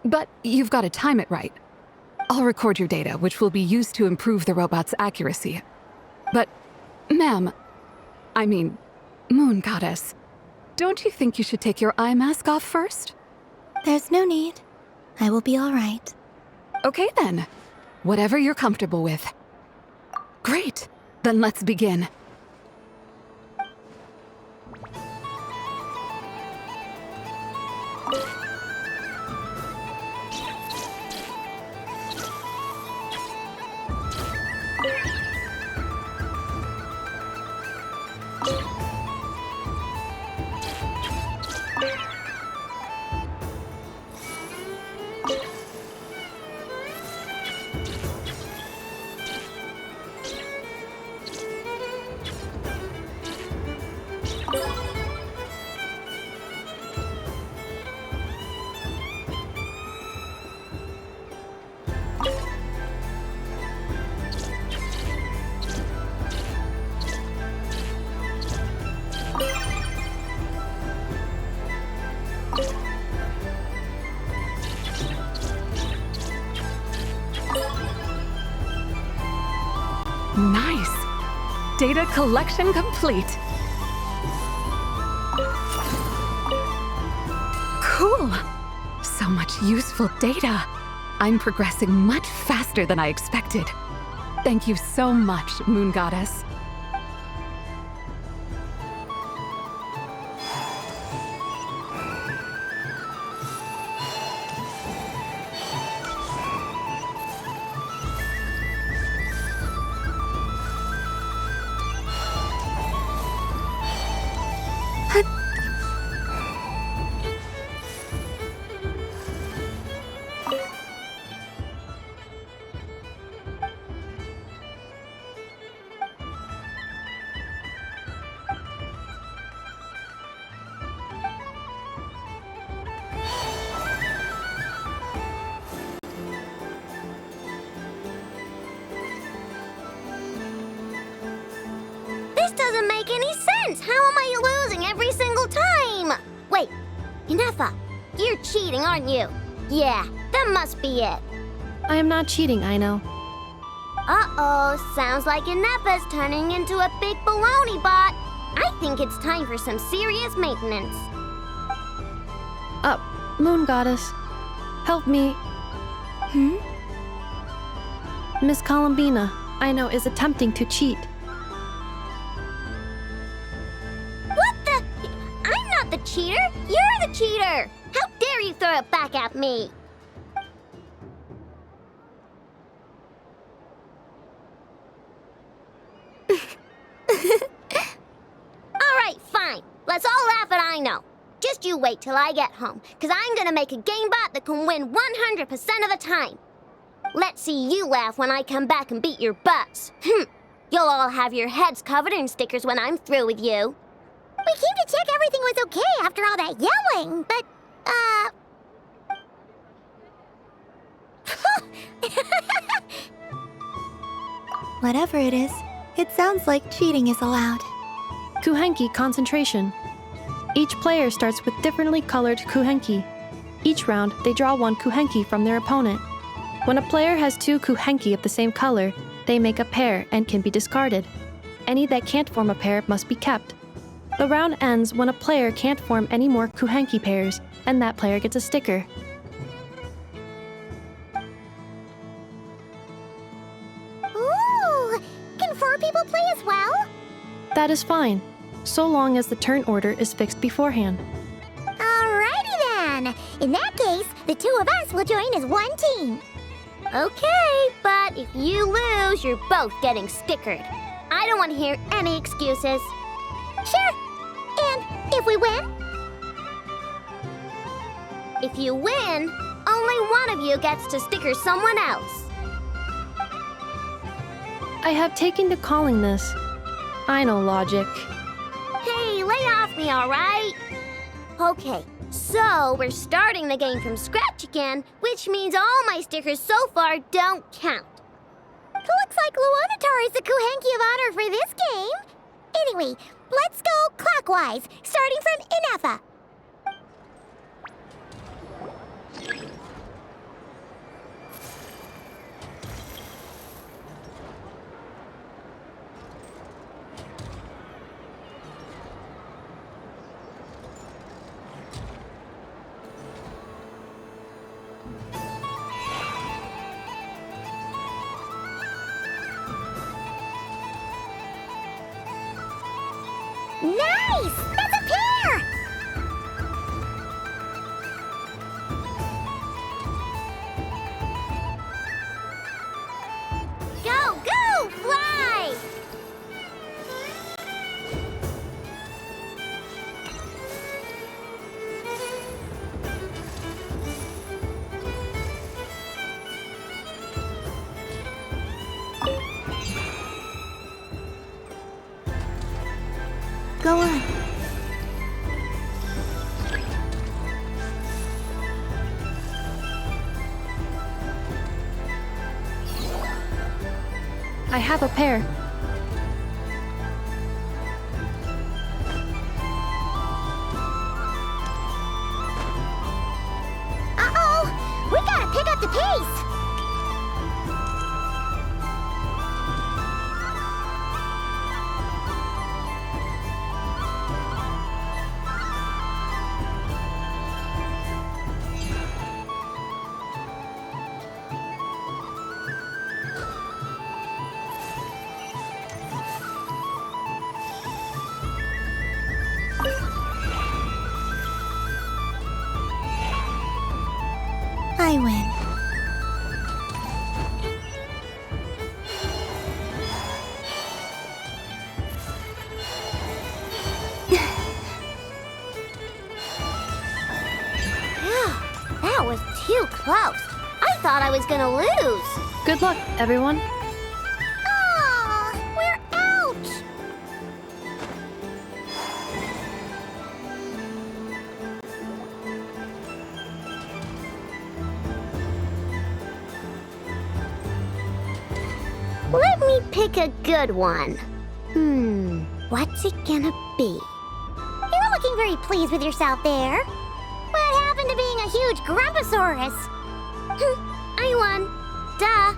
But you've got to time it right. I'll record your data, which will be used to improve the robot's accuracy. But, ma'am, I mean, Moon Goddess, don't you think you should take your eye mask off first? There's no need. I will be all right. Okay then. Whatever you're comfortable with. Great. Then let's begin. Nice. Data collection complete. Cool. So much useful data. I'm progressing much faster than I expected. Thank you so much, Moon Goddess. This doesn't make any sense! How am I losing every single time? Wait, Inefa, you're cheating, aren't you? Yeah, that must be it. I am not cheating, Aino. Uh-oh, sounds like Inefa's turning into a big baloney bot. I think it's time for some serious maintenance. Moon Goddess, help me. Miss Columbina, Aino is attempting to cheat. What the? I'm not the cheater! You're the cheater! How dare you throw it back at me? Alright, fine. Let's all laugh at Aino. Just you wait till I get home, because I'm gonna make a game bot that can win 100% of the time. Let's see you laugh when I come back and beat your butts. You'll all have your heads covered in stickers when I'm through with you. We came to check everything was okay after all that yelling, but, Whatever it is, it sounds like cheating is allowed. Kuhenki concentration. Each player starts with differently colored kuhenki. Each round, they draw one kuhenki from their opponent. When a player has two kuhenki of the same color, they make a pair and can be discarded. Any that can't form a pair must be kept. The round ends when a player can't form any more kuhenki pairs, and that player gets a sticker. Ooh! Can 4 people play as well? That is fine, so long as the turn order is fixed beforehand. Alrighty then! In that case, the 2 of us will join as one team. Okay, but if you lose, you're both getting stickered. I don't want to hear any excuses. Sure. And if we win? If you win, only one of you gets to sticker someone else. I have taken to calling this. I know logic. Hey, lay off me, alright? Okay, so we're starting the game from scratch again, which means all my stickers so far don't count. Looks like Luanatar is the Kuhenki of honor for this game. Anyway, let's go clockwise, starting from Inefa. Nice! That's a pair! Go, go, fly! Go on. I have a pair. Uh-oh! We gotta pick up the pace! I win. That was too close. I thought I was gonna lose. Good luck, everyone. Aw, we're out! Let me pick a good one. What's it gonna be? You're looking very pleased with yourself there. What happened to being a huge Grumposaurus? I won. Duh.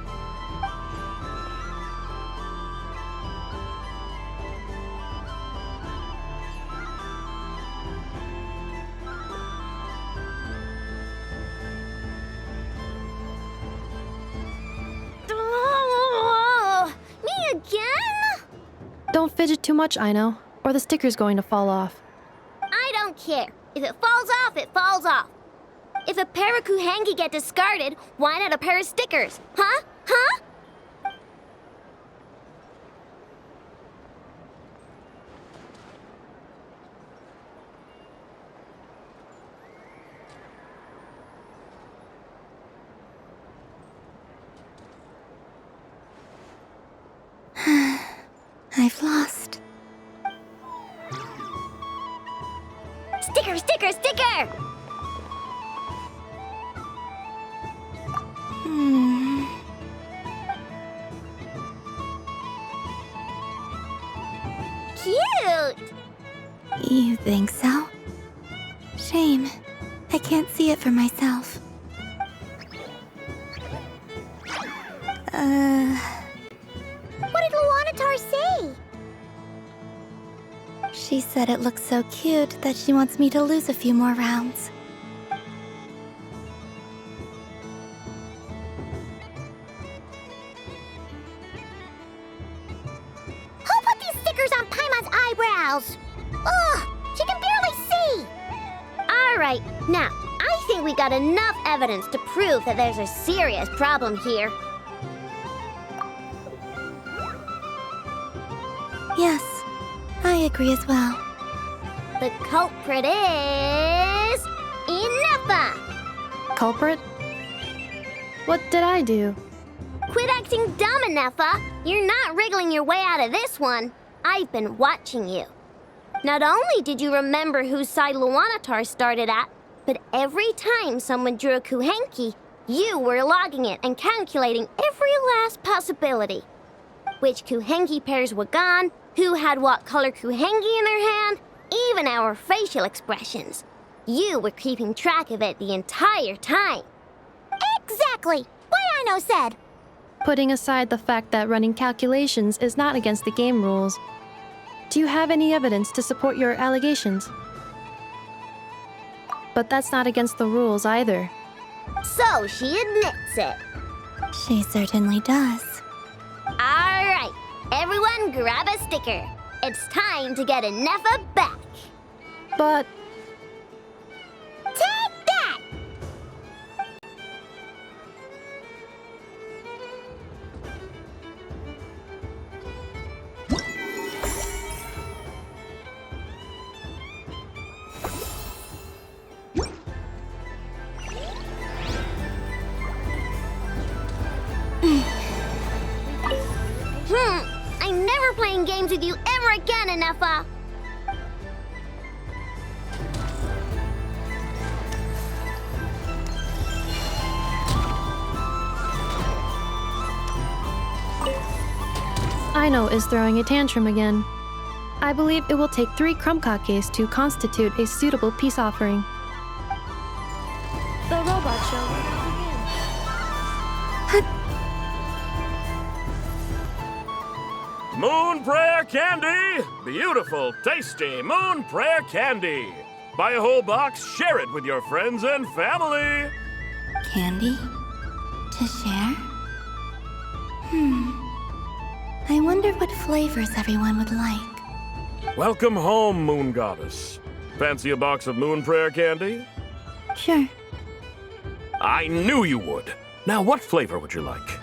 Me again? Don't fidget too much, Aino, or the sticker's going to fall off. I don't care. If it falls off, it falls off. If a pair of Kuhenki get discarded, why not a pair of stickers? Huh? Huh? I've lost. Sticker, sticker, sticker! Cute! You think so? Shame. I can't see it for myself. What did Luanatar say? She said it looks so cute that she wants me to lose a few more rounds. Who put these stickers on Paimon's eyebrows? Ugh, she can barely see! Alright, now, I think we got enough evidence to prove that there's a serious problem here. Yes, I agree as well. The culprit is... Inefa! Culprit? What did I do? Quit acting dumb, Inefa! You're not wriggling your way out of this one. I've been watching you. Not only did you remember whose side Luanatar started at, but every time someone drew a Kuhenki, You were logging it and calculating every last possibility. Which Kuhenki pairs were gone, who had what color Kuhenki in their hand, even our facial expressions. You were keeping track of it the entire time. Exactly! What Aino said! Putting aside the fact that running calculations is not against the game rules, do you have any evidence to support your allegations? But that's not against the rules either. So she admits it. She certainly does. Alright, everyone grab a sticker. It's time to get Nefa back. But... Take that! I'm never playing games with you ever again, Nefa. Aino is throwing a tantrum again. I believe it will take 3 crumb-kakes to constitute a suitable peace offering. The robot show will now begin. Moon Prayer Candy! Beautiful, tasty Moon Prayer Candy! Buy a whole box, share it with your friends and family! Candy? To share? I wonder what flavors everyone would like. Welcome home, Moon Goddess. Fancy a box of Moon Prayer Candy? Sure. I knew you would. Now, what flavor would you like?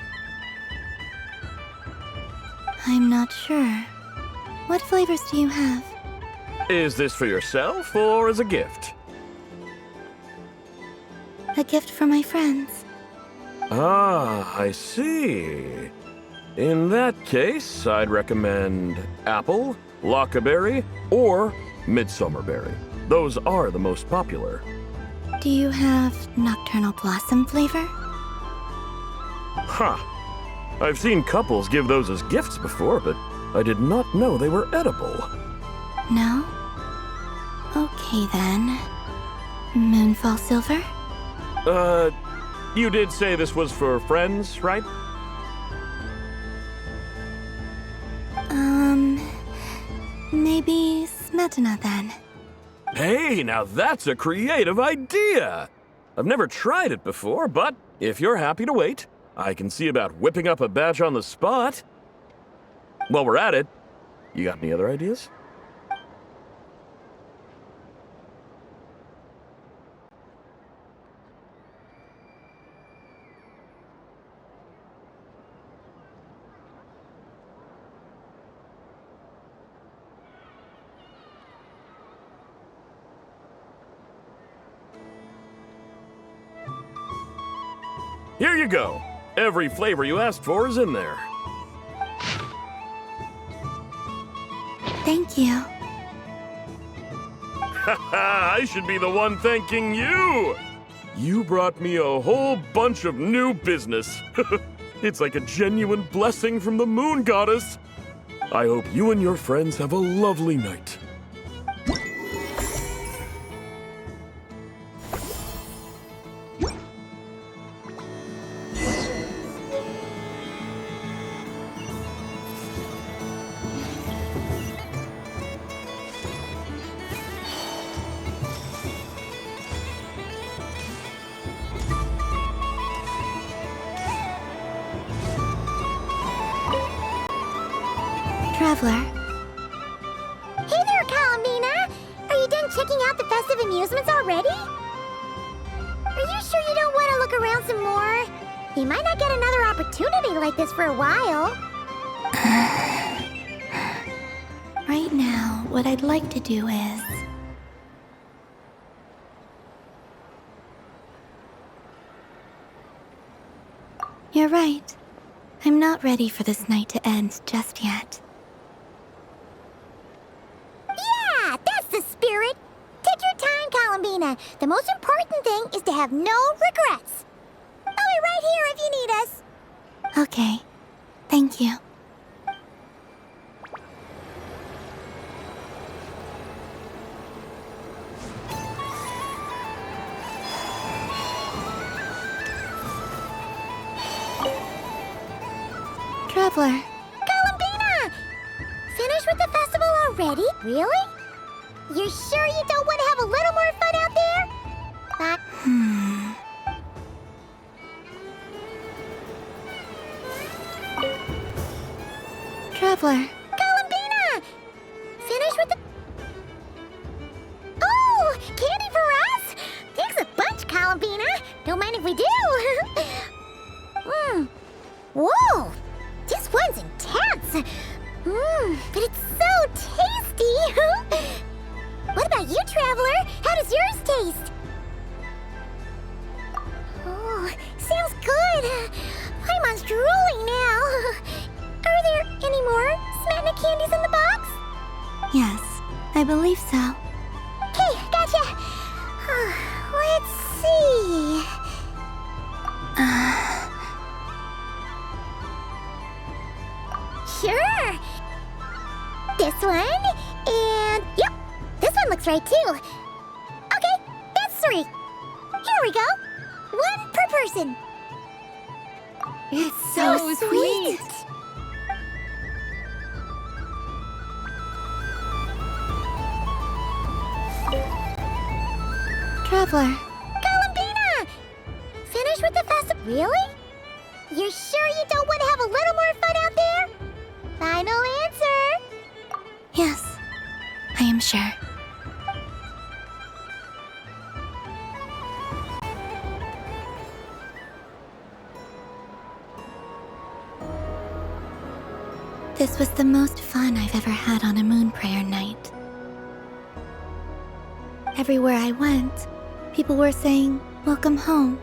I'm not sure. What flavors do you have? Is this for yourself or as a gift? A gift for my friends. Ah, I see. In that case, I'd recommend apple, lockaberry, or midsummerberry. Those are the most popular. Do you have nocturnal blossom flavor? Huh. I've seen couples give those as gifts before, but I did not know they were edible. No? Okay then. Moonfall silver? You did say this was for friends, right? Maybe smetana then. Hey, now that's a creative idea! I've never tried it before, but if you're happy to wait, I can see about whipping up a batch on the spot. While we're at it, you got any other ideas? Here you go. Every flavor you asked for is in there. Thank you. Haha, I should be the one thanking you! You brought me a whole bunch of new business. It's like a genuine blessing from the Moon Goddess. I hope you and your friends have a lovely night. Traveler. Hey there, Kalamina! Are you done checking out the festive amusements already? Are you sure you don't want to look around some more? You might not get another opportunity like this for a while. Right now, what I'd like to do is... You're right. I'm not ready for this night to end just yet. Yeah, that's the spirit! Take your time, Kalamina. The most important thing is to have no regrets. right here if you need us. Okay. Thank you. Traveler. Columbina! Finished with the festival already? Really? You're sure you don't want to have a little more fun out there? Traveler. Columbina! Finished with the... Oh! Candy for us? Thanks a bunch, Columbina. Don't mind if we do. Whoa! This one's intense. But it's so tasty. What about you, Traveler? How does yours taste? Oh, sounds good. I'm drooling now. Are there any more Smatna candies in the box? Yes, I believe so. Okay, gotcha. Let's see. Sure. This one, and yep, this one looks right too. Okay, that's 3. Here we go. 1 per person. It's so sweet. Traveler. Columbina! Finished with the festival? Really? You're sure you don't want to have a little more fun out there? Final answer. Yes, I am sure. This was the most fun I've ever had on a moon prayer night. Everywhere I went, people were saying, "Welcome home,"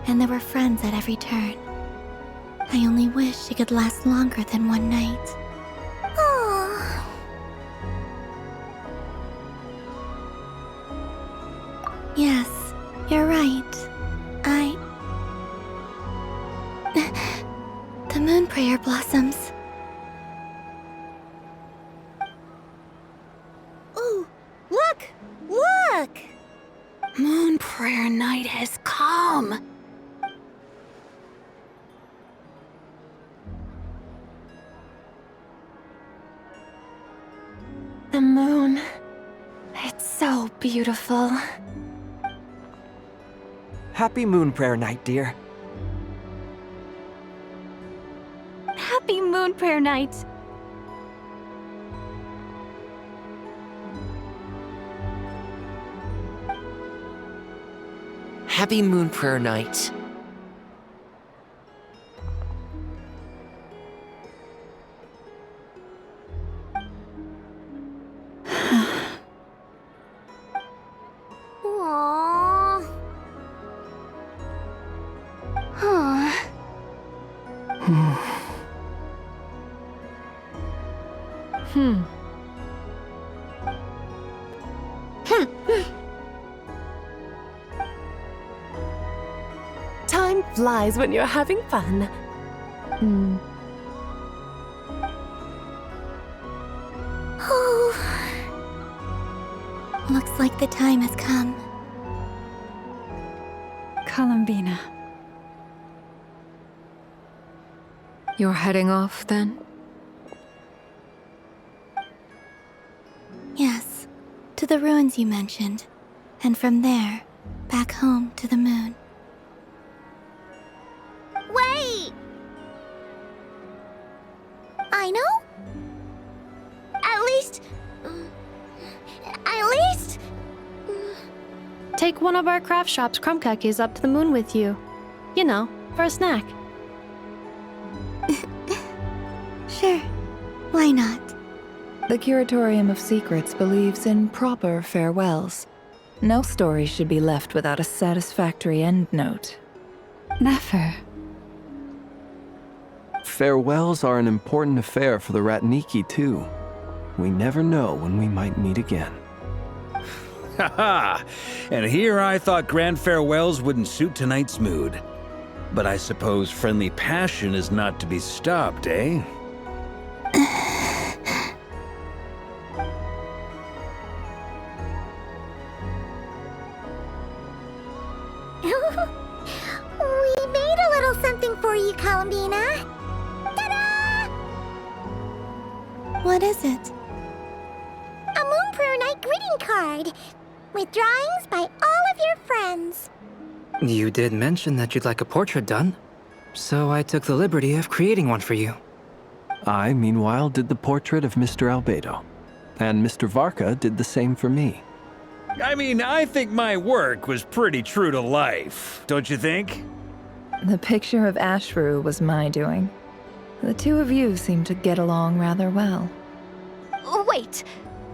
and there were friends at every turn. I only wish it could last longer than one night. Oh. Yes, you're right. The moon prayer blossoms. Ooh, look! Look! Moon prayer night has come. The moon. It's so beautiful. Happy Moon Prayer Night, dear. Happy Moon Prayer Night! Happy Moon Prayer Night. Aww. Huh. Time flies when you're having fun. Looks like the time has come. Columbina. You're heading off then? Yes, to the ruins you mentioned, and from there, back home to the moon. Wait! I know? At least... Take one of our craft shop's crumb cookies up to the moon with you. You know, for a snack. Sure, why not? The Curatorium of Secrets believes in proper farewells. No story should be left without a satisfactory endnote. Never. Farewells are an important affair for the Ratniki, too. We never know when we might meet again. Haha! And here I thought grand farewells wouldn't suit tonight's mood. But I suppose friendly passion is not to be stopped, eh? We made a little something for you, Columbina. Ta-da! What is it? A Moon Prayer Night greeting card with drawings by all of your friends. You did mention that you'd like a portrait done, so I took the liberty of creating one for you. I, meanwhile, did the portrait of Mr. Albedo, and Mr. Varka did the same for me. I mean, I think my work was pretty true to life, don't you think? The picture of Ashru was my doing. The two of you seem to get along rather well. Wait,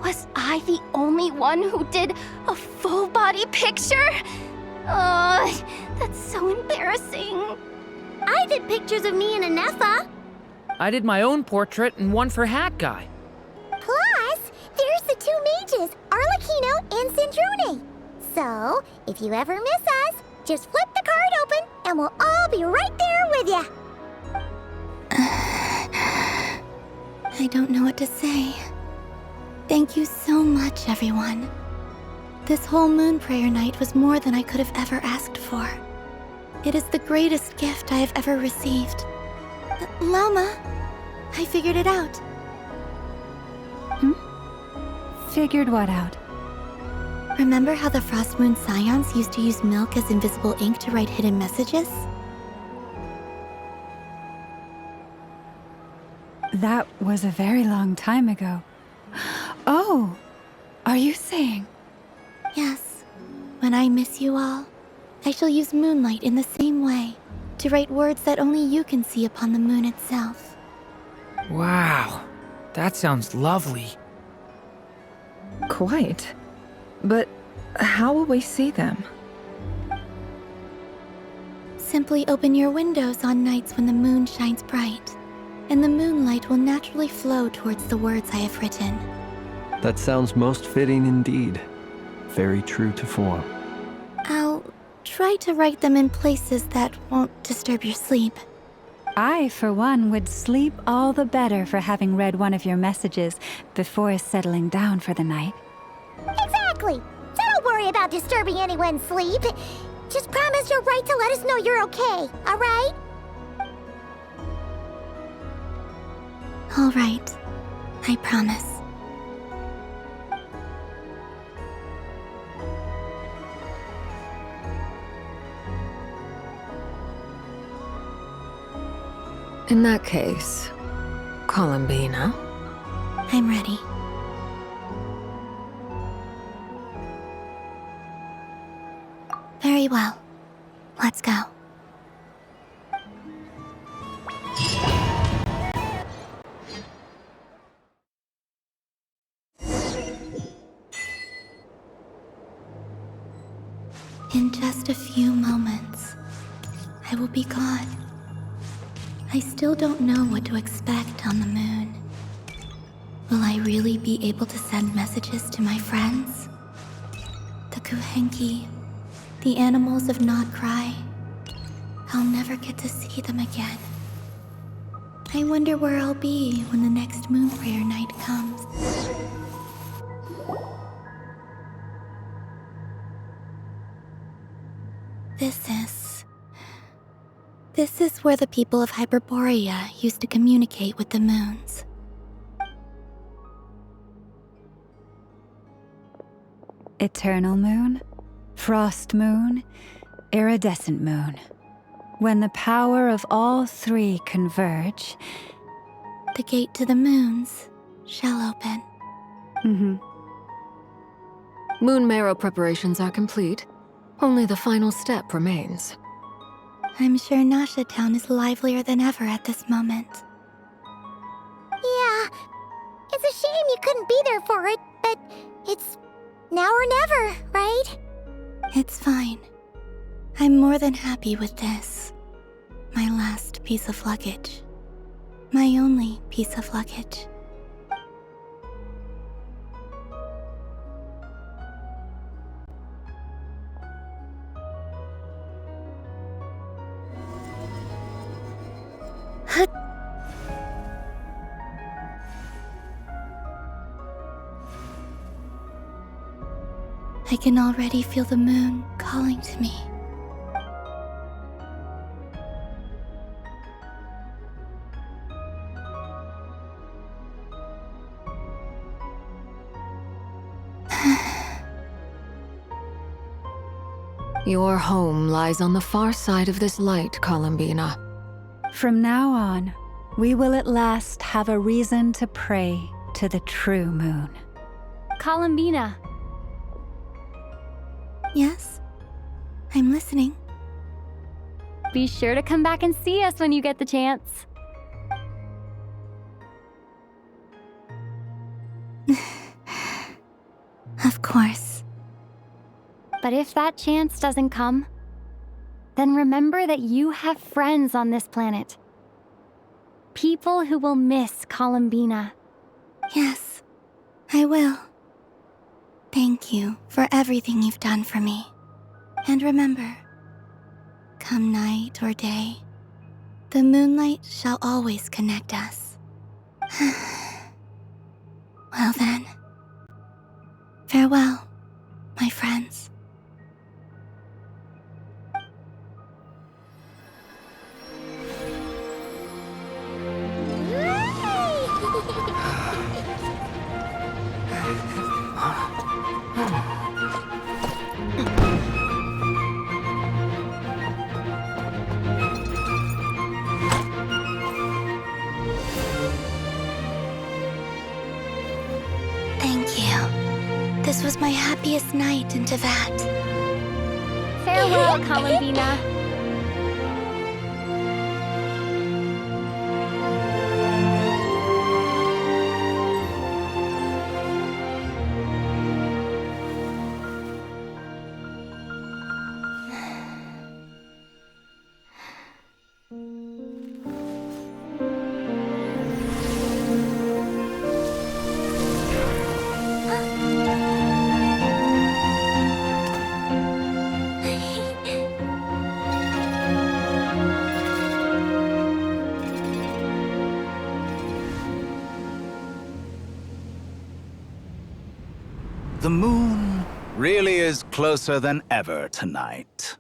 was I the only one who did a full body picture? That's so embarrassing. I did pictures of me and Anefa. I did my own portrait and one for Hat Guy. Plus, there's the two mages, Arlecchino and Sindrone. So, if you ever miss us, just flip the card open and we'll all be right there with you. I don't know what to say. Thank you so much, everyone. This whole Moon Prayer Night was more than I could have ever asked for. It is the greatest gift I have ever received. Lama, I figured it out. Figured what out? Remember how the Frost Moon Scions used to use milk as invisible ink to write hidden messages? That was a very long time ago. Oh, are you saying? Yes. When I miss you all, I shall use Moonlight in the same way, to write words that only you can see upon the moon itself. Wow, that sounds lovely. Quite. But how will we see them? Simply open your windows on nights when the moon shines bright, and the moonlight will naturally flow towards the words I have written. That sounds most fitting indeed. Very true to form. I'll try to write them in places that won't disturb your sleep. I, for one, would sleep all the better for having read one of your messages before settling down for the night. Exactly. So don't worry about disturbing anyone's sleep. Just promise you'll write to let us know you're okay, all right? All right. I promise. In that case, Columbina? I'm ready. Very well. Let's go. In just a few moments, I will be gone. I still don't know what to expect on the moon. Will I really be able to send messages to my friends? The Kuhenki, the animals of Nod Cry. I'll never get to see them again. I wonder where I'll be when the next Moon Prayer Night comes. This is where the people of Hyperborea used to communicate with the moons. Eternal moon, frost moon, iridescent moon. When the power of all three converge, the gate to the moons shall open. Moon marrow preparations are complete. Only the final step remains. I'm sure Nasha Town is livelier than ever at this moment. Yeah, it's a shame you couldn't be there for it, but it's now or never, right? It's fine. I'm more than happy with this. My last piece of luggage. My only piece of luggage. I can already feel the moon calling to me. Your home lies on the far side of this light, Columbina. From now on, we will at last have a reason to pray to the true moon. Columbina. Yes? I'm listening. Be sure to come back and see us when you get the chance. Of course. But if that chance doesn't come, then remember that you have friends on this planet. People who will miss Columbina. Yes, I will. Thank you for everything you've done for me. And remember, come night or day, the moonlight shall always connect us. Well then, farewell, my friends. Thank you. This was my happiest night in Teyvat. Farewell, Columbina. The moon really is closer than ever tonight.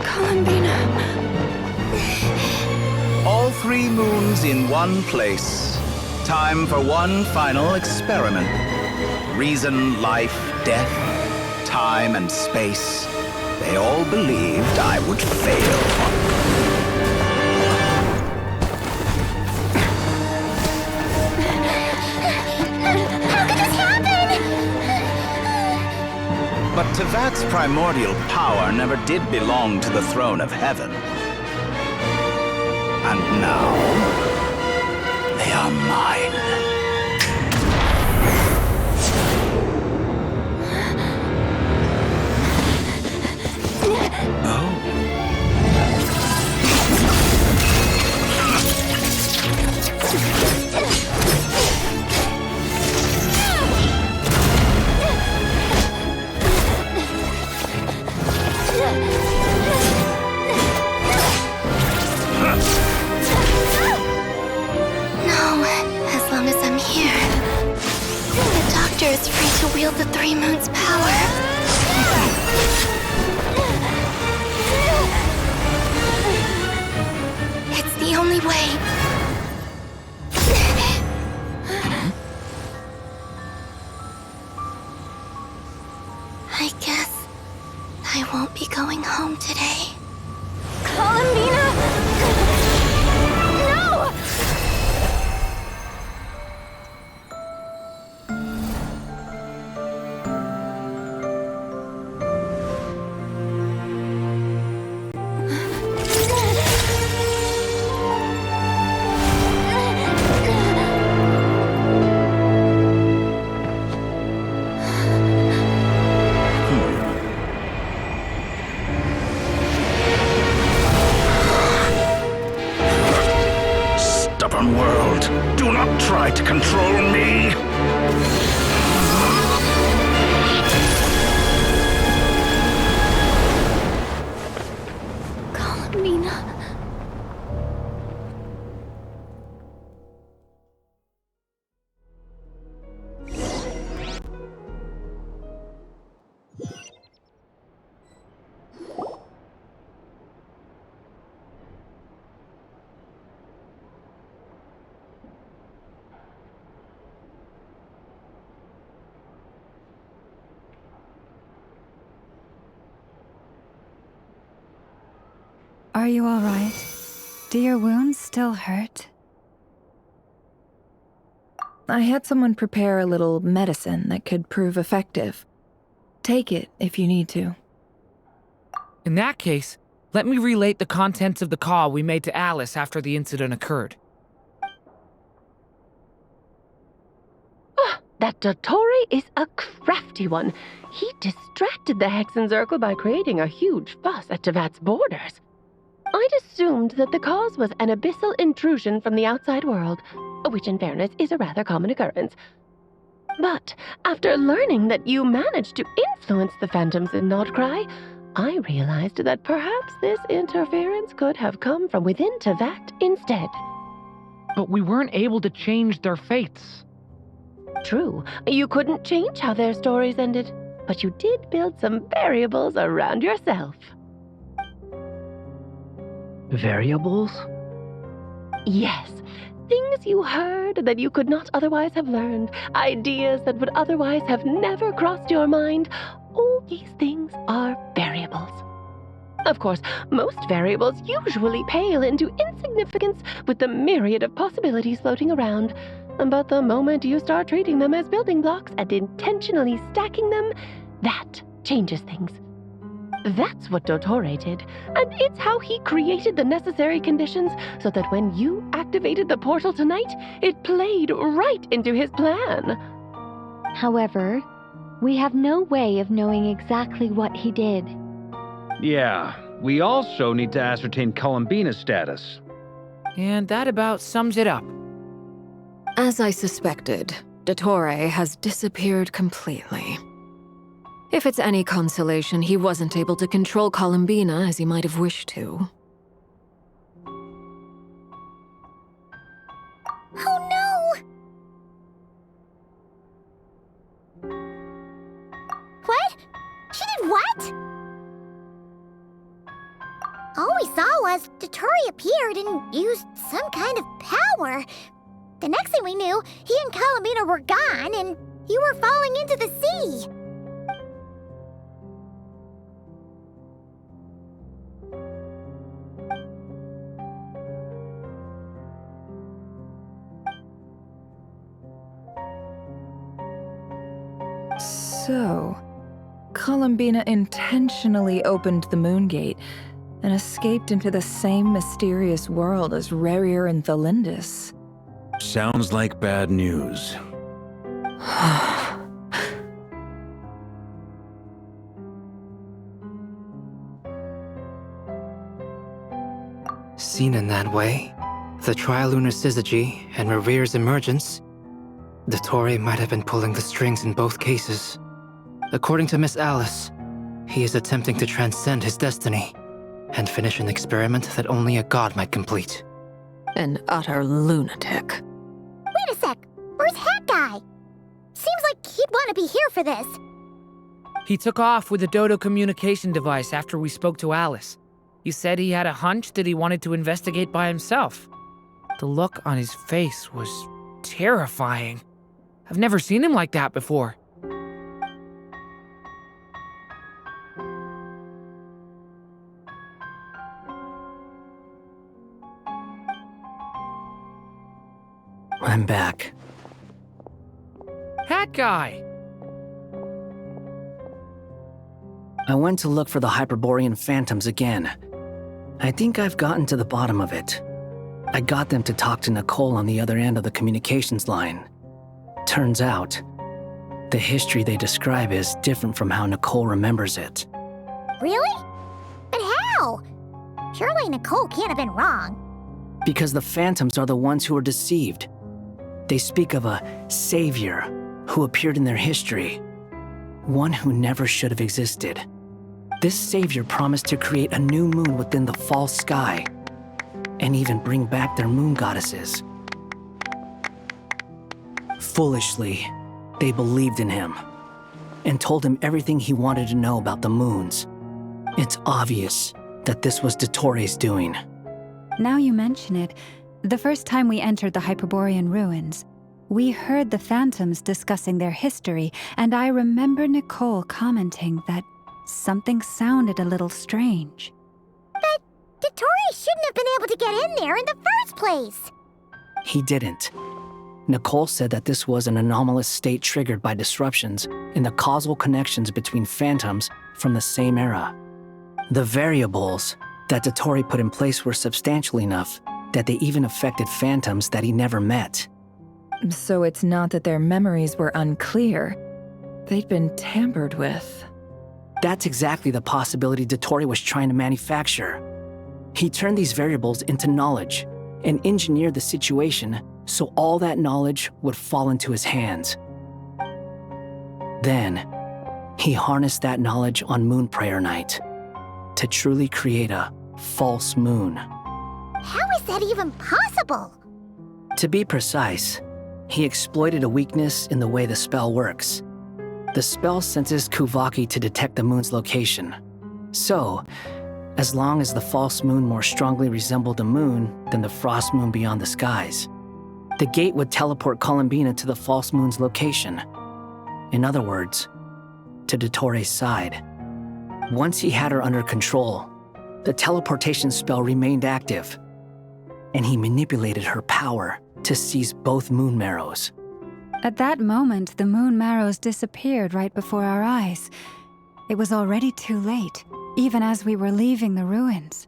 Columbina. All 3 moons in one place. Time for one final experiment. Reason, life, death, time, and space. They all believed I would fail. But Teyvat's primordial power never did belong to the throne of heaven. And now, they are mine. Is free to wield the 3 moons' power. It's the only way. I guess I won't be going home today. Columbina! No! World, do not try to control me! Are you all right? Do your wounds still hurt? I had someone prepare a little medicine that could prove effective. Take it if you need to. In that case, let me relate the contents of the call we made to Alice after the incident occurred. That Dottore is a crafty one. He distracted the Hexenzirkel by creating a huge fuss at Tevat's borders. I'd assumed that the cause was an abyssal intrusion from the outside world, which in fairness is a rather common occurrence. But after learning that you managed to influence the phantoms in Nordcry, I realized that perhaps this interference could have come from within Tevat instead. But we weren't able to change their fates. True, you couldn't change how their stories ended, but you did build some variables around yourself. Variables? Yes, things you heard that you could not otherwise have learned, ideas that would otherwise have never crossed your mind. All these things are variables. Of course, most variables usually pale into insignificance with the myriad of possibilities floating around. But the moment you start treating them as building blocks and intentionally stacking them, that changes things. That's what Dottore did, and it's how he created the necessary conditions so that when you activated the portal tonight, it played right into his plan. However, we have no way of knowing exactly what he did. Yeah, we also need to ascertain Columbina's status. And that about sums it up. As I suspected, Dottore has disappeared completely. If it's any consolation, he wasn't able to control Columbina as he might have wished to. Oh no! What? She did what? All we saw was Dottore appeared and used some kind of power. The next thing we knew, he and Columbina were gone and you were falling into the sea. So, Columbina intentionally opened the Moon Gate and escaped into the same mysterious world as Rerir and Thalindus. Sounds like bad news. Seen in that way, the Trilunar Syzygy and Rerir's emergence, Dottore might have been pulling the strings in both cases. According to Miss Alice, he is attempting to transcend his destiny and finish an experiment that only a god might complete. An utter lunatic. Wait a sec, where's Hat Guy? Seems like he'd want to be here for this. He took off with the Dodo communication device after we spoke to Alice. He said he had a hunch that he wanted to investigate by himself. The look on his face was terrifying. I've never seen him like that before. I'm back. Hat Guy! I went to look for the Hyperborean phantoms again. I think I've gotten to the bottom of it. I got them to talk to Nicole on the other end of the communications line. Turns out, the history they describe is different from how Nicole remembers it. Really? But how? Surely Nicole can't have been wrong. Because the phantoms are the ones who were deceived. They speak of a savior who appeared in their history. One who never should have existed. This savior promised to create a new moon within the false sky, and even bring back their moon goddesses. Foolishly, they believed in him, and told him everything he wanted to know about the moons. It's obvious that this was Dottore's doing. Now you mention it, the first time we entered the Hyperborean ruins, we heard the phantoms discussing their history, and I remember Nicole commenting that something sounded a little strange. But Dottore shouldn't have been able to get in there in the first place. He didn't. Nicole said that this was an anomalous state triggered by disruptions in the causal connections between phantoms from the same era. The variables that Dottore put in place were substantial enough that they even affected phantoms that he never met. So it's not that their memories were unclear. They'd been tampered with. That's exactly the possibility Dottore was trying to manufacture. He turned these variables into knowledge and engineered the situation so all that knowledge would fall into his hands. Then, he harnessed that knowledge on Moon Prayer Night to truly create a false moon. How is that even possible? To be precise, he exploited a weakness in the way the spell works. The spell senses Kuvaki to detect the moon's location. So, as long as the false moon more strongly resembled the moon than the frost moon beyond the skies, the gate would teleport Columbina to the false moon's location. In other words, to Dottore's side. Once he had her under control, the teleportation spell remained active, and he manipulated her power to seize both moon marrows. At that moment, the moon marrows disappeared right before our eyes. It was already too late, even as we were leaving the ruins.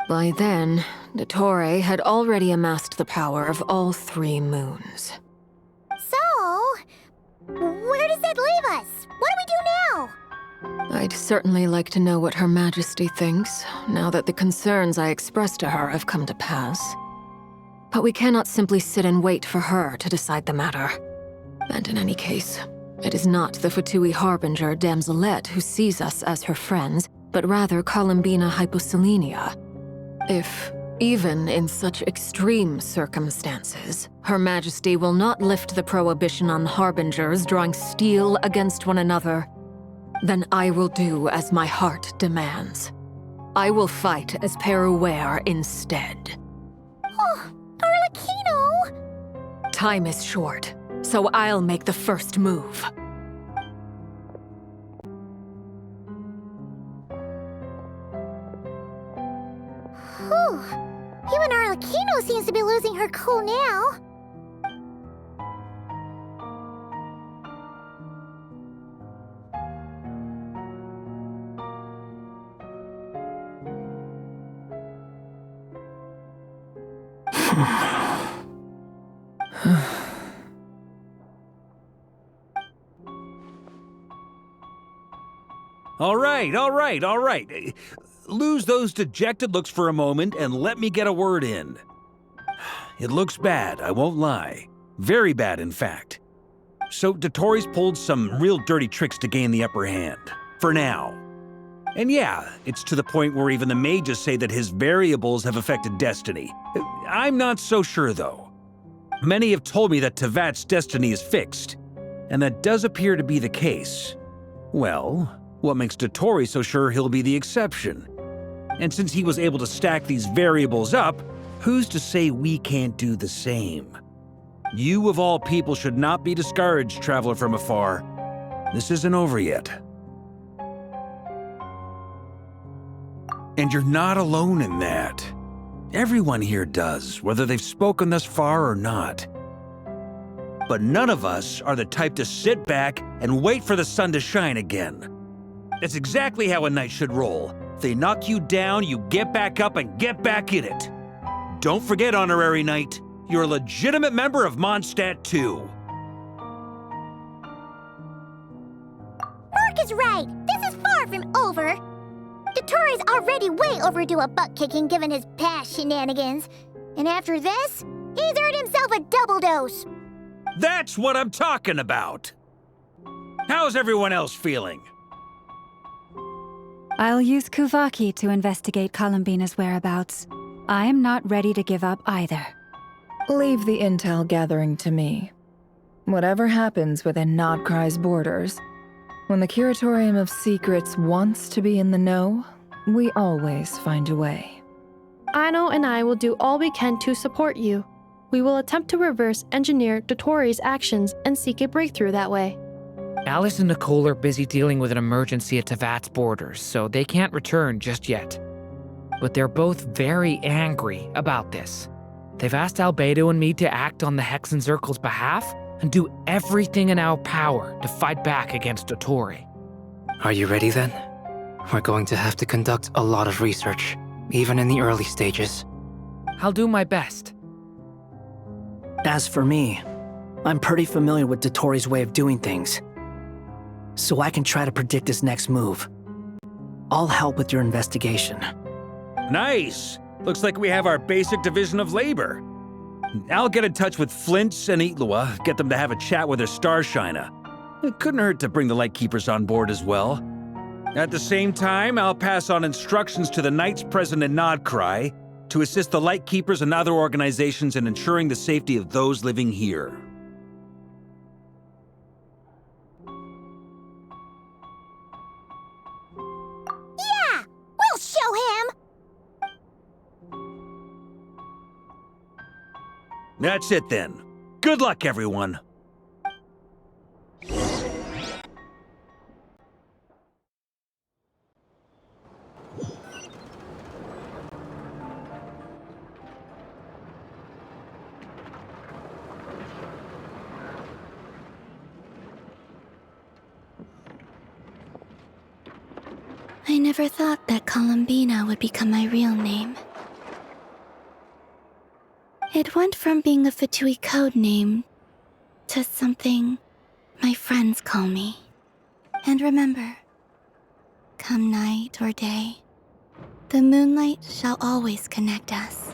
By then, Dottore had already amassed the power of all 3 moons. So, where does that leave us? What do we do now? I'd certainly like to know what Her Majesty thinks, now that the concerns I expressed to her have come to pass. But we cannot simply sit and wait for her to decide the matter. And in any case, it is not the Fatui Harbinger Damselette who sees us as her friends, but rather Columbina Hyposelenia. If, even in such extreme circumstances, Her Majesty will not lift the prohibition on Harbingers drawing steel against one another, then I will do as my heart demands. I will fight as Peruware instead. Oh, Arlecchino! Time is short, so I'll make the first move. Whew. Even Arlecchino seems to be losing her cool now. All right. Lose those dejected looks for a moment and let me get a word in. It looks bad, I won't lie. Very bad, in fact. So Dottore's pulled some real dirty tricks to gain the upper hand. For now. And yeah, it's to the point where even the mages say that his variables have affected destiny. I'm not so sure, though. Many have told me that Tevat's destiny is fixed, and that does appear to be the case. Well, what makes Dottore so sure he'll be the exception? And since he was able to stack these variables up, who's to say we can't do the same? You of all people should not be discouraged, traveler from afar. This isn't over yet. And you're not alone in that. Everyone here does, whether they've spoken thus far or not. But none of us are the type to sit back and wait for the sun to shine again. That's exactly how a knight should roll. If they knock you down, you get back up and get back in it. Don't forget, Honorary Knight, you're a legitimate member of Mondstadt too. Mark is right. This is far from over. Dottore's already way overdue a butt-kicking given his past shenanigans. And after this, he's earned himself a double dose. That's what I'm talking about. How's everyone else feeling? I'll use Kuvaki to investigate Columbina's whereabouts. I'm not ready to give up either. Leave the intel gathering to me. Whatever happens within Nodcry's borders, when the Curatorium of Secrets wants to be in the know, we always find a way. Aino and I will do all we can to support you. We will attempt to reverse engineer Dottore's actions and seek a breakthrough that way. Alice and Nicole are busy dealing with an emergency at Tevat's borders, so they can't return just yet. but they're both very angry about this. They've asked Albedo and me to act on the Hex and Circle's behalf and do everything in our power to fight back against Dottore. Are you ready then? We're going to have to conduct a lot of research, even in the early stages. I'll do my best. As for me, I'm pretty familiar with Dottore's way of doing things, so I can try to predict his next move. I'll help with your investigation. Nice! Looks like we have our basic division of labor. I'll get in touch with Flint's and Itlua, get them to have a chat with their Starshiner. It couldn't hurt to bring the Lightkeepers on board as well. At the same time, I'll pass on instructions to the Knights present in Nodcry to assist the Lightkeepers and other organizations in ensuring the safety of those living here. Yeah! We'll show him! That's it then. Good luck, everyone. I never thought that Columbina would become my real name. It went from being a Fatui code name to something my friends call me. And remember, come night or day, the moonlight shall always connect us.